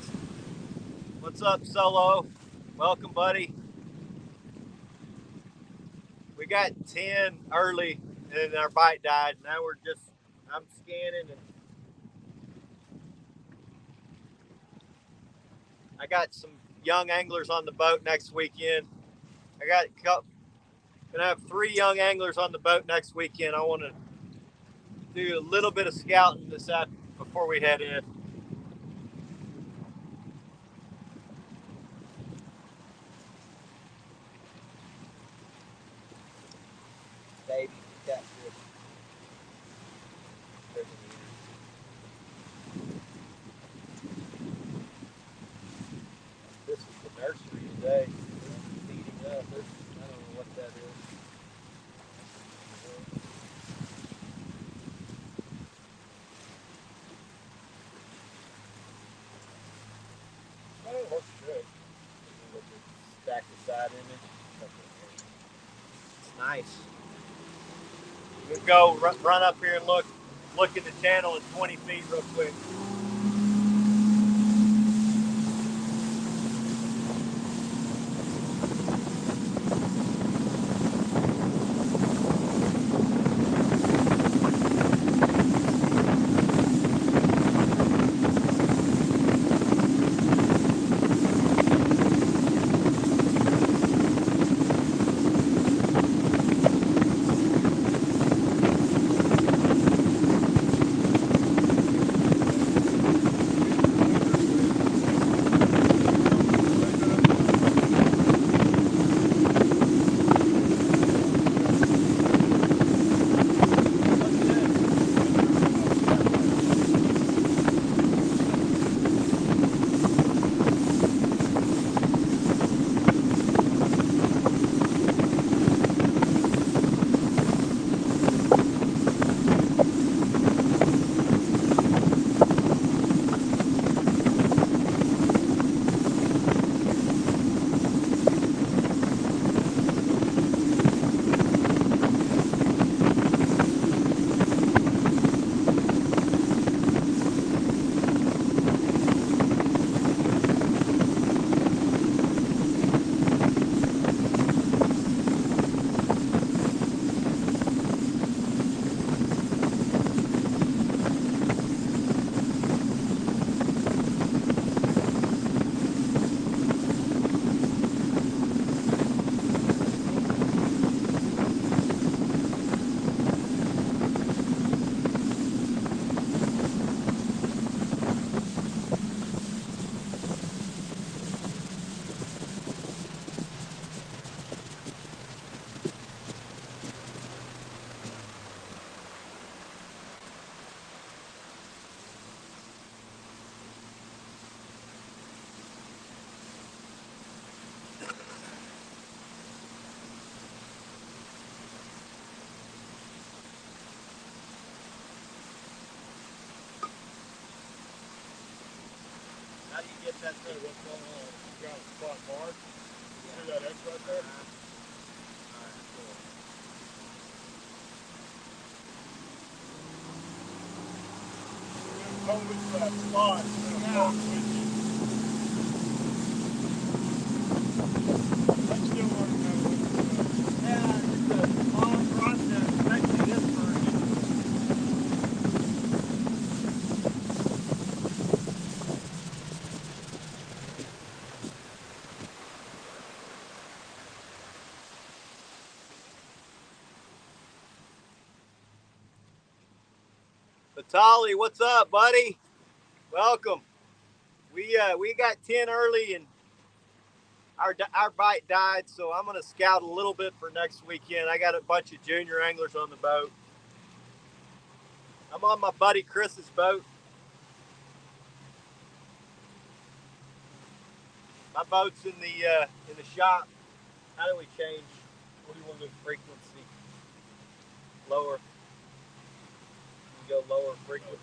What's up, Solo? Welcome, buddy. We got 10 early and our bite died. Now I'm scanning and I got some young anglers on the boat next weekend. Gonna have 3 young anglers on the boat next weekend. I want to do a little bit of scouting before we head in. Baby catfish. This is the nursery today. Feeding up. I don't know what that is. Oh, that's good. Stack the side image. It's nice. We'll go run up here and look at the channel at 20 feet real quick. do you get that Hey, thing? what's going on? You got a spot mark? See that X right there? Alright, cool. Hold it to that spot. Yeah. I'm still learning how to look at that. Yeah, it's a long process, especially this version. Vitali, what's up, buddy? Welcome. We got 10 early and our bite died, so I'm gonna scout a little bit for next weekend. I got a bunch of junior anglers on the boat. I'm on my buddy Chris's boat. My boat's in the shop. How do we change? What do you want to do? Frequency. Lower. You go lower frequency.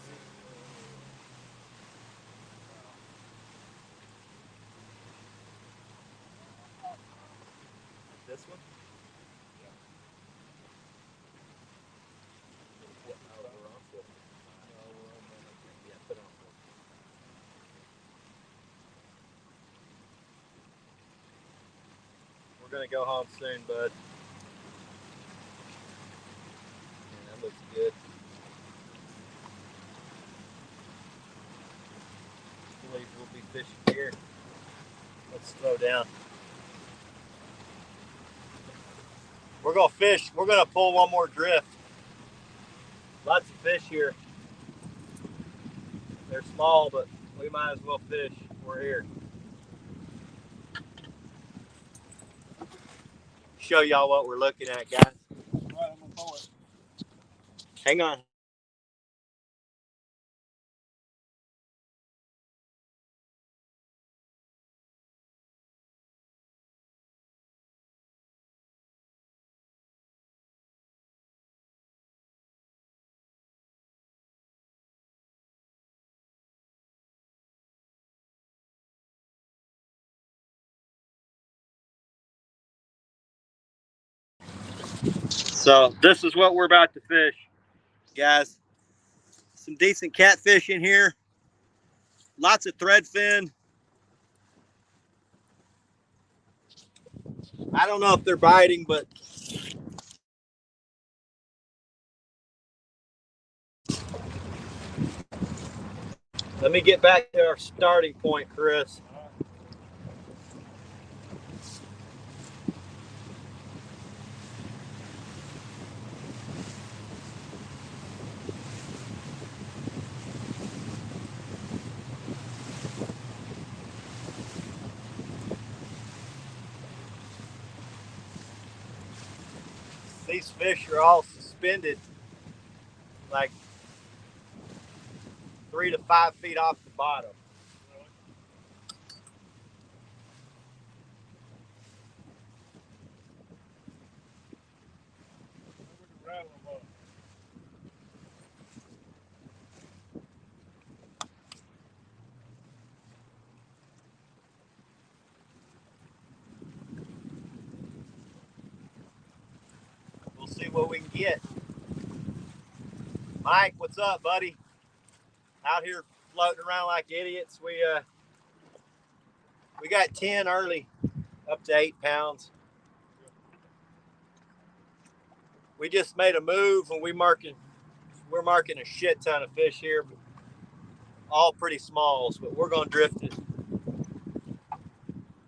This one? Yeah, we're on full. Yeah, put it on full. We're gonna go home soon, bud. Yeah, that looks good. I believe we'll be fishing here. Let's slow down. We're gonna fish. We're gonna pull one more drift. Lots of fish here. They're small, but we might as well fish. We're here. Show y'all what we're looking at, guys. All right, I'm gonna pull it. Hang on. So this is what we're about to fish, guys. Some decent catfish in here. Lots of threadfin. I don't know if they're biting, but let me get back to our starting point, Chris. These fish are all suspended like 3 to 5 feet off the bottom. Rattle them up. We'll see what we can get. Mike, what's up, buddy? Out here floating around like idiots. We got 10 early, up to 8 pounds. We just made a move and we're marking a shit ton of fish here, all pretty smalls, but we're gonna drift it.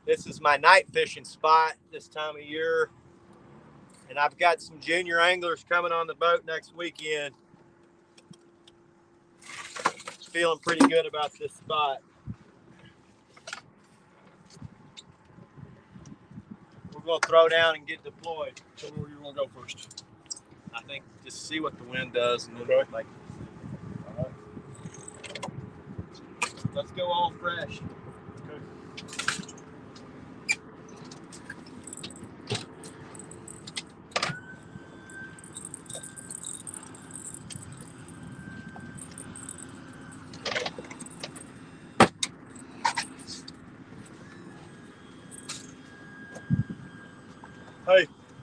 This is my night fishing spot this time of year, and I've got some junior anglers coming on the boat next weekend. Feeling pretty good about this spot. We're gonna throw down and get deployed. Tell me where you want to go first. I think just see what the wind does, and then Okay. like, All right. let's go all fresh. Okay.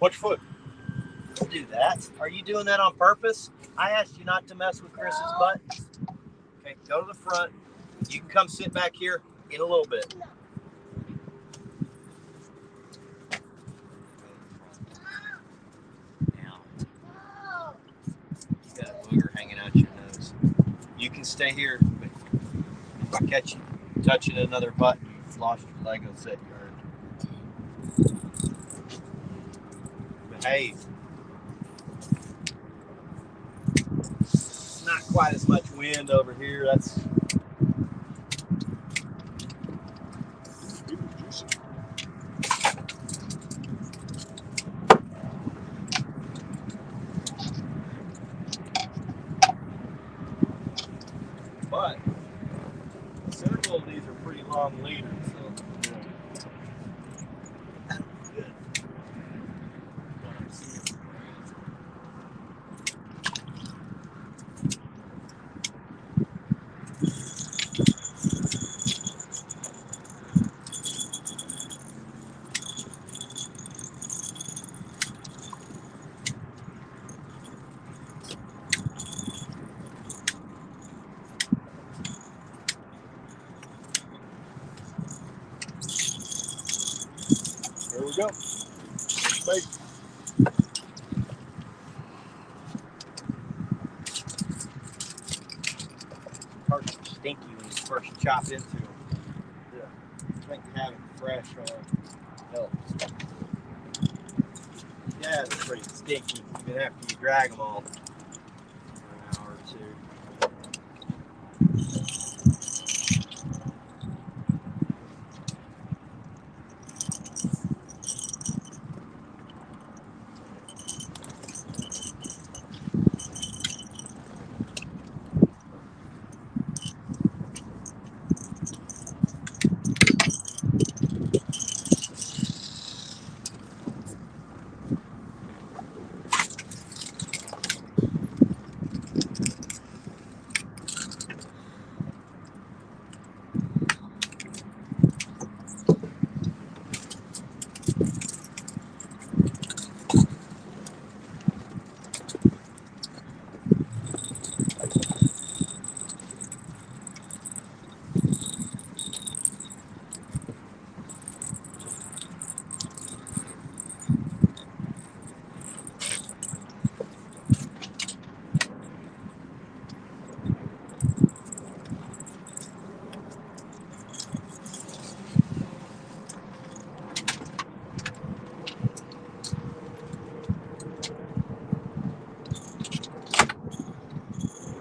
Watch your foot. Don't do that. Are you doing that on purpose? I asked you not to mess with Chris's buttons. Okay, go to the front. You can come sit back here in a little bit. Now, you got a booger hanging out your nose. You can stay here, but if I catch you touching another button, you've lost your Lego set you earned. Behave. Not quite as much wind over here. That's but several of these are pretty long leaders, so good. There we go. Bait. Parts are stinky when you first chop into them. Yeah. I think having fresh helps. Yeah, it's pretty stinky even after you drag them all for an hour or two.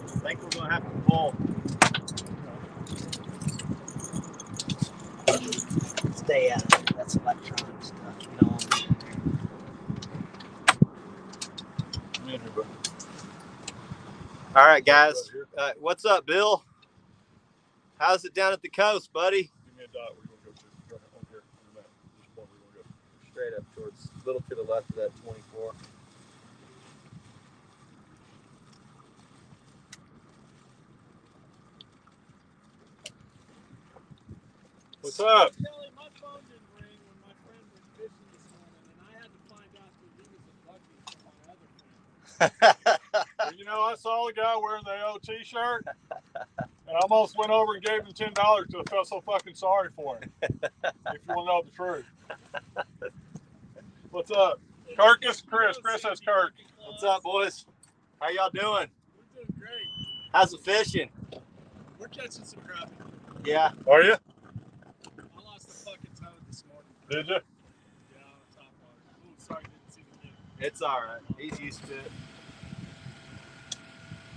I think we're going to have to pull. Stay out of it. That's electronic stuff. You don't want to be in here. All right, guys. What's up, Bill? How's it down at the coast, buddy? Give me a dot where you want to go to. Go ahead, on here, on the map. This point where you want to go. Straight up towards, a little to the left of that 24. What's up? Kelly, my phone didn't ring when my friend was fishing this morning, and I had to find out that he was a buggy for my other friend. Well, you know, I saw the guy wearing the old T-shirt, and I almost went over and gave him $10 because I felt so fucking sorry for him. If you want to know the truth. What's up? Kirk is Chris. Chris has Kirk. What's up, boys? How y'all doing? We're doing great. How's the fishing? We're catching some crappie. Yeah. Are you? I lost a fucking toad this morning. Did you? Yeah, on the top water. Ooh, sorry, didn't see the gift. It's all right. He's used to it.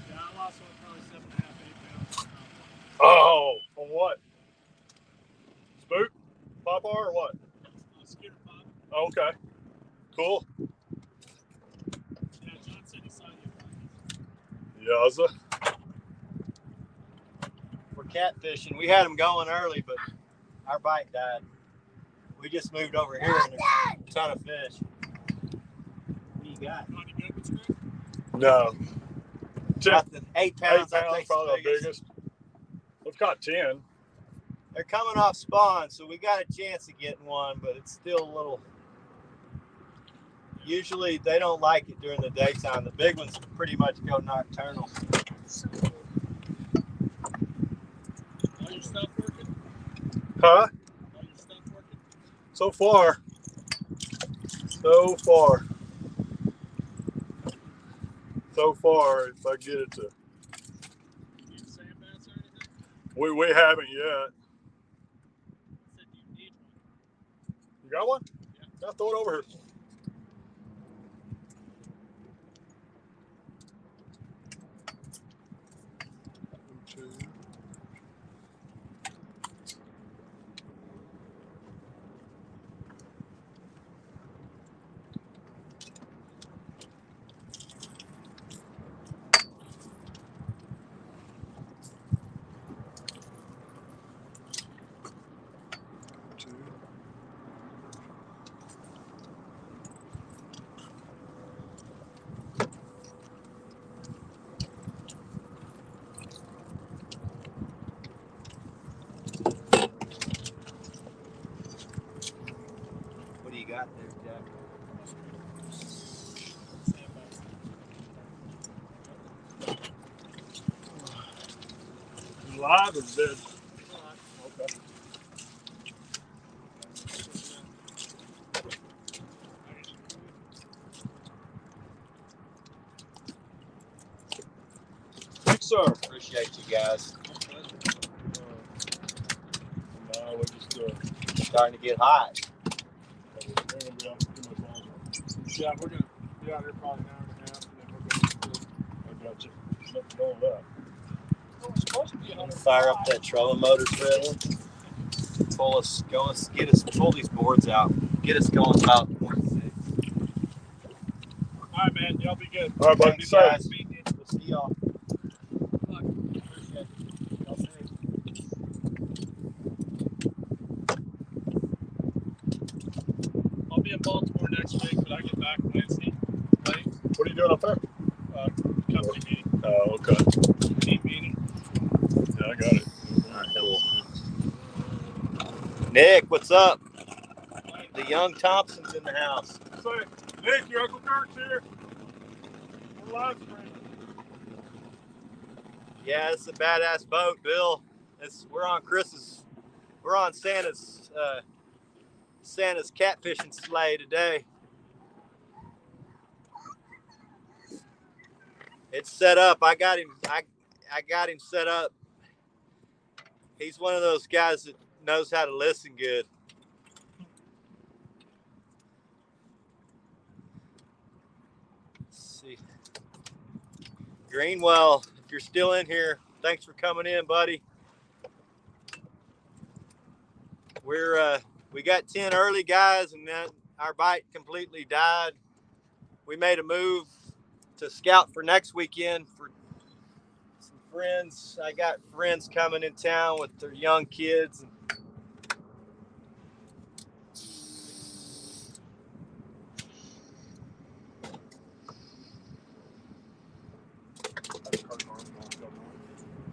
Yeah, I lost one probably 7.5, 8 pounds. Oh, on what? Spook? Pop R or what? Skitter pop. Oh, okay. Cool. Yeah, John said he saw you. Yaza. We're catfishing. We had them going early, but our bite died. We just moved over here and there's a ton of fish. What do you got? You want any good ones, Greg? No. Nothing. 8 pounds. 8 I pounds, think probably the biggest. We've caught 10. They're coming off spawn, so we got a chance of getting one, but it's still a little. Usually they don't like it during the daytime. The big ones pretty much go nocturnal. All your stuff working? Huh? All your stuff working? So far. So far. So far, if I get it to. You need sand bats or anything? We haven't yet. Said you need one. You got one? Yeah. I'll throw it over here. What do you got there, Jack? Sand bats. Live or dead? Okay. Yes, sir. Appreciate you guys. No, we just Starting to get hot. we're gonna be out too much longer. Yeah, we're going to be out here probably an hour and a half, and then we're going to. I got you. Nothing wrong with that. Oh, it's supposed to be 100. Fire up that trolling motor, Trevor. Pull us, pull these boards out. Get us going about 26. All right, man. Y'all be good. All right, buddy. Thanks, Be guys. safe. We'll see y'all. Fuck. Appreciate it. Y'all safe. I'll be in Baltimore next week, but I get back Wednesday. Late. What are you doing up there? Company meeting. Oh, okay. Team meeting. Yeah, I got it. All right, cool. Nick, what's up? The young Thompson's in the house. Say, Nick, your Uncle Kurt's here. We're live streaming. Yeah, it's a badass boat, Bill. We're on Santa's catfishing sleigh today. It's set up. I got him set up. He's one of those guys that knows how to listen good. Let's see. Greenwell, if you're still in here, thanks for coming in, buddy. We got 10 early guys, and then our bite completely died. We made a move to scout for next weekend for some friends. I got friends coming in town with their young kids.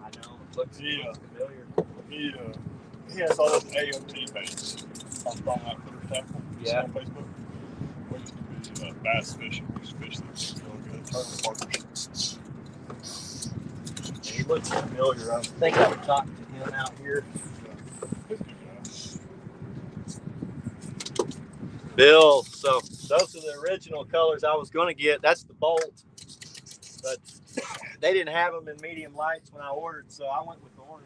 I know. It looks familiar. He has all those AOT baits on that footer tackle. Yeah. On Facebook. We used to be bass fishing. We used to fish them. Really good. Tournament partners. He looks familiar. I think I've talked to him out here. Bill, so those are the original colors I was going to get. That's the Bolt, but they didn't have them in medium lights when I ordered, so I went with the orange.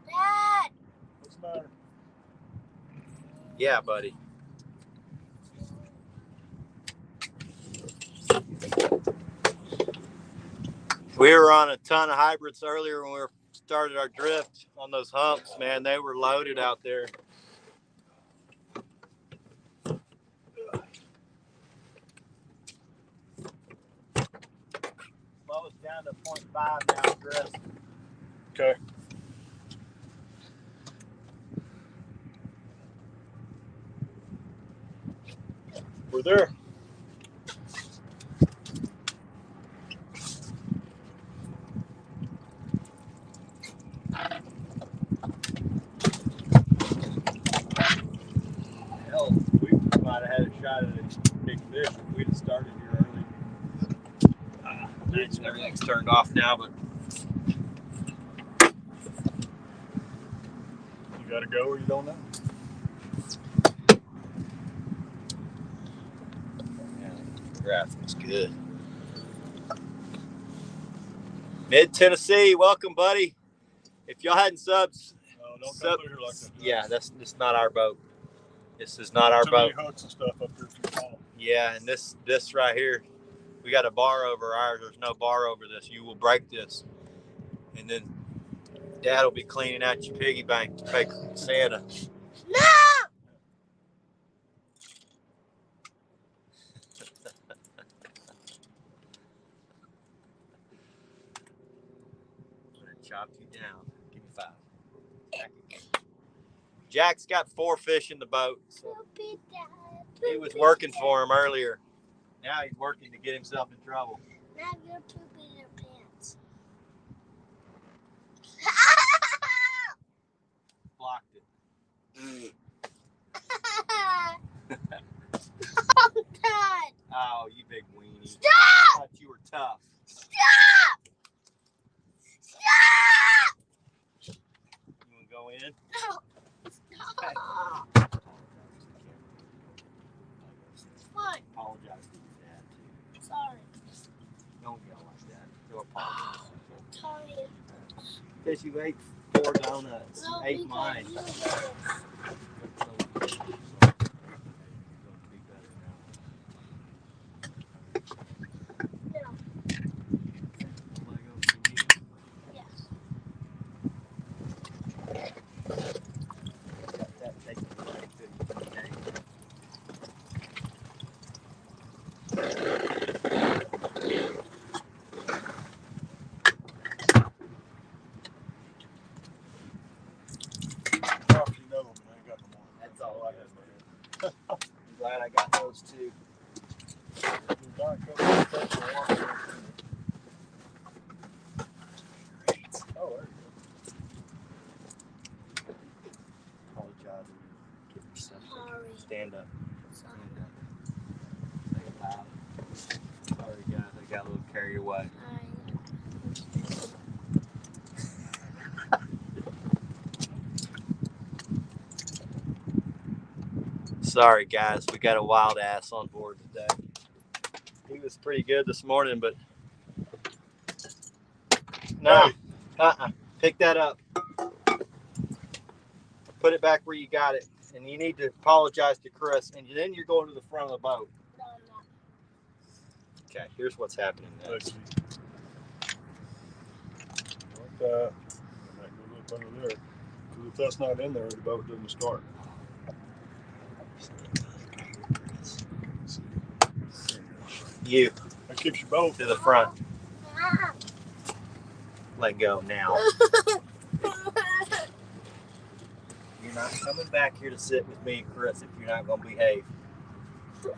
Dad! What's the matter? Yeah, buddy. We were on a ton of hybrids earlier when we started our drift on those humps, man. They were loaded out there. Slow us down to 0.5 now, Chris. Okay. We're there. Hell, we might have had a shot at a big fish if we'd have started here early. Imagine everything's turned off now, but You got to go or you don't know. the graph was good. Mid Tennessee, welcome, buddy. If y'all hadn't subs, No, don't Sub- come through here like that. yeah, this not our boat. This is not our Too boat. many hooks and stuff up here for the fall. Yeah, and this right here, we got a bar over ours. There's no bar over this. You will break this, and then Dad will be cleaning out your piggy bank to pay Santa. No! I'm gonna chop you down. Give me 5. Jack's got 4 fish in the boat. So he was working for him earlier. Now he's working to get himself in trouble. Now you're pooping your pants. Blocked it. I'm done. Oh, you big weenie. Stop! I thought you were tough. Stop! Stop! You want to go in? No. Stop. It's fine. Apologize to your dad, too. Sorry. Don't yell like that. Go apologize. Sorry. Because you ate 4 donuts. No, You ate because mine. you did. No. Yes. Drop you know, but I ain't got no more. That's all I have. I'm glad I got those too. Oh, there you Apologize. Get yourself. Sorry. Stand up. Sorry. Stand up. Say it loud. Sorry, guys. I got a little carried away. Sorry, guys. We got a wild ass on board today. He was pretty good this morning, but no. Pick that up. Put it back where you got it. And you need to apologize to Chris. And then you're going to the front of the boat. No, I'm not. Okay, here's what's happening go. next. Like that. And that goes up under there. Because if that's not in there, the boat doesn't start. You That keeps you both. to the front. Ah. Let go now. You're not coming back here to sit with me and Chris if you're not going to behave. Stand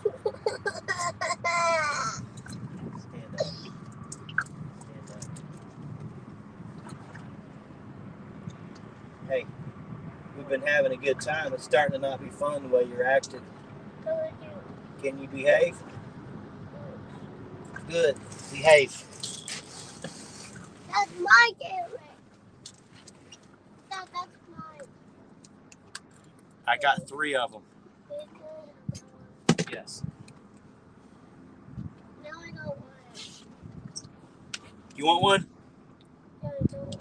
up. Stand up. Hey, we've been having a good time. It's starting to not be fun the way you're acting. Can you behave? Good. Behave. That's my camera. That's mine. I got 3 of them. Yes. Now I don't want it. You want one? No, I don't want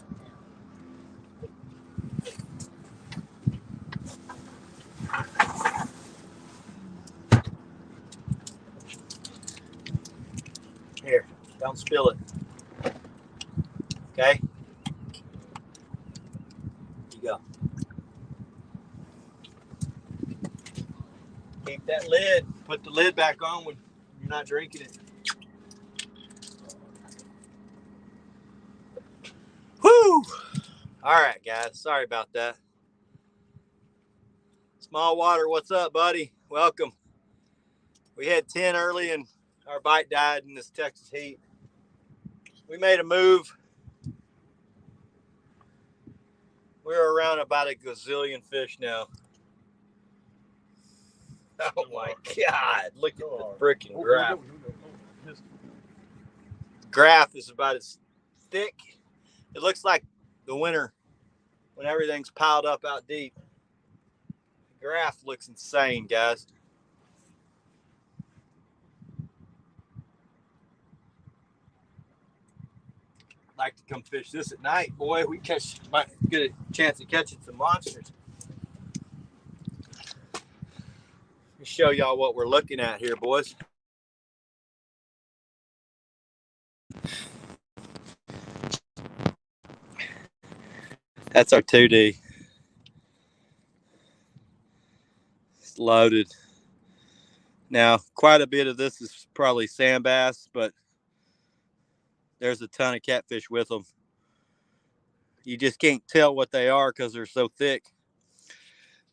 Here, don't spill it. Okay? Here you go. Keep that lid. Put the lid back on when you're not drinking it. Woo! All right, guys. Sorry about that. Small Water, what's up, buddy? Welcome. We had 10 early and our bite died in this Texas heat. We made a move. We're around about a gazillion fish now. Oh my God. Look at the freaking graph. Graph is about as thick. It looks like the winter when everything's piled up out deep. The graph looks insane, guys. Like to come fish this at night, boy. We might get a chance of catching some monsters. Let me show y'all what we're looking at here, boys. That's our 2D. It's loaded. Now, quite a bit of this is probably sand bass, but there's a ton of catfish with them. You just can't tell what they are because they're so thick.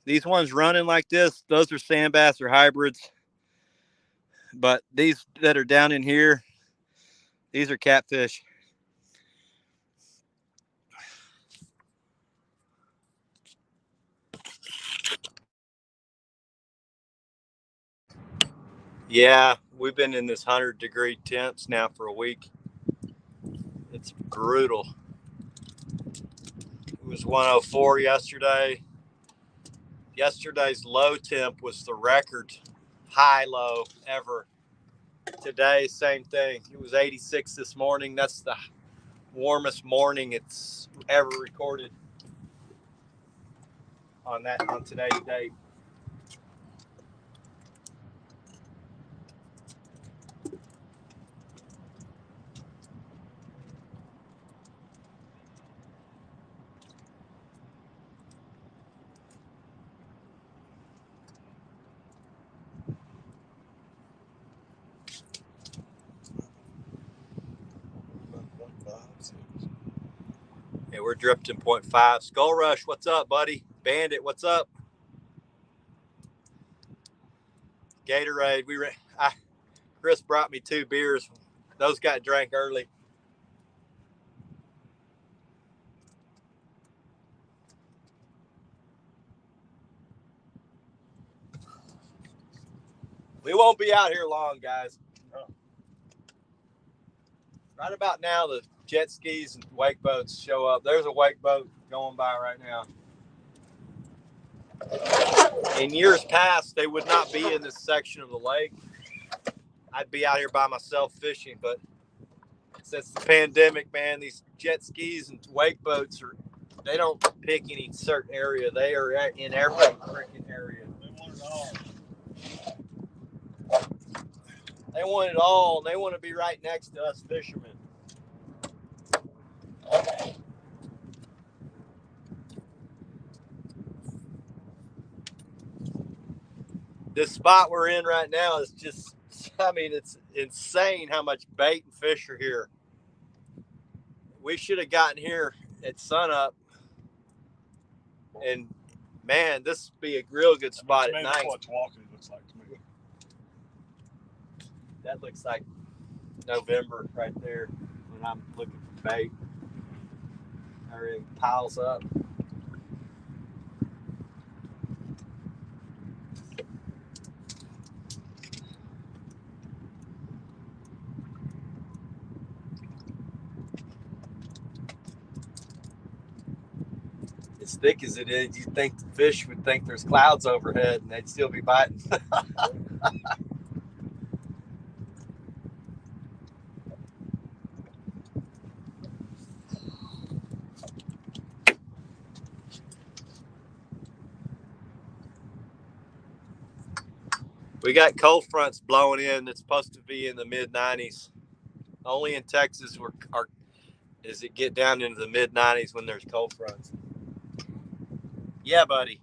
These ones running like this, those are sand bass or hybrids. But these that are down in here, these are catfish. Yeah, we've been in this 100-degree temps now for a week. It's brutal. It was 104 yesterday. Yesterday's low temp was the record high low ever. Today, same thing. It was 86 this morning. That's the warmest morning it's ever recorded on today's date. Yeah, we're drifting 0.5. Skull Rush, what's up, buddy? Bandit, what's up? Gatorade, Chris brought me 2 beers. Those got drank early. We won't be out here long, guys. Right about now, the jet skis and wake boats show up. There's a wake boat going by right now. In years past, they would not be in this section of the lake. I'd be out here by myself fishing, but since the pandemic, man, these jet skis and wake boats they don't pick any certain area. They are in every freaking area. They want it all. They want it all. They want to be right next to us fishermen. This spot we're in right now is just, I mean, it's insane how much bait and fish are here. We should have gotten here at sunup. And man, this would be a real good spot at night. That's what walking looks like to me. That looks like November right there when I'm looking for bait. Everything piles up. As thick as it is, you'd think the fish would think there's clouds overhead and they'd still be biting. We got cold fronts blowing in. It's supposed to be in the mid-90s. Only in Texas does it get down into the mid-90s when there's cold fronts. Yeah, buddy.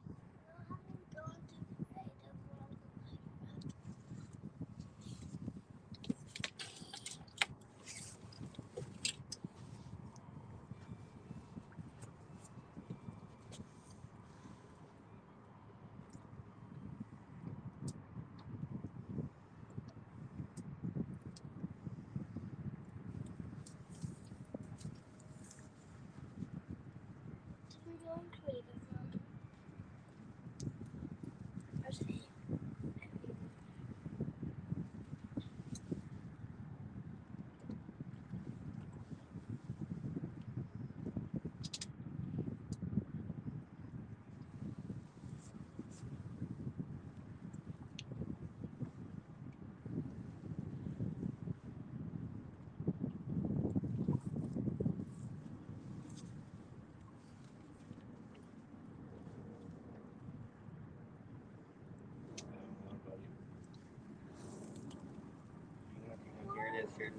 here.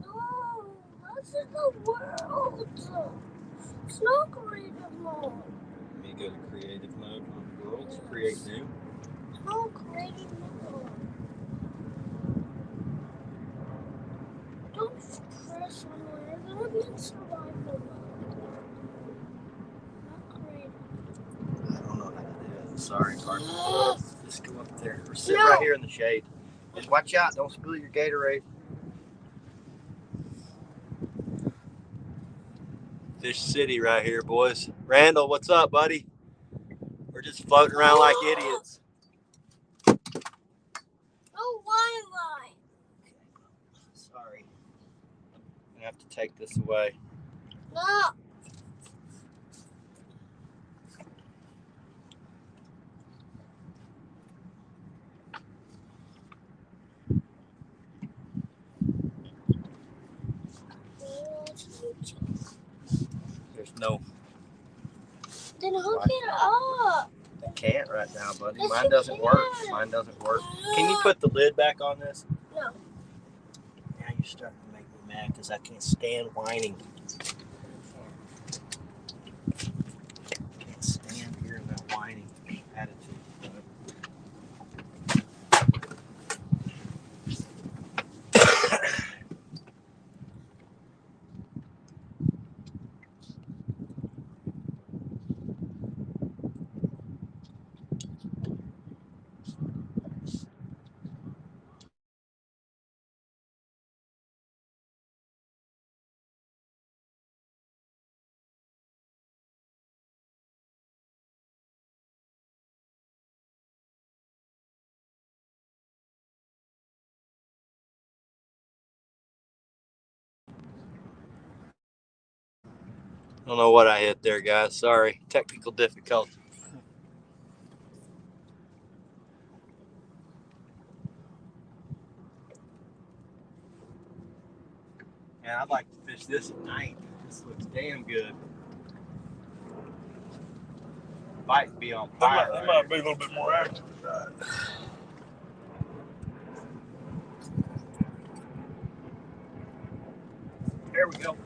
No, that's in the world. It's not creative mode. Let me go to creative mode on worlds. Create new. It's not creative mode. Don't press on there. You're gonna be in survival mode. Not creative. I don't know how to do it. Sorry, partner. Just go up there. Or sit No. right here in the shade. Just watch out. Don't spill your Gatorade. Fish City right here, boys. Randall, what's up, buddy? We're just floating around like idiots. Oh, why am I? Sorry. I'm gonna have to take this away. No. There's no. Then hook it up. I can't right now, buddy. Yes, Mine you doesn't work. can. Mine doesn't work. Can you put the lid back on this? No. Now you're starting to make me mad because I can't stand whining. Can't stand hearing that whining attitude. I don't know what I hit there, guys. Sorry. Technical difficulty. Man, I'd like to fish this at night. This looks damn good. Might be on fire. They might be a little bit more active tonight. There we go.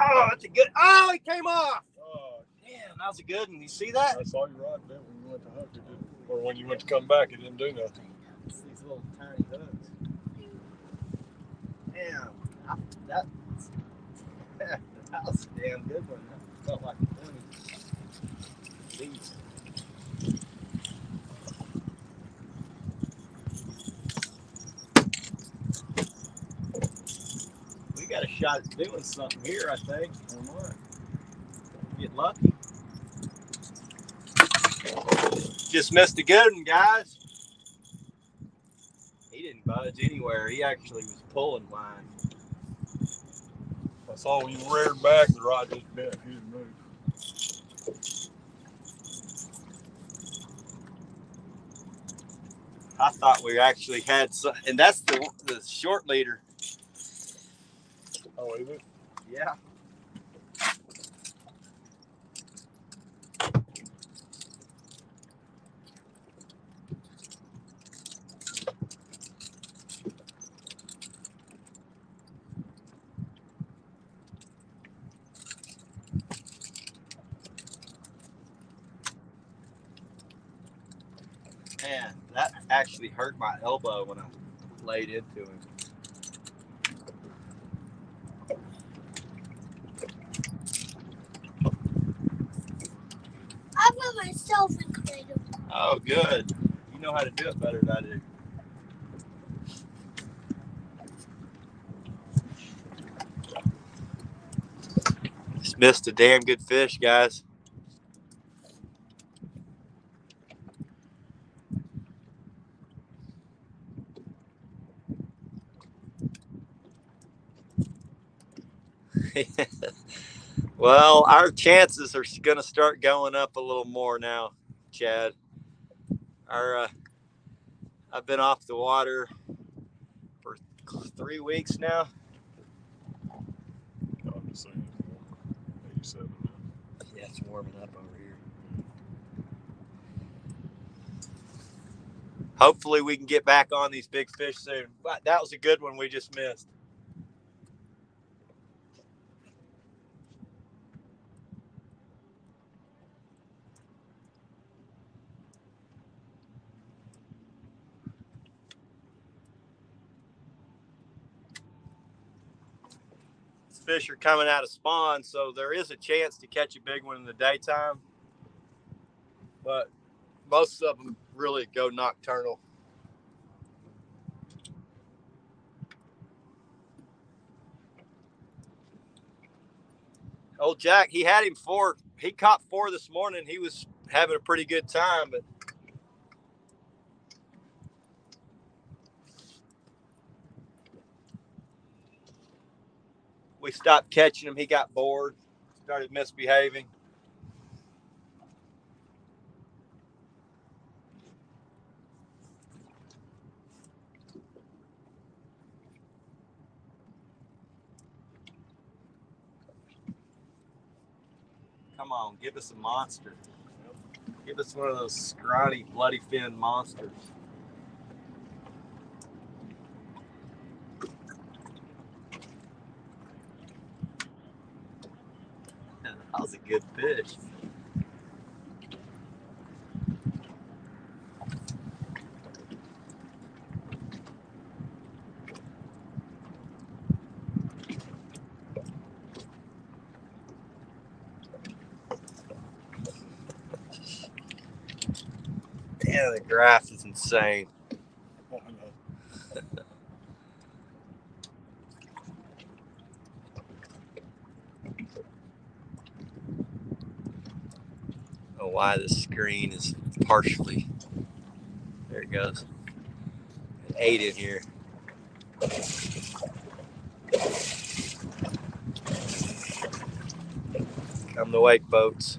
Oh, that's a good. Oh, he came off. Oh, Damn, that was a good one. You see that? I saw you rod bent when you went to hook. It didn't, or when you went to come back, it didn't do nothing. It's these little tiny hooks. Damn, that was a damn good one. That felt like a 20. These. We got a shot at doing something here, I think. Get lucky. Just missed a good one, guys. He didn't budge anywhere. He actually was pulling line. I saw when you reared back, the rod just bent. He didn't move. I thought we actually had some, and that's the short leader. Oh, is it? Yeah. Man, that actually hurt my elbow when I laid into him. I put myself in creative. Oh, good. You know how to do it better than I do. Just missed a damn good fish, guys. Well, our chances are going to start going up a little more now, Chad. I've been off the water for 3 weeks now. I'm just saying. 87 now. Yeah, it's warming up over here. Hopefully we can get back on these big fish soon. But that was a good one we just missed. Fish are coming out of spawn, so there is a chance to catch a big one in the daytime, but most of them really go nocturnal. Old Jack, he caught 4 this morning. He was having a pretty good time, but we stopped catching him. He got bored, started misbehaving. Come on, give us a monster. Give us one of those scrawny, bloody fin monsters. That was a good fish. Yeah, the grass is insane. I don't know why the screen is partially. There it goes. 8 in here. Come to wake boats.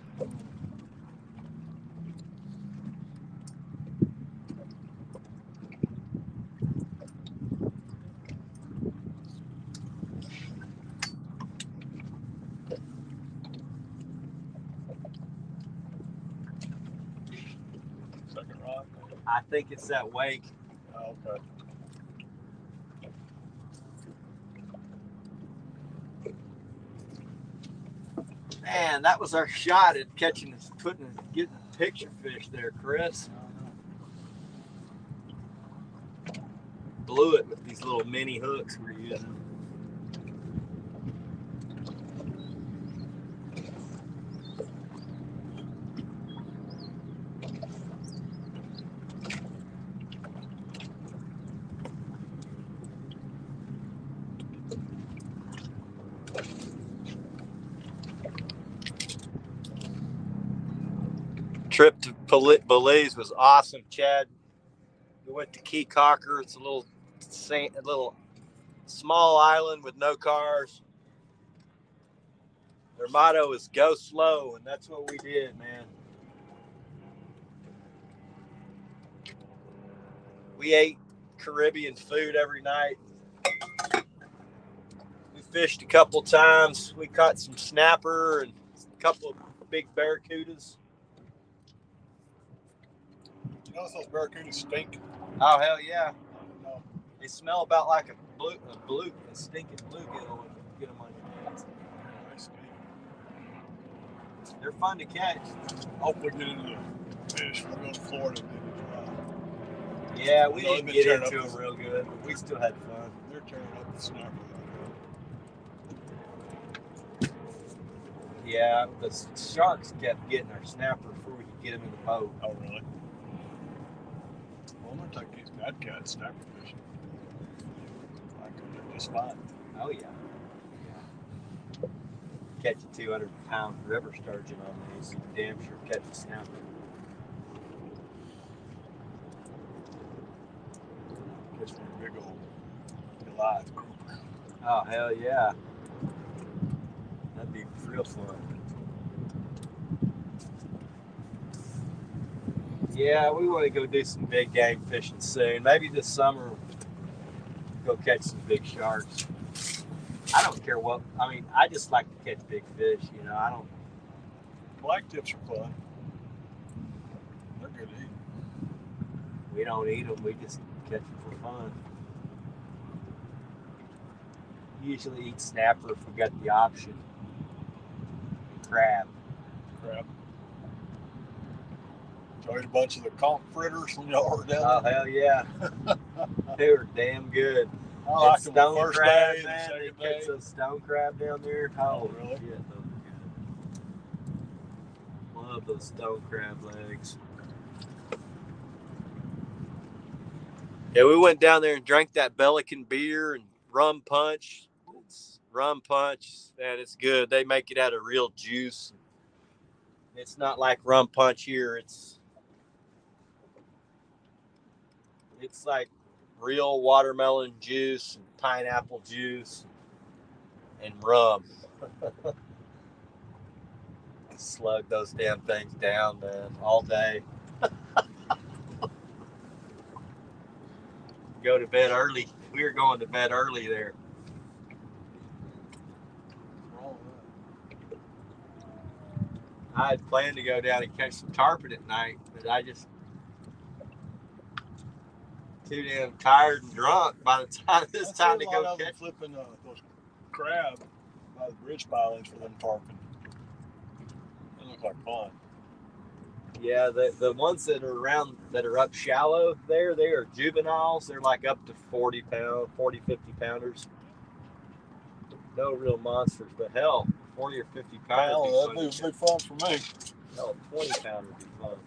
Second rod? I think it's that wake. Oh, okay. Man, that was our shot at getting a picture fish there, Chris. Blew it with these little mini hooks we're using. Trip to Belize was awesome, Chad. We went to Key Cocker. It's a little small island with no cars. Their motto is go slow, and that's what we did, man. We ate Caribbean food every night. We fished a couple times. We caught some snapper and a couple of big barracudas. You know those barracudas stink? Oh, hell yeah. No. They smell about like a stinking bluegill when you get them on your hands. They stink. They're fun to catch. Hopefully get into the fish. We'll go to Florida. Yeah, we didn't get tearing into up them real good, but we still had fun. They're tearing up the snapper. Yeah, the sharks kept getting our snapper before we could get them in the boat. Oh, really? Well, I'm going to take these bad cat snapper fishing. I could do just fine. Oh, yeah. Catch a 200-pound river sturgeon on these. Damn sure catch a snapper. Catch one big old Goliath grouper. Oh, hell yeah. That'd be real fun. Yeah, we want to go do some big game fishing soon. Maybe this summer, go catch some big sharks. I don't care what. I mean, I just like to catch big fish. You know, I don't. Black tips are fun. They're good to eat. We don't eat them. We just catch them for fun. Usually eat snapper if we got the option. And crab. Crap. So I ate a bunch of the conch fritters when y'all were down Oh there. hell yeah! They were damn good. I like And them the stone first crab, day and the man. They second catch day. those stone crab down there. Oh, really? shit, those are good. Love those stone crab legs. Yeah, we went down there and drank that Bluecatn beer and rum punch. It's rum punch, man. It's good. They make it out of real juice. It's not like rum punch here. It's like real watermelon juice and pineapple juice and rum. Slug those damn things down, man, all day. Go to bed early. We were going to bed early there. I had planned to go down and catch some tarpon at night, but I just too damn tired and drunk by the time it's time to go catch. Flipping those crab by the bridge pilings for them tarpon. They look like fun. Yeah, the ones that are around that are up shallow there, they are juveniles. They're like up to 40 pounders. No real monsters, but hell, 40 or 50 pounders. Well, that'd be fun for me. Hell, 20 pounder would be fun.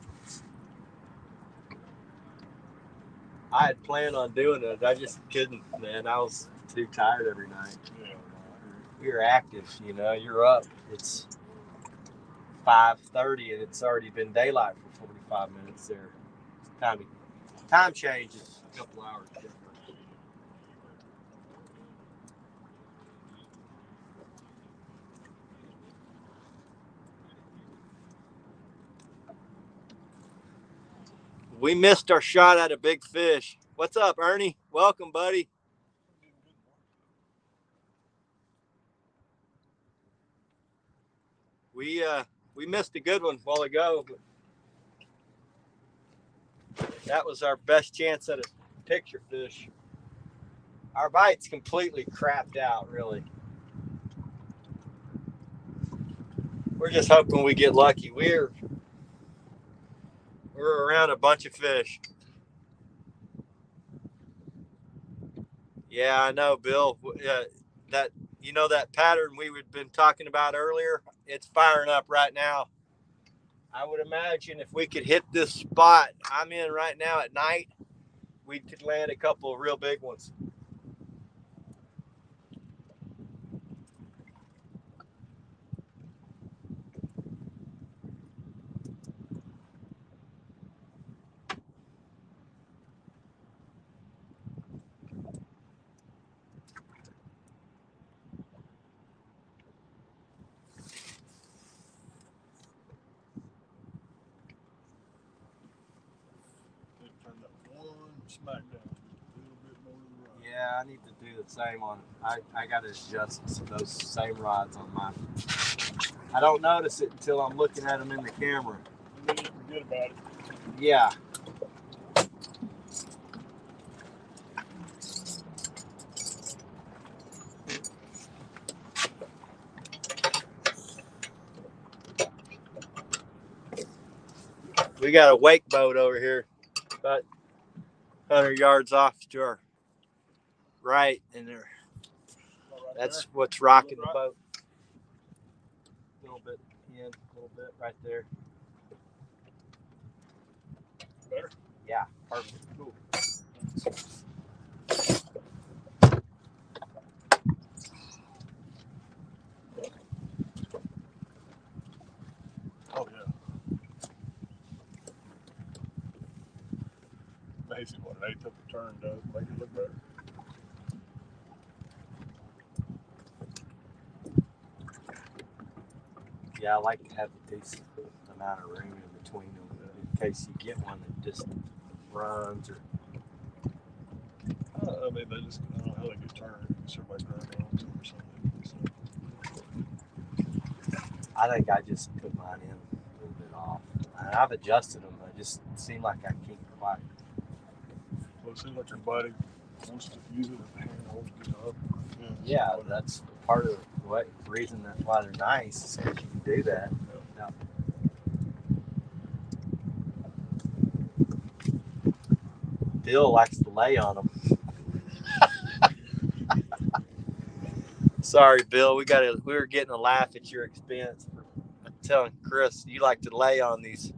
I had planned on doing it. I just couldn't, man. I was too tired every night. Yeah. You're active, you know. You're up. It's 5:30 and it's already been daylight for 45 minutes there. Time changes a couple hours different. We missed our shot at a big fish. What's up, Ernie? Welcome, buddy. We missed a good one a while ago, but that was our best chance at a picture fish. Our bite's completely crapped out, really. We're just hoping we get lucky. We're around a bunch of fish. Yeah, I know, Bill. That that pattern we had been talking about earlier, it's firing up right now. I would imagine if we could hit this spot I'm in right now at night, we could land a couple of real big ones. Turn that one smack down. A little bit more to the right. Yeah, I need to do the same on. I got to adjust those same rods on mine. I don't notice it until I'm looking at them in the camera. And then you forget about it. Yeah. We got a wake boat over here, about 100 yards off to our right, and there. Right That's there. what's rocking the Right. boat. A little bit in, a little bit right there. Better? Yeah, perfect. Cool. Oh, yeah. Amazing what an eighth of a turn does. Make it look better. Yeah, I like to have a decent amount of room in between them in case you get one that just runs or. I mean, they just, I don't know how they get turned. Everybody's running on to them or something. So. I think I just put mine in a little bit off. I've adjusted them. I just seem like I can't quite it seems like your buddy wants to use it as a handhold to get up. Yeah, that's part of the reason that's why they're nice, is because you can do that. Yeah. Bill likes to lay on them. Sorry, Bill. We were getting a laugh at your expense. I'm telling Chris, you like to lay on these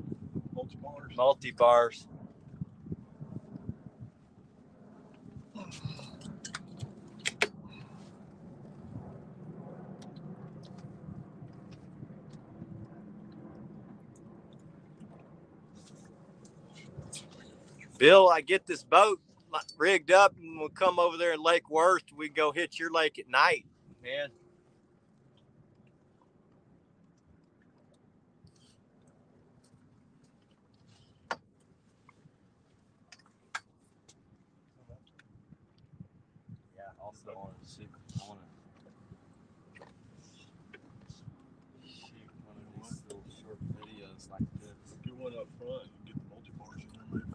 multi-bars. Bill, I get this boat rigged up, and we'll come over there in Lake Worth. We go hit your lake at night, man. Yeah, also I want to shoot one of these little short videos like this. Get one up front and get the multi-bars in there, maybe.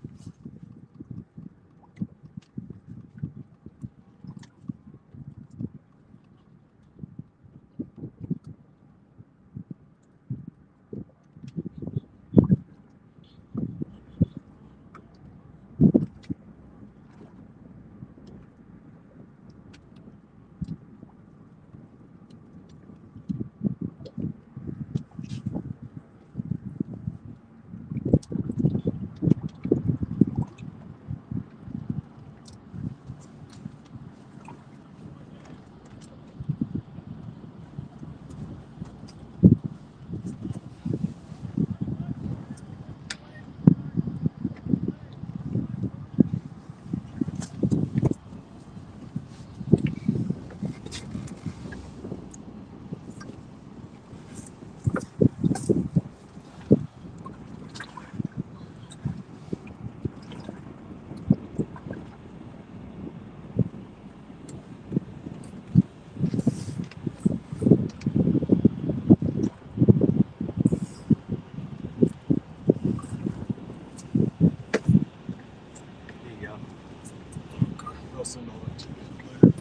I'll send all that to you later.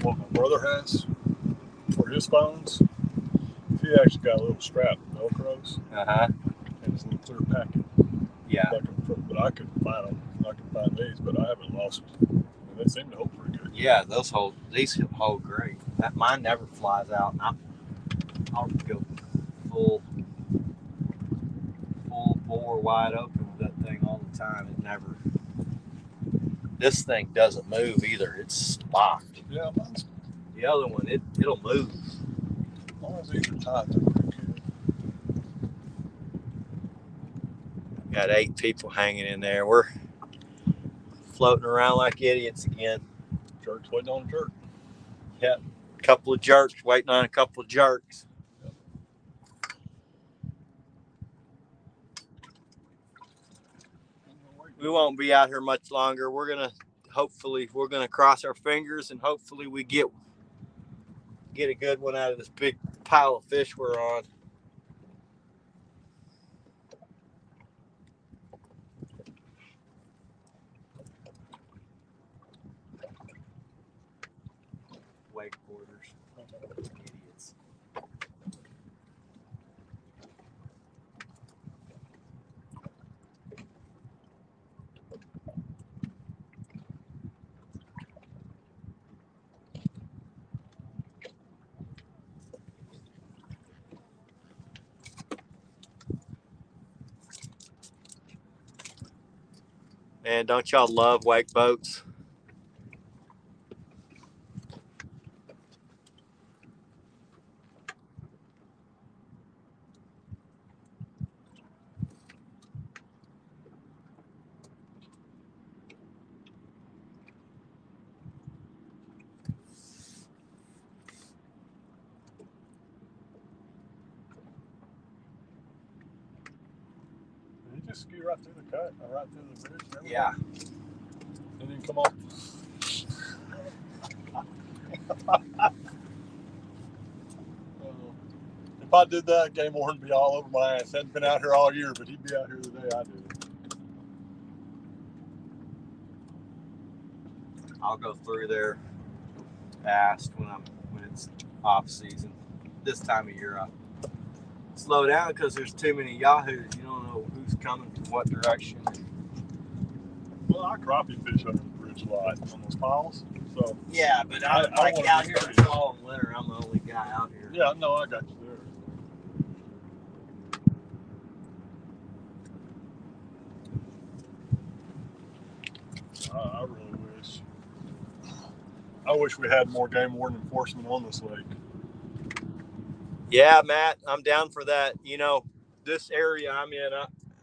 What my brother has for his phones, he actually got a little strap, Velcros, and it's a little clear packet. Yeah. But I couldn't find them. I can find these, but I haven't lost them. And they seem to hold pretty good. Yeah, these hold great. Mine never flies out. I'll go full bore wide open with that thing all the time. It never. This thing doesn't move either. It's locked. Yeah, mine's. The other one, it'll move. As long as these are tight, they're pretty good. Got 8 people hanging in there. We're floating around like idiots again. Jerks waiting on a jerk. Yep. Couple of jerks waiting on a couple of jerks. Yep. We won't be out here much longer. We're gonna cross our fingers and hopefully we get a good one out of this big pile of fish we're on. Wakeboarders. Idiots. Man, don't y'all love wake boats? Did he just ski right through the cut, or right through the bridge? Yeah. Didn't even Come on. If I did that, game warden would be all over my ass. Hadn't been out here all year, but he'd be out here the day I did it. I'll go through there fast when it's off season. This time of year, I slow down because there's too many yahoos. You don't know who's coming from what direction. Well, I crappie fish under the bridge a lot on those piles. So Yeah, but I like wanna out be here in safe. fall and winter, I'm the only guy out here. yeah, no, I got you there. I really wish. I wish we had more game warden enforcement on this lake. Yeah, Matt, I'm down for that. You know, this area I'm in,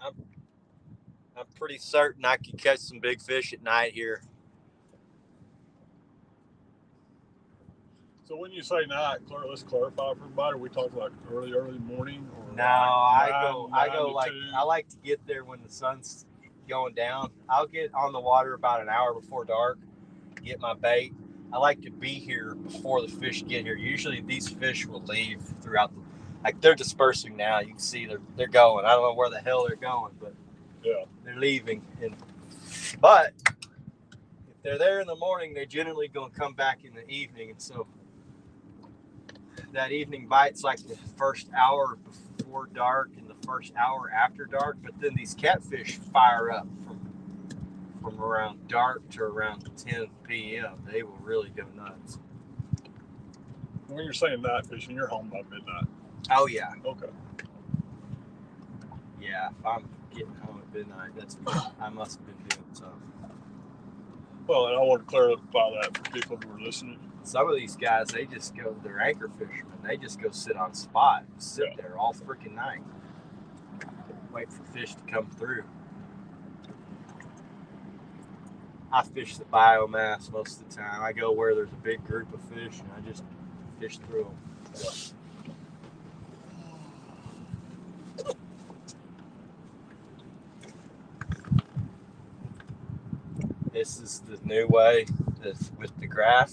I'm pretty certain I could catch some big fish at night here. So when you say night, let's clarify for everybody. Are we talking like early morning? Or No, like I go to like 2? I like to get there when the sun's going down. I'll get on the water about an hour before dark, get my bait. I like to be here before the fish get here. Usually these fish will leave throughout the, like they're dispersing now. You can see they're going. I don't know where the hell they're going, but Yeah. they're leaving. But if they're there in the morning, they're generally going to come back in the evening, and so that evening bite's like the first hour before dark and the first hour after dark. But then these catfish fire up from around dark to around 10 p.m. They will really go nuts. When you're saying night fishing, you're home by midnight. Oh yeah, Okay. yeah. If I'm getting home at midnight, I must have been doing something. Well, and I want to clarify that for people who are listening. Some of these guys, they're anchor fishermen. They just go sit on spot, sit there all freaking night, wait for fish to come through. I fish the biomass most of the time. I go where there's a big group of fish, and I just fish through them. Yeah. This is the new way with the graph.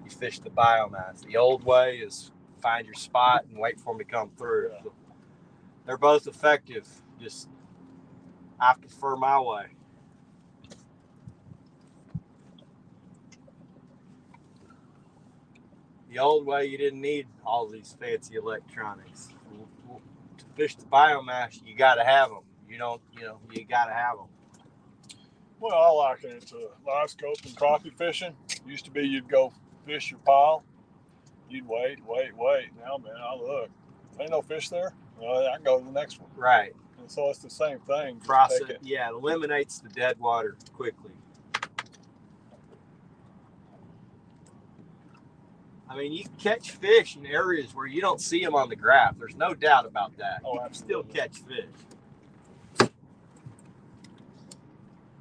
You fish the biomass. The old way is find your spot and wait for them to come through. Yeah. So they're both effective. Just I prefer my way. The old way, you didn't need all these fancy electronics. To fish the biomass, you got to have them. You got to have them. Well, I liken it to live scope and crappie fishing. Used to be you'd go fish your pile. You'd wait. Now, man, I look. If ain't no fish there, well, I can go to the next one. Right. And so it's the same thing. Process, it eliminates the dead water quickly. I mean, you can catch fish in areas where you don't see them on the graph. There's no doubt about that. Oh, you can still absolutely. catch fish.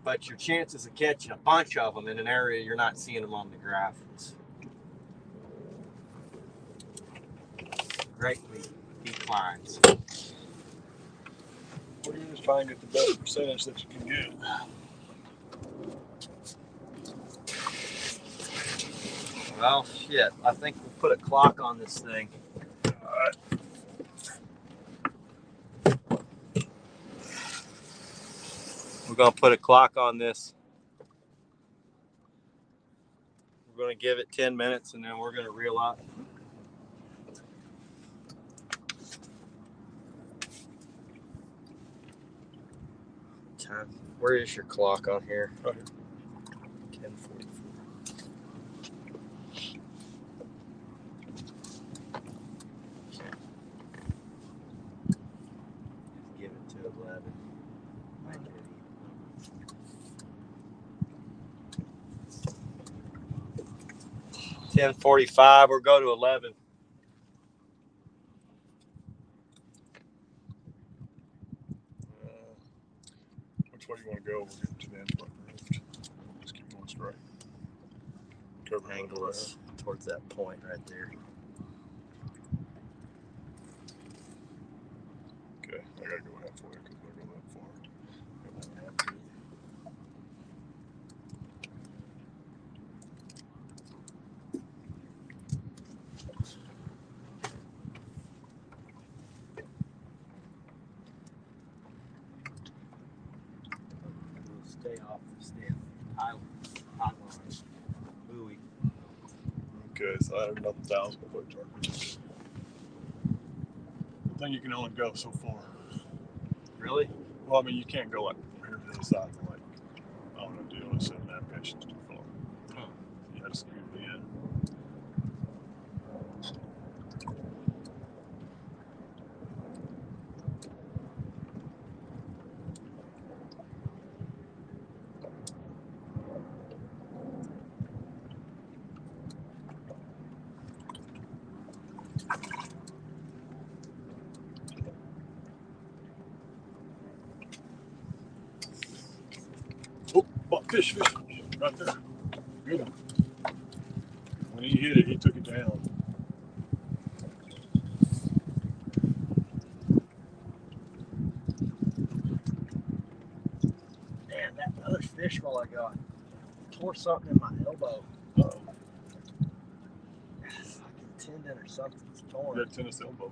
But your chances of catching a bunch of them in an area you're not seeing them on the graph is greatly declines. Well, you're just trying to get the best percentage that you can get. Well, shit. I think we'll put a clock on this thing. All right. We're going to put a clock on this. We're going to give it 10 minutes and then we're going to reel up. Time. Where is your clock on here? Right here. 10:44. Give it to 11. Make it even. 10:45. We'll go to 11. Which way you want to go? We'll get to the end front left. Just keep going straight. Cover Angle us towards that point right there. Okay, I gotta go halfway because I go that far. stay off the stem. High line. Buoy. Okay, so I have another 1,000-foot turkey. I think you can only go so far. Really? Well, I mean, you can't go like from here to the other side of the lake. I don't know, deal with setting navigation's too far. Huh. You had to scoot it in. Oh, fish, right there. Good one. When he hit it, he took it down. Man, that other fish roll I got tore something in my elbow. Uh-oh. Fucking tendon or something's torn. That tennis elbow.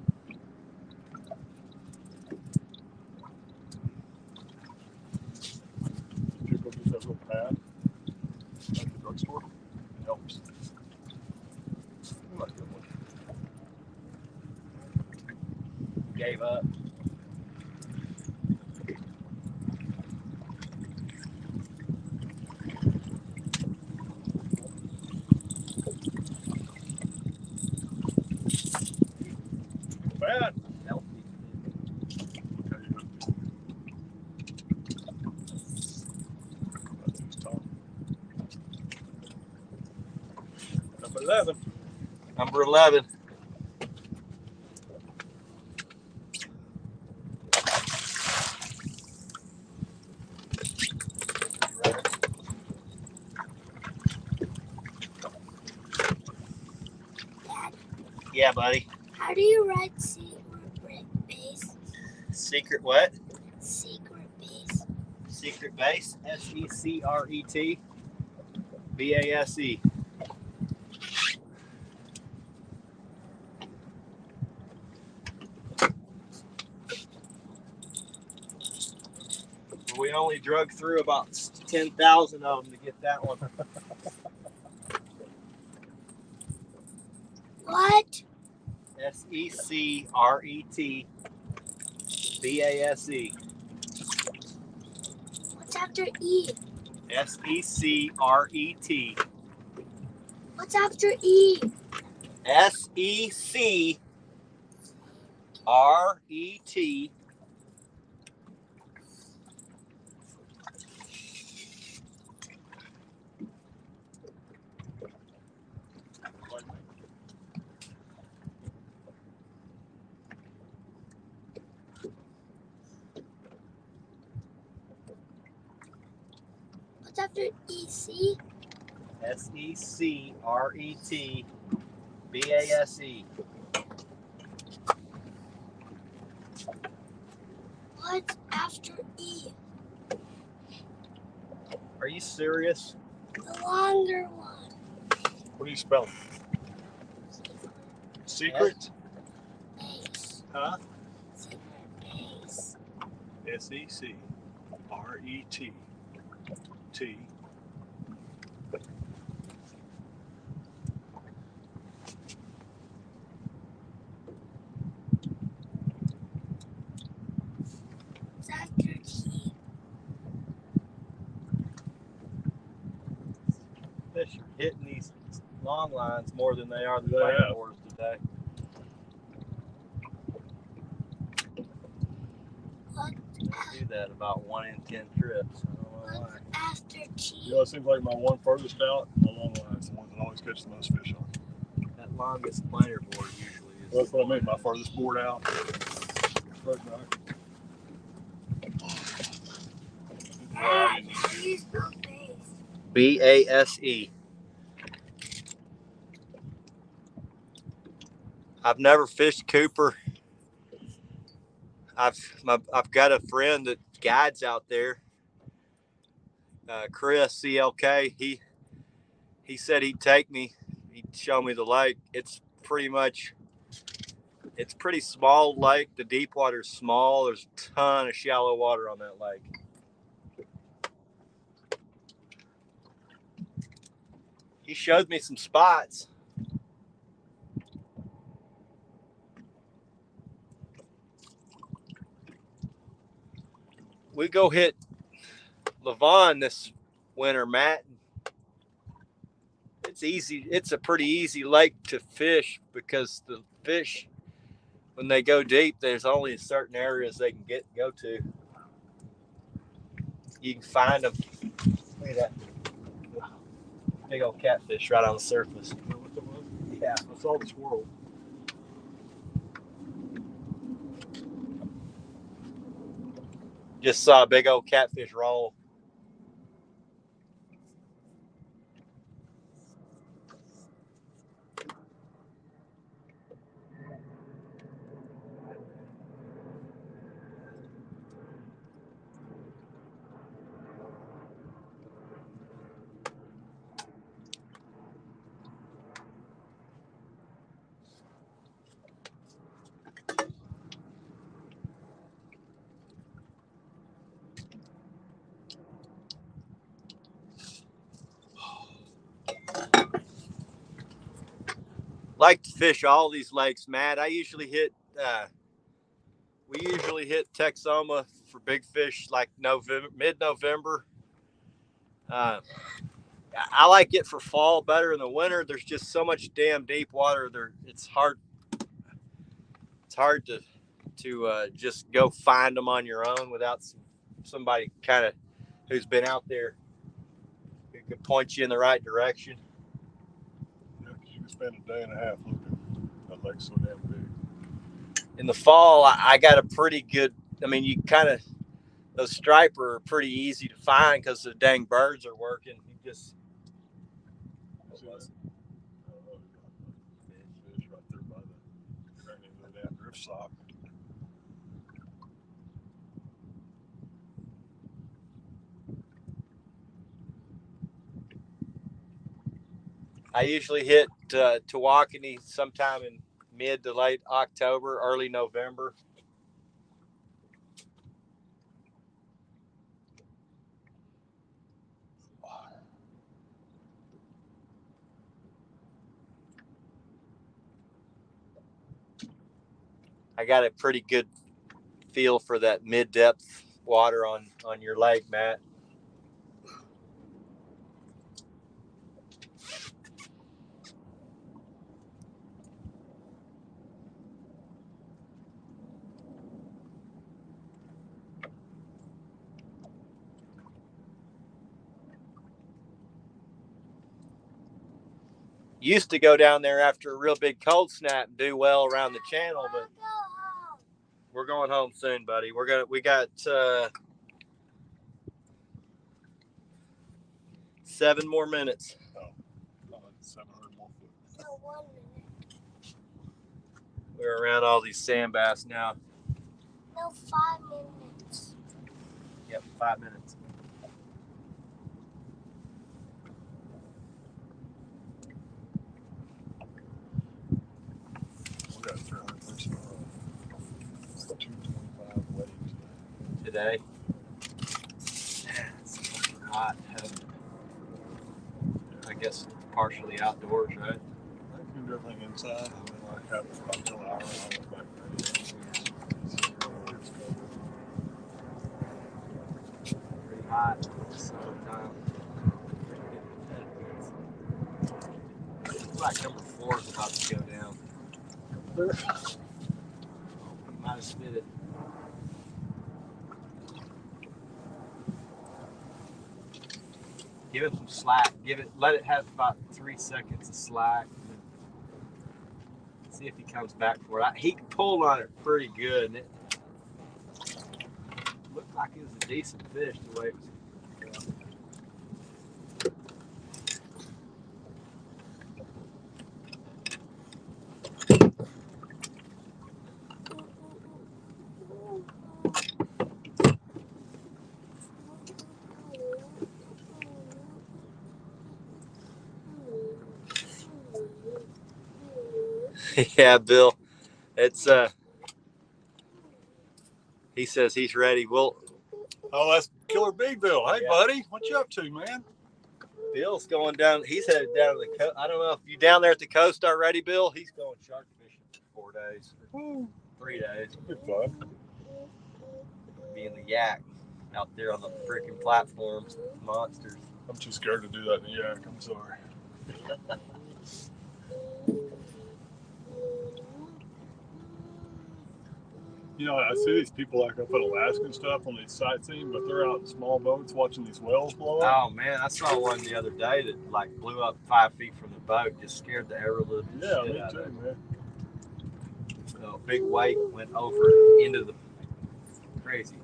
Did you go get that little pad at the drugstore? It helps. Not a good one. Gave up. Bad. Healthy. Okay, you hooked it. That's his tongue. Number 11. Number 11. Yeah, buddy. How do you write secret base? Secret what? Secret base. Secret base. SECRET BASE. We only drug through about 10,000 of them to get that one. What? SECRET BASE. What's after E? SECRET. What's after E? SECRET What's after EC? SECRET BASE. What's after E? Are you serious? The longer one. What do you spell? Secret? Base. Huh? Secret base. SECRET T. What's after T? Fish are hitting these long lines more than they are the They planer have. boards today. What? I do that about 1 in 10 trips. I don't know why. What's after T? You know, it seems like my one furthest out, my long line is the one that always catches the most fish on. That longest planer board usually is. That's what I mean, my furthest board out. Right back. How do you spell base? BASE. I've never fished Cooper. I've got a friend that guides out there. Chris CLK. He said he'd take me. He'd show me the lake. It's pretty small lake. The deep water's small. There's a ton of shallow water on that lake. He showed me some spots. We go hit Lavon this winter, Matt. It's easy. It's a pretty easy lake to fish because the fish, when they go deep, there's only certain areas they can go to. You can find them. Look at that big old catfish right on the surface. You know what that was? Yeah. I saw the swirl. Just saw a big old catfish roll. Like to fish all these lakes, Matt. I usually hit. We usually hit Texoma for big fish like November, mid-November. I like it for fall better. In the winter, there's just so much damn deep water there. It's hard. It's hard to just go find them on your own without somebody kind of who's been out there who can point you in the right direction. Yeah, because you can spend a day and a half looking. That lake's so damn big. In the fall, I got a pretty good. I mean, you kind of those striper are pretty easy to find because the dang birds are working. You just See that? Fish right there by the turn into the damn drift sock. I usually hit Tawakoni sometime in mid to late October, early November. I got a pretty good feel for that mid-depth water on your lake, Matt. Used to go down there after a real big cold snap and do well around the channel, but we're going home soon, buddy. We got 7 more minutes. Oh, 700 more foot. No, 1 minute. We're around all these sand bass now. No, 5 minutes. Yep, 5 minutes. We got 300 person. It's 225 waiting Today. It's hot. I guess partially outdoors, right? I can do everything inside and then I have a cocktail hour and I went back ready. Pretty hot. Summertime. Looks like number 4 is about to go down. Might have spit it. Give it some slack. Let it have about 3 seconds of slack. See if he comes back for it. He pulled on it pretty good, and it looked like it was a decent fish the way it was. Yeah, Bill. It's he says he's ready. Oh, that's Killer B Bill. Hey, Yeah. buddy, what you up to, man? Bill's going down. He's headed down to the coast. I don't know if you down there at the coast already, Bill. He's going shark fishing for 4 days. 3 days. Good fun. Being the yak out there on the freaking platforms. Monsters. I'm too scared to do that in the yak. I'm sorry. You know, I see these people like up in Alaska and stuff on these sightseeing, but they're out in small boats watching these whales blow up. Oh man, I saw one the other day that like blew up 5 feet from the boat. Just scared the ever living Yeah, shit me out too, of it. man. So a big weight went over into the crazy.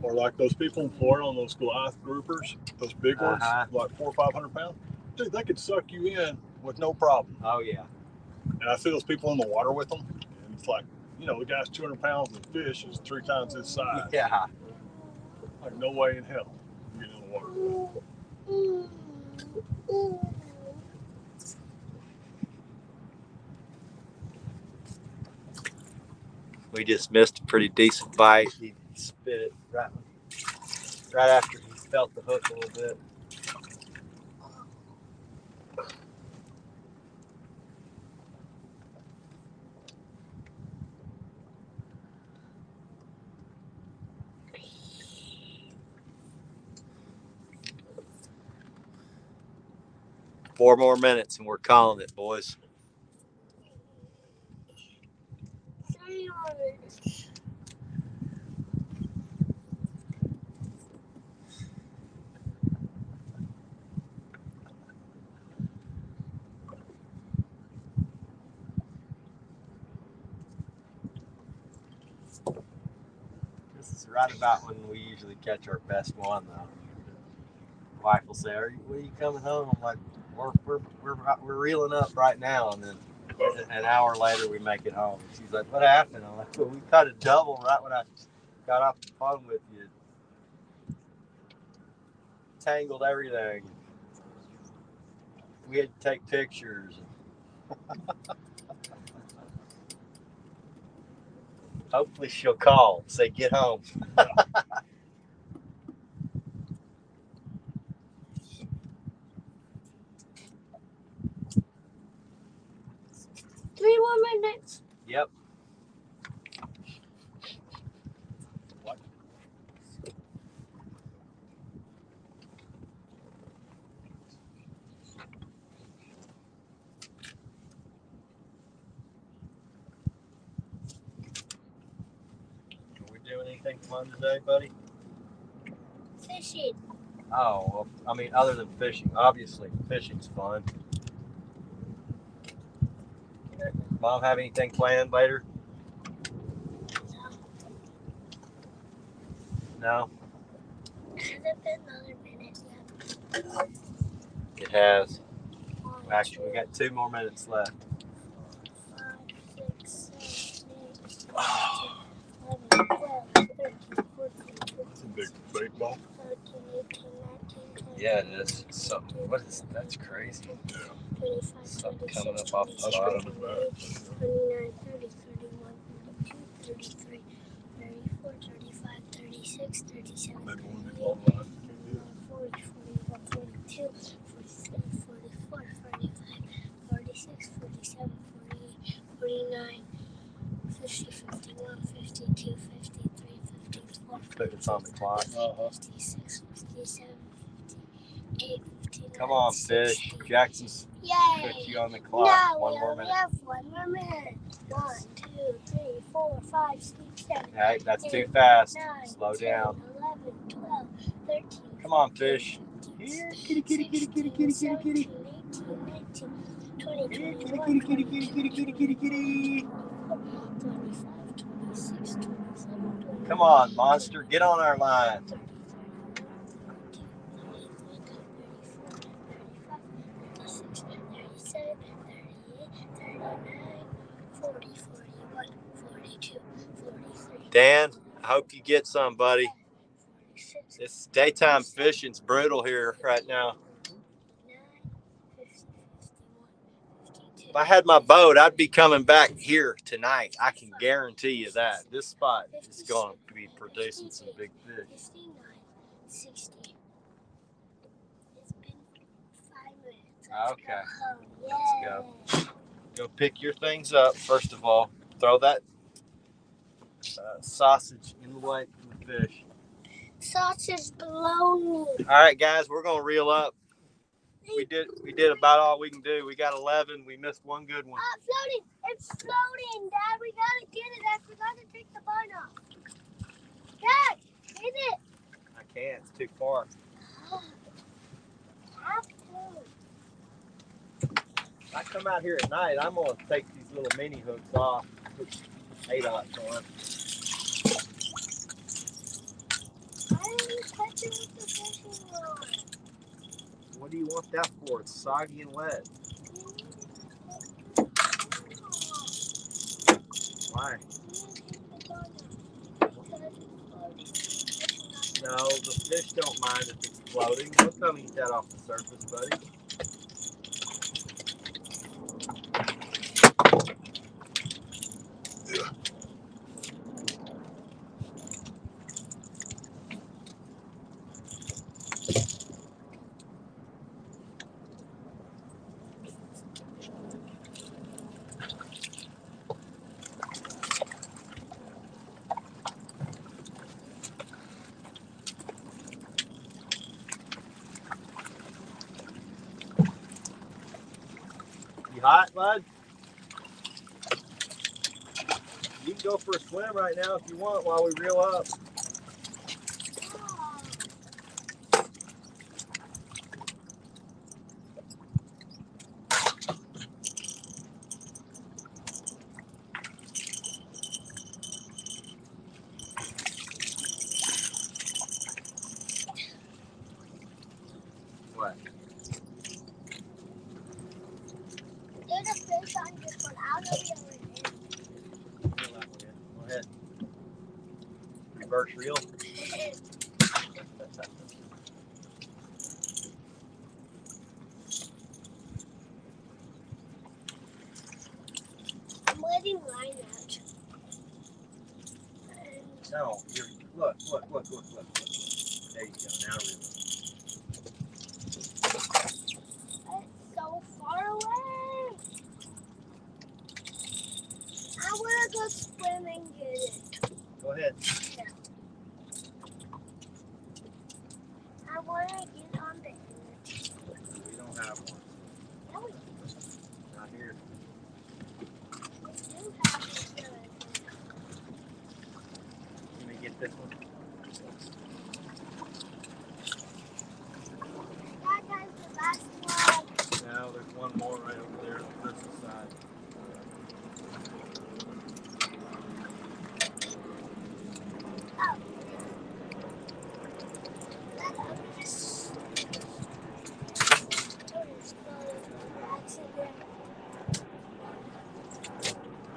Or like those people in Florida on those Goliath groupers, those big ones, like 400 or 500 pounds. Dude, they could suck you in with no problem. Oh yeah. And I see those people in the water with them, and it's like, you know, the guy's 200 pounds and the fish is 3 times his size. Yeah. Like, no way in hell you get in the water. We just missed a pretty decent bite. He spit it right after he felt the hook a little bit. Four more minutes and we're calling it, boys. 3 more minutes. This is right about when we usually catch our best one, though. Wife will say, "When are you coming home?" I'm like, "We're reeling up right now," and then an hour later we make it home. She's like, "What happened?" I'm like, "Well, we caught a double right when I got off the phone with you. Tangled everything. We had to take pictures." Hopefully she'll call, say, "Get home." 3 more minutes. Yep. Are we doing anything fun today, buddy? Fishing. Oh, well, I mean, other than fishing, obviously, fishing's fun. Mom have anything planned later? No? Hasn't been another minute yet. It has. 1, Actually, we got 2 more minutes left. 5, 6, 7, 8, 9, 10, 11, 12, 13, 14, 15, It's a big bait ball. 17, 18, 19, 20. Yeah, it is. So, what is that's crazy. Yeah. 25, Something 26, coming up off the 27, bottom. 28, 29, 30, 31, 32, 33, 34, 35, 36, 37, Maybe one of these 38, long lines. 40, 41, 42, 43, 44, 45, 46, 47, 48, 49, 50, 51, 52, 53, 54, Put it on the clock. 56, 57, 58, 59, Come on, fish. 60. Jackson's Yay! put you on the clock. No, One we more only minute. have 1 more minute. 1, 2, 3, 4, 5, 6, 7, Hey, that's too 8, fast. 9, Slow 10, down. 11, 12, 13. Come on, fish. 15, Here, kitty, kitty, kitty, 16, kitty, kitty, kitty, kitty. 17, 18, 19, 20, Here, 21, kitty, kitty, kitty, 22, kitty, kitty, kitty, kitty. 25, 26, 27, 28. Come on, monster. Get on our line. 30, 31, 32, 33, 34, 35, 36, 37, 38, 39, 40, 41, 42, 43. Dan, I hope you get some, buddy. 46, This daytime fishing's brutal here right now. 59, 50, 51, 52. If I had my boat, I'd be coming back here tonight. I can guarantee you that. This spot is going to be producing some big fish. 59, 60. It's been Okay. Yeah. Let's go pick your things up. First of all, throw that sausage in the way from the fish. Sausage bologna. All right, guys, we're gonna reel up. We did about all we can do. We got 11. We missed one good one. Floating. It's floating, Dad. We gotta get it. I forgot to take the bun off. Dad, get it. I can't. It's too far. Have to. If I come out here at night, I'm gonna take these little mini hooks off. Put 8-aughts on. Why are you touching with the fishing rod? What do you want that for? It's soggy and wet. Why? No, the fish don't mind if it's floating. They'll come eat that off the surface, buddy. You hot, bud? You can go for a swim right now if you want while we reel up. What? There's a fish on this one. I'll go the other end. Reel that one in. Go ahead. Reverse reel. I'm letting line out. No, you're, look. There you go. Now reel it. It's so far away. I want to go swim and get it. Go ahead. I want to get on the end. We don't have one. No, we Not here. do have it. Let me get this one. That guy's the last one. Now there's one more right over there on Chris's side.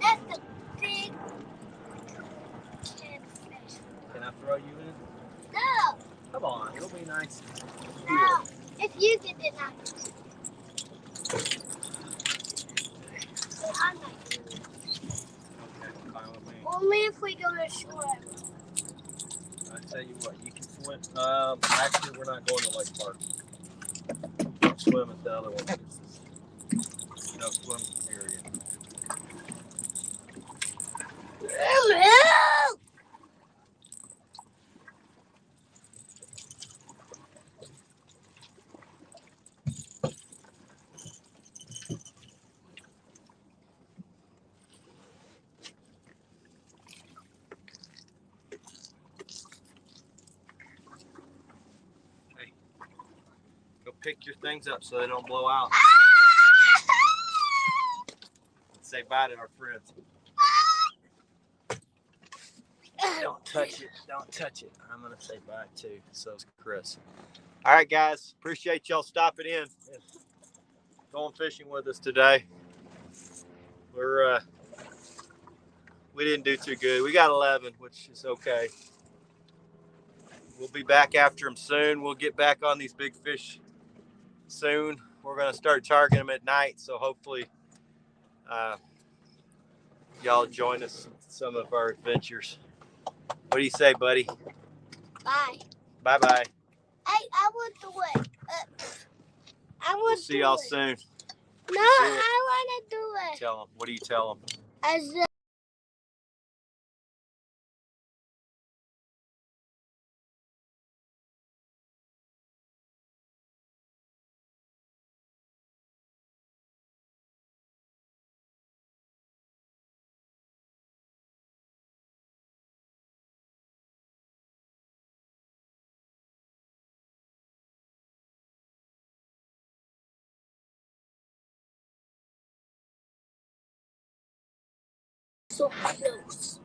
That's the big catfish. Can I throw you in? No, Come on, it'll be nice. no. If you get it, not me. I'm not doing it. Okay, fine with me. Only if we go to shore. I tell you what, you can swim. Actually, we're not going to Lake Park. Swim at the other one. No swim area. Hey, go pick your things up so they don't blow out. Say bye to our friends. Don't touch it. Don't touch it. I'm going to say bye too. So's Chris. All right, guys. Appreciate y'all stopping in and going fishing with us today. We didn't do too good. We got 11, which is okay. We'll be back after them soon. We'll get back on these big fish soon. We're going to start targeting them at night, so hopefully y'all join us in some of our adventures. What do you say, buddy? Bye. Bye-bye. I want the way. I We'll want see y'all soon. No, See it. I want to do it. Tell them. What do you tell them? As so close.